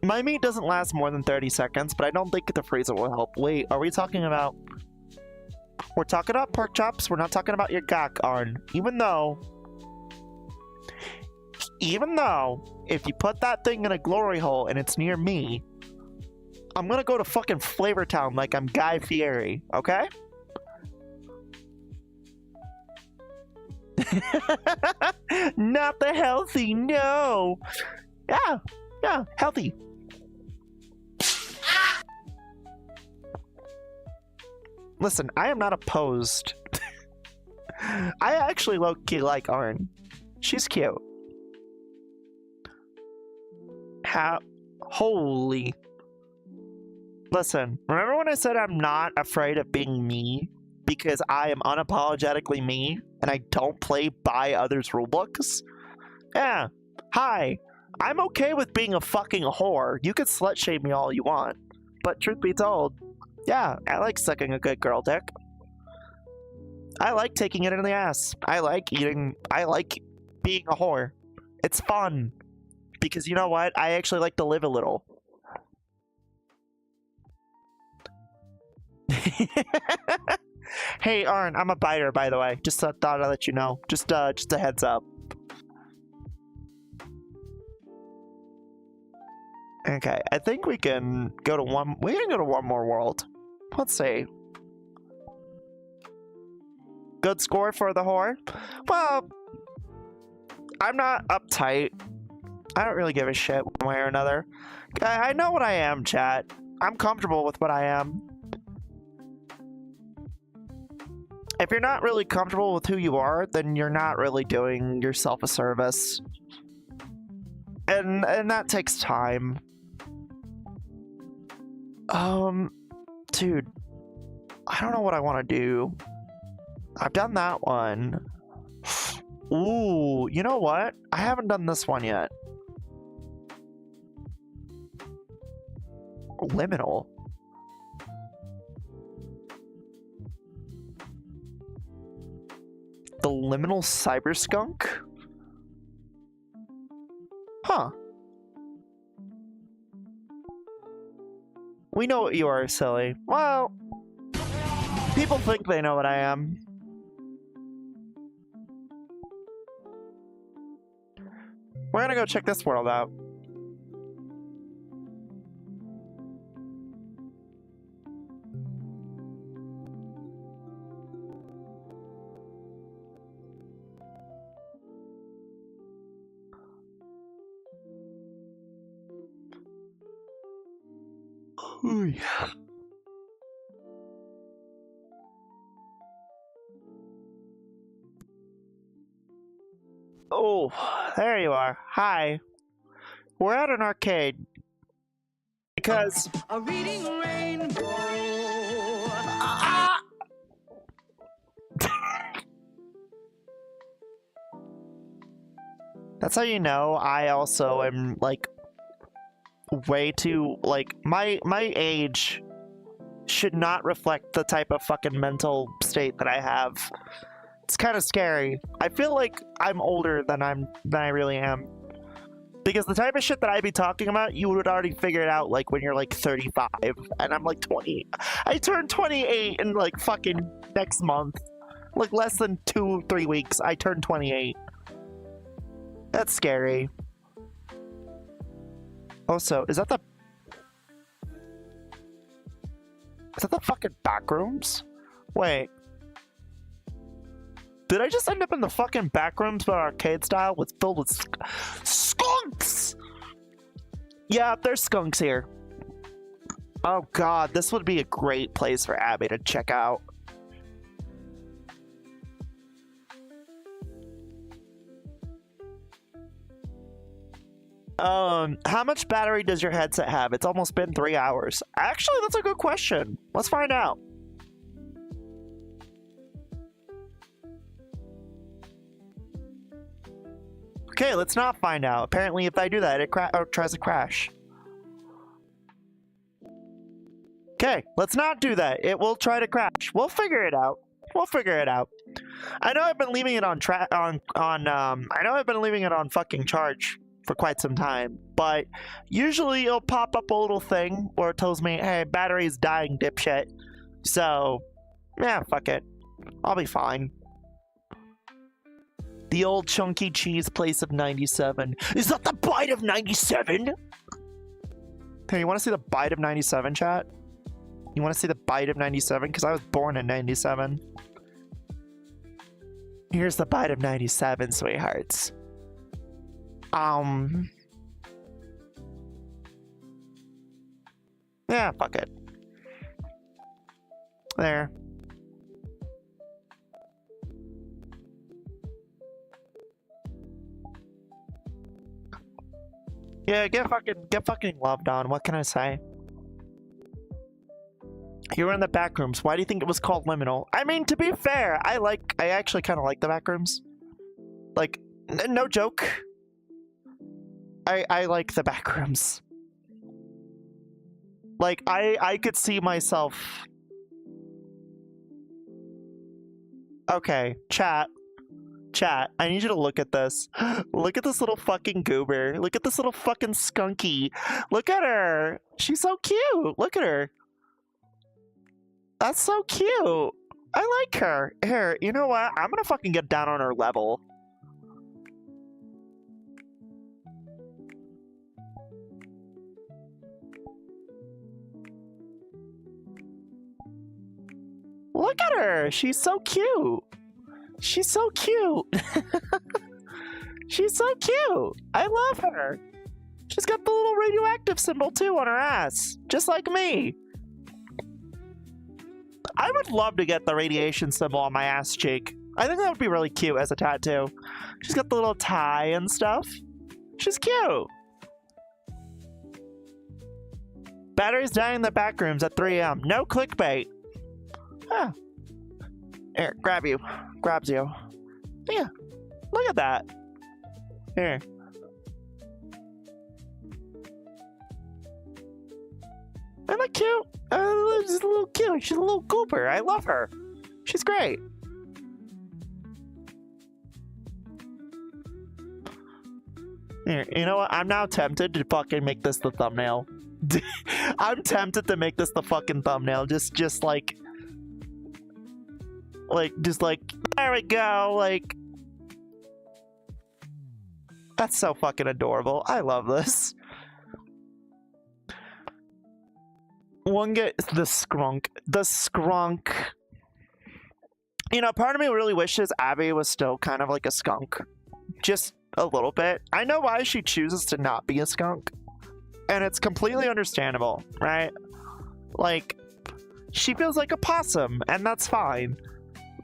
My meat doesn't last more than 30 seconds, but I don't think the freezer will help. Wait, are we talking about... We're talking about pork chops, we're not talking about your gak, Arn. Even though, if you put that thing in a glory hole and it's near me, I'm gonna go to fucking Flavor Town like I'm Guy Fieri, okay? Not the healthy, no! Yeah, healthy. Listen, I am not opposed. I actually low-key like Arn. She's cute. Holy. Listen, remember when I said I'm not afraid of being me? Because I am unapologetically me, and I don't play by others' rulebooks? Yeah. Hi. I'm okay with being a fucking whore. You can slut-shame me all you want. But truth be told, yeah, I like sucking a good girl dick. I like taking it in the ass. I like being a whore. It's fun. Because you know what? I actually like to live a little. Hey, Arn, I'm a biter, by the way. Just thought I'd let you know. Just a heads up. Okay, I think we can go to one. We can go to one more world. Let's see. Good score for the whore. Well, I'm not uptight. I don't really give a shit one way or another. I know what I am, chat. I'm comfortable with what I am. If you're not really comfortable with who you are, then you're not really doing yourself a service. And that takes time. Dude, I don't know what I want to do. I've done that one. Ooh, you know what? I haven't done this one yet. Liminal. The liminal cyber skunk? Huh. We know what you are, silly. Well, people think they know what I am. We're gonna go check this world out. Ooh, yeah. Oh, there you are. Hi. We're at an arcade. Because... A reading rainbow. Ah! That's how you know I also am, like, way too, like, my age should not reflect the type of fucking mental state that I have. It's kind of scary. I feel like I'm older than I really am. Because the type of shit that I'd be talking about, you would already figure it out, like, when you're, like, 35. And I'm, like, 20. I turned 28 in, like, fucking next month. Like, less than 2-3 weeks, I turned 28. That's scary. Also, is that the fucking back rooms? Wait. Did I just end up in the fucking back rooms but arcade style with filled with skunks? Yeah, there's skunks here. Oh god, this would be a great place for Abby to check out. How much battery does your headset have? It's almost been 3 hours. Actually, that's a good question. Let's find out. Okay, let's not find out. Apparently, if I do that, it tries to crash. Okay, let's not do that. It will try to crash. We'll figure it out. We'll figure it out. I know I've been leaving it on fucking charge for quite some time, but usually it'll pop up a little thing where it tells me, hey, battery's dying, dipshit. So, yeah, fuck it. I'll be fine. The old chunky cheese place of 97. Is that the bite of 97? Hey, you want to see the bite of 97, chat? You want to see the bite of 97? Because I was born in 97. Here's the bite of 97, sweethearts. Yeah, fuck it. There. Yeah, get fucking loved on. What can I say? You were in the back rooms. Why do you think it was called liminal? I mean, to be fair, I actually kind of like the back rooms. Like, no joke. I like the back rooms. Like, I could see myself. Okay, chat, I need you to look at this. Look at this little fucking goober. Look at this little fucking skunky. Look at her. She's so cute. Look at her. That's so cute. I like her. Here, you know what? I'm gonna fucking get down on her level. Look at her. She's so cute. She's so cute. She's so cute. I love her. She's got the little radioactive symbol too on her ass, just like me. I would love to get the radiation symbol on my ass cheek. I think that would be really cute as a tattoo. She's got the little tie and stuff. She's cute. Batteries dying in the back rooms at 3 AM. No clickbait. Huh. Here, grabs you. Yeah, look at that. Here. Isn't that cute? She's a little cute. She's a little goober. I love her. She's great. Here, you know what? I'm now tempted to fucking make this the thumbnail. I'm tempted to make this the fucking thumbnail. Just like, there we go. Like, that's so fucking adorable. I love this. One get the skrunk. The skrunk. You know, part of me really wishes Abby was still kind of like a skunk. Just a little bit. I know why she chooses to not be a skunk. And it's completely understandable, right? Like, she feels like a possum, and that's fine.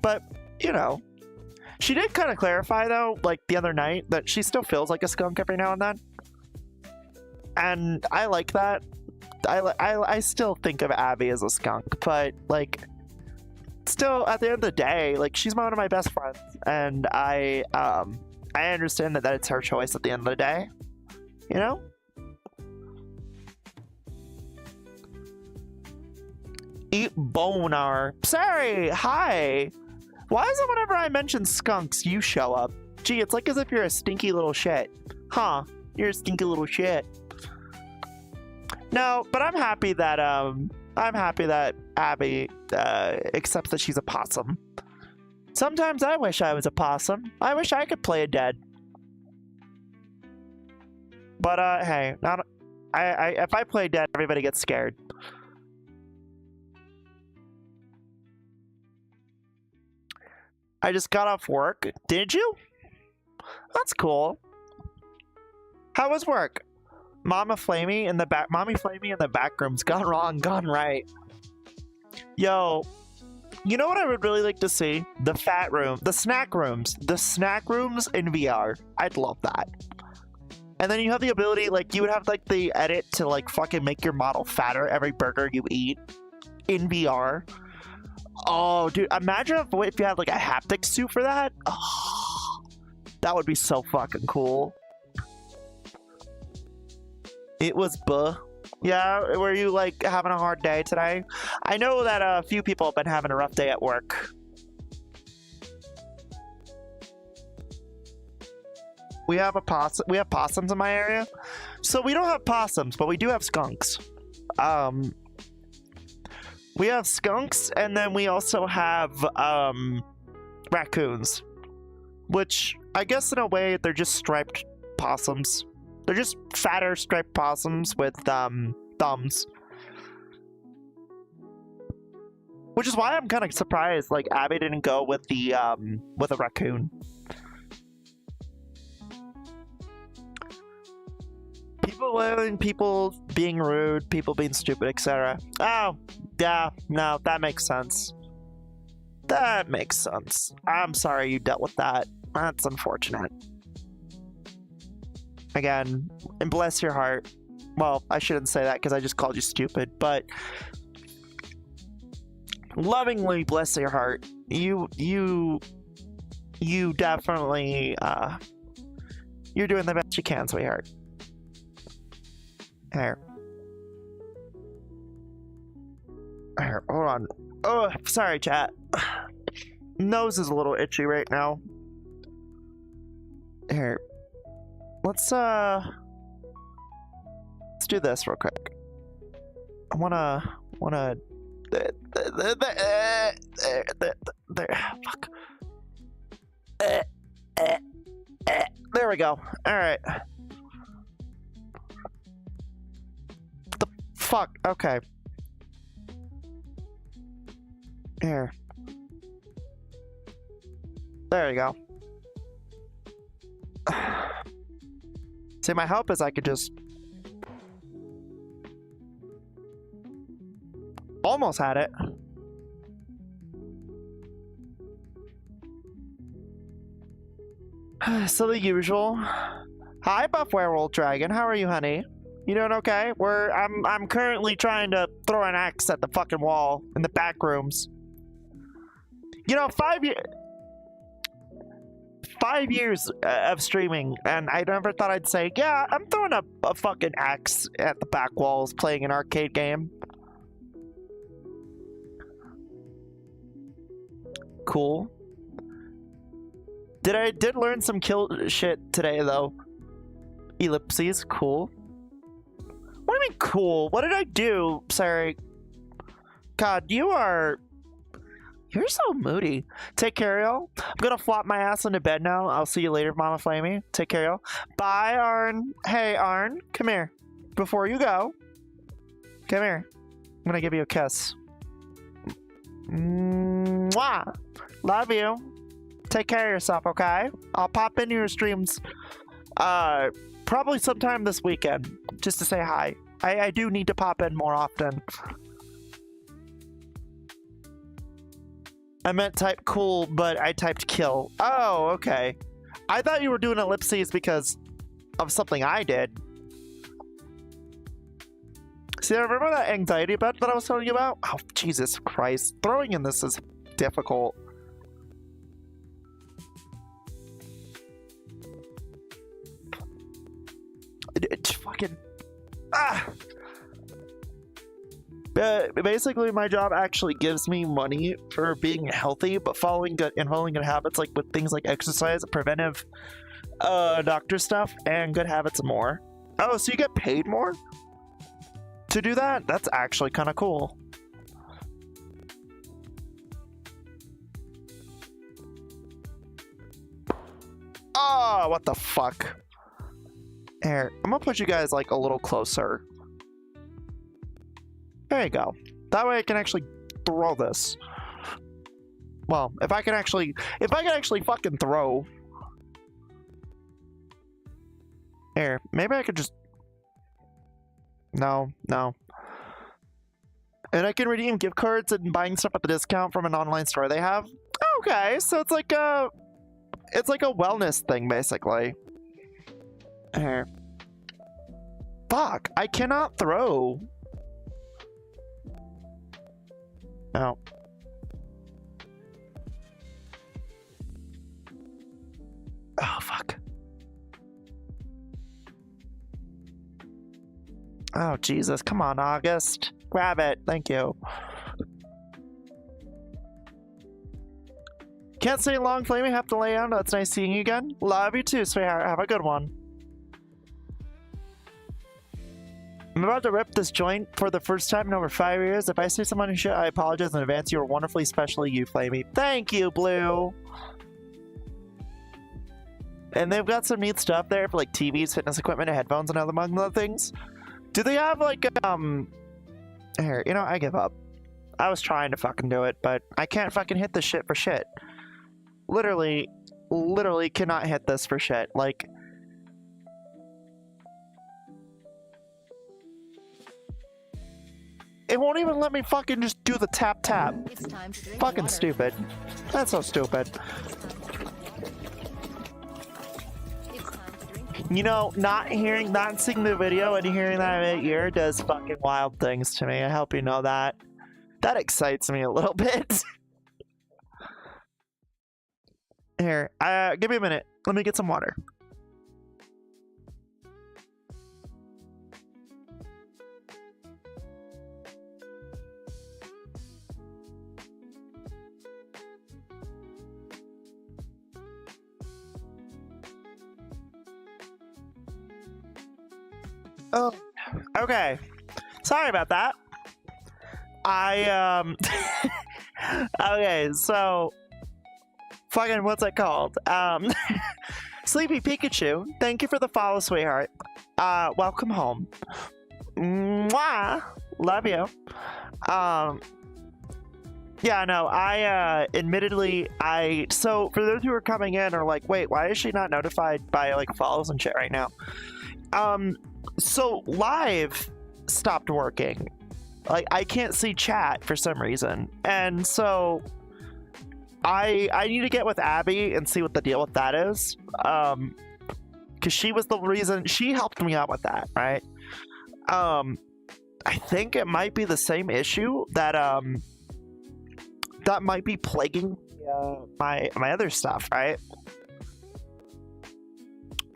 But, you know, she did kind of clarify, though, like the other night, that she still feels like a skunk every now and then. And I like that. I still think of Abby as a skunk, but, like, still, at the end of the day, like, she's one of my best friends, and I understand that it's her choice at the end of the day, you know? Eat boner. Sorry, hi. Why is it whenever I mention skunks, you show up? Gee, it's like as if you're a stinky little shit. Huh, you're a stinky little shit. No, but I'm happy that Abby accepts that she's a possum. Sometimes I wish I was a possum. I wish I could play a dead. But hey, if I play dead, everybody gets scared. I just got off work. Did you? That's cool. How was work? Mommy Flamie in the back room's gone wrong, gone right. Yo, you know what I would really like to see? The snack rooms in VR. I'd love that. And then you have the ability, like, you would have like the edit to like fucking make your model fatter every burger you eat in VR. Oh, dude, imagine if you had like a haptic suit for that. Oh, that would be so fucking cool. It was Yeah, were you like having a hard day today? I know that a few people have been having a rough day at work. We have possums in my area. So we don't have possums, but we do have skunks. We have skunks, and then we also have raccoons, which I guess in a way they're just striped possums. They're just fatter striped possums with thumbs. Which is why I'm kind of surprised like Abby didn't go with the with a raccoon. People being rude, people being stupid, etc. Oh, yeah, no, that makes sense. That makes sense. I'm sorry you dealt with that. That's unfortunate. Again, and bless your heart. Well, I shouldn't say that because I just called you stupid, but lovingly bless your heart. You definitely you're doing the best you can, sweetheart. Here, hold on. Oh, sorry, chat. Nose is a little itchy right now. Here, let's do this real quick. I wanna fuck. There we go. All right. The fuck. Okay. Here. There you go. See, my hope is I could just... Almost had it. So the usual. Hi, Buff Werewolf Dragon. How are you, honey? You doing okay? I'm currently trying to throw an axe at the fucking wall in the back rooms. You know, 5 years of streaming, and I never thought I'd say, yeah, I'm throwing a fucking axe at the back walls playing an arcade game. Cool. Did learn some kill shit today, though. Ellipses, cool. What do you mean cool? What did I do? Sorry. God, you're so moody. Take care, y'all. I'm gonna flop my ass into bed now. I'll see you later, Mama Flamie. Take care, y'all. Bye, Arn. Hey, Arn, come here. Before you go, come here. I'm gonna give you a kiss. Mwah! Love you. Take care of yourself, okay? I'll pop into your streams probably sometime this weekend just to say hi. I do need to pop in more often. I meant type cool, but I typed kill. Oh, okay. I thought you were doing ellipses because of something I did. See, I remember that anxiety bed that I was telling you about? Oh, Jesus Christ. Throwing in this is difficult. It's fucking... Ah! Basically, my job actually gives me money for being healthy, but following good habits, like with things like exercise, preventive doctor stuff, and good habits more. Oh, so you get paid more to do that? That's actually kind of cool. Oh, what the fuck? Here, I'm gonna put you guys like a little closer. There you go. That way I can actually throw this. Well, if I can actually fucking throw. Here, maybe I could just... No. And I can redeem gift cards and buying stuff at the discount from an online store they have. Okay, so it's like a wellness thing, basically. Here. Fuck, I cannot throw. Oh. Oh, fuck. Oh, Jesus. Come on, August. Grab it. Thank you. Can't stay long, Flamie. Have to lay down. It's nice seeing you again. Love you too, sweetheart. Have a good one. I'm about to rip this joint for the first time in over 5 years. If I say someone shit, I apologize in advance. You are wonderfully, especially you, Flamie. Thank you, Blue. And they've got some neat stuff there for like TVs, fitness equipment, and headphones, and among other things. Do they have like Here, you know, I give up. I was trying to fucking do it, but I can't fucking hit this shit for shit. Literally cannot hit this for shit. Like, it won't even let me fucking just do the tap. Fucking stupid. That's so stupid. You know, not seeing the video and hearing that in your ear does fucking wild things to me. I hope you know that. That excites me a little bit. Here, give me a minute. Let me get some water. Oh, okay. Sorry about that. Okay, so fucking what's it called? Sleepy Pikachu, thank you for the follow, sweetheart. Welcome home. Mwah! Love you. Yeah, no, admittedly, so for those who are coming in are like, wait, why is she not notified by like follows and shit right now? So live stopped working. Like, I can't see chat for some reason, and so I need to get with Abby and see what the deal with that is, because she was the reason. She helped me out with that, right? I think it might be the same issue that that might be plaguing my other stuff, right?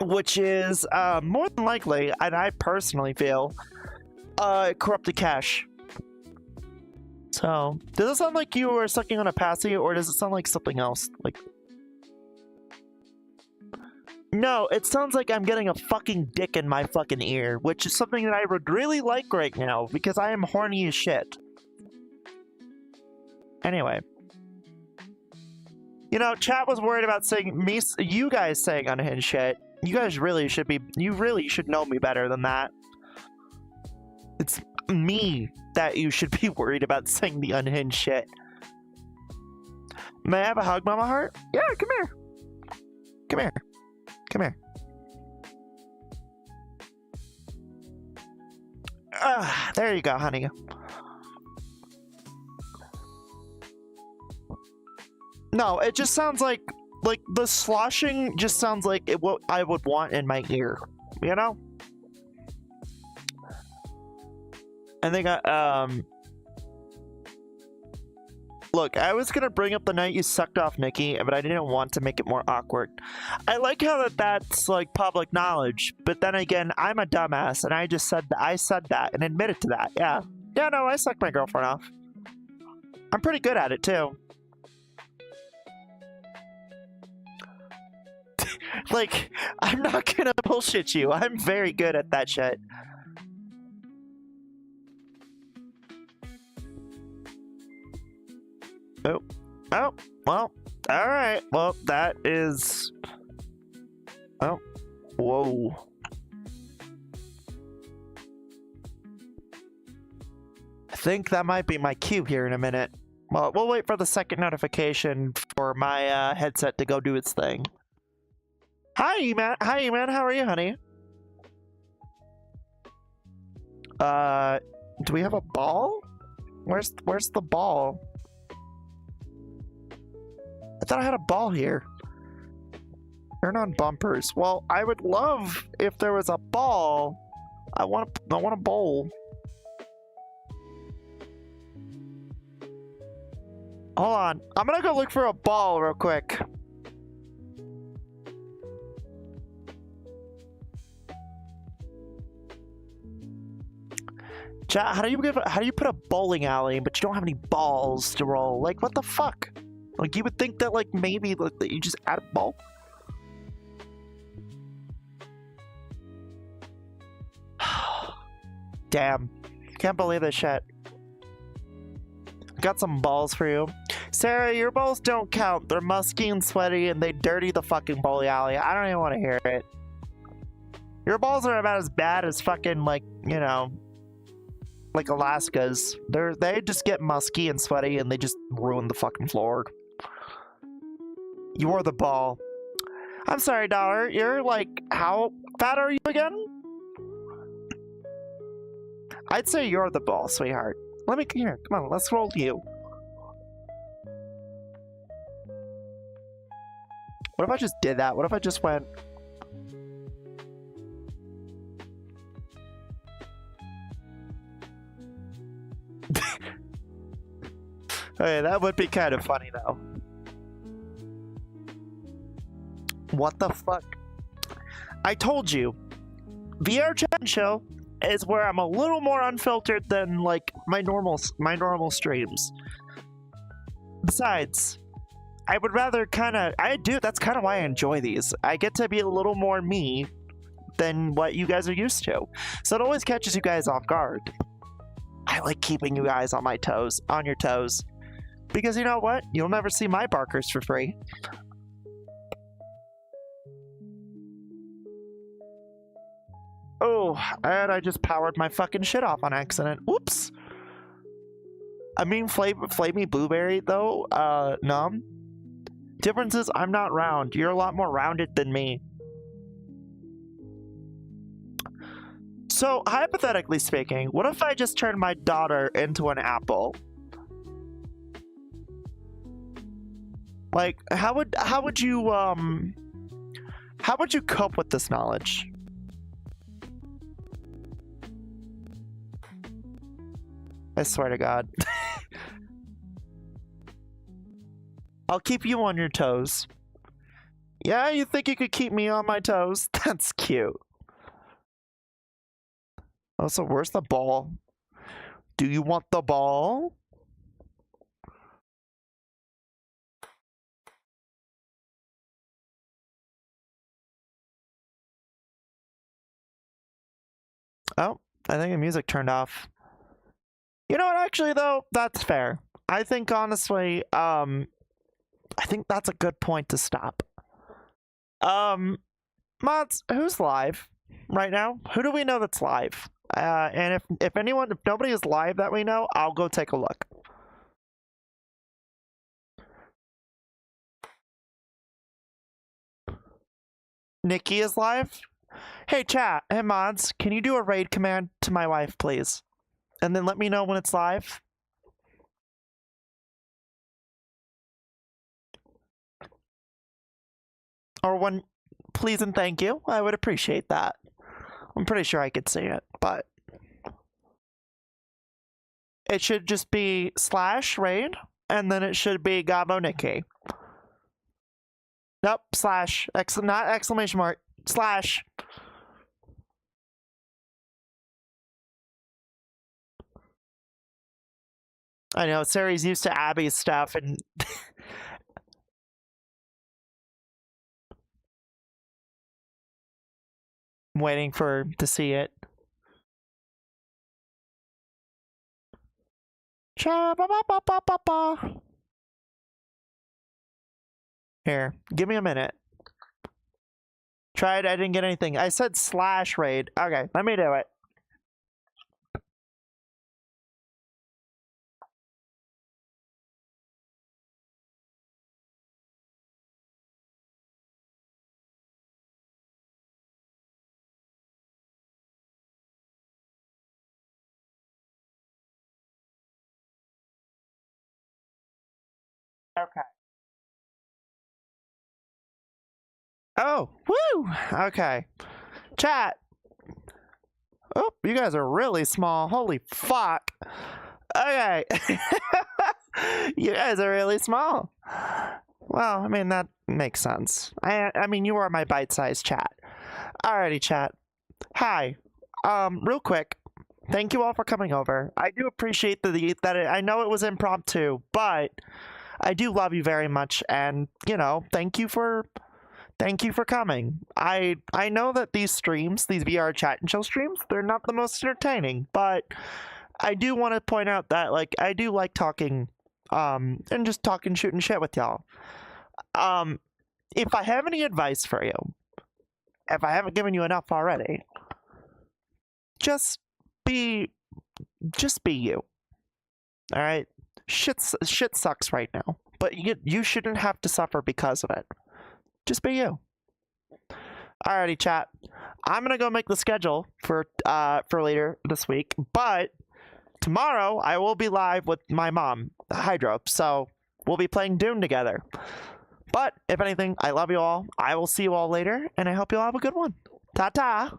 Which is more than likely, and I personally feel, corrupted cache. So, does it sound like you are sucking on a passy, or does it sound like something else? Like, No, it sounds like I'm getting a fucking dick in my fucking ear, which is something that I would really like right now, because I am horny as shit. Anyway. You know, chat was worried about saying you guys saying unhinged shit. You guys really should be, you really should know me better than that. It's me that you should be worried about saying the unhinged shit. May I have a hug, Mama Heart? Yeah, come here. Come here. Come here. There you go, honey. No, it just sounds like the sloshing just sounds like what I would want in my ear, you know? And they got, look, I was gonna bring up the night you sucked off Nikki, but I didn't want to make it more awkward. I like how that's like public knowledge, but then again, I'm a dumbass, and I just said I said that and admitted to that. Yeah, no, I sucked my girlfriend off. I'm pretty good at it too. Like, I'm not gonna bullshit you. I'm very good at that shit. Oh, well, alright. Well, that is... Oh, whoa. I think that might be my cue here in a minute. Well, we'll wait for the second notification for my headset to go do its thing. Hi, Eman. Hi, Eman. How are you, honey? Do we have a ball? Where's the ball? I thought I had a ball here. Turn on bumpers. Well, I would love if there was a ball. I want a bowl. Hold on. I'm gonna go look for a ball real quick. Chat, how do you put a bowling alley but you don't have any balls to roll? Like, what the fuck? Like, you would think that, like, maybe like, that you just add a ball? Damn. Can't believe this shit. Got some balls for you. Sarah, your balls don't count. They're musky and sweaty and they dirty the fucking bowling alley. I don't even want to hear it. Your balls are about as bad as fucking, like, you know, like Alaska's. They just get musky and sweaty and they just ruin the fucking floor. You're the ball. I'm sorry, Dollar. You're like, how fat are you again? I'd say you're the ball, sweetheart. Let me, here, come on, let's roll you. What if I just did that? What if I just went... Hey, that would be kind of funny, though. What the fuck? I told you, VRChat show is where I'm a little more unfiltered than like my normal streams. Besides, I would rather that's kind of why I enjoy these. I get to be a little more me than what you guys are used to. So it always catches you guys off guard. I like keeping you guys on your toes. Because you know what? You'll never see my barkers for free. Oh, and I just powered my fucking shit off on accident. Whoops. I mean, Flamie Blueberry, though, Numb. Difference is, I'm not round. You're a lot more rounded than me. So, hypothetically speaking, what if I just turned my daughter into an apple? Like, how would you cope with this knowledge? I swear to God. I'll keep you on your toes. Yeah, you think you could keep me on my toes? That's cute. Oh, so where's the ball? Do you want the ball? Oh, I think the music turned off. You know what, actually, though, that's fair. I think, honestly, I think that's a good point to stop. Mods, who's live right now? Who do we know that's live? And if nobody is live that we know, I'll go take a look. Nikki is live. Hey chat, hey mods, can you do a raid command to my wife, please? And then let me know when it's live. Or when, please and thank you. I would appreciate that. I'm pretty sure I could see it, but it should just be /raid, and then it should be Gabo Nikki. Nope, / not exclamation mark, /. I know, Sari's used to Abby's stuff, and I'm waiting to see it. Here, give me a minute. Tried, I didn't get anything. I said /raid. Okay, let me do it. Okay. Oh, woo! Okay. Chat. Oh, you guys are really small. Holy fuck. Okay. You guys are really small. Well, I mean, that makes sense. I mean, you are my bite-sized chat. Alrighty, chat. Hi. Real quick. Thank you all for coming over. I do appreciate that I know it was impromptu, but I do love you very much, and, you know, thank you for coming. I know that these streams, these VRChat and chill streams, they're not the most entertaining, but I do want to point out that, like, I do like talking, and just talking, shooting shit with y'all. If I have any advice for you, if I haven't given you enough already, just be you. All right? Shit sucks right now, but you shouldn't have to suffer because of it. Just be you. Alrighty, chat. I'm gonna go make the schedule for later this week, but tomorrow I will be live with my mom, Hydro, so we'll be playing Dune together. But if anything, I love you all. I will see you all later, and I hope you all have a good one. Ta-ta!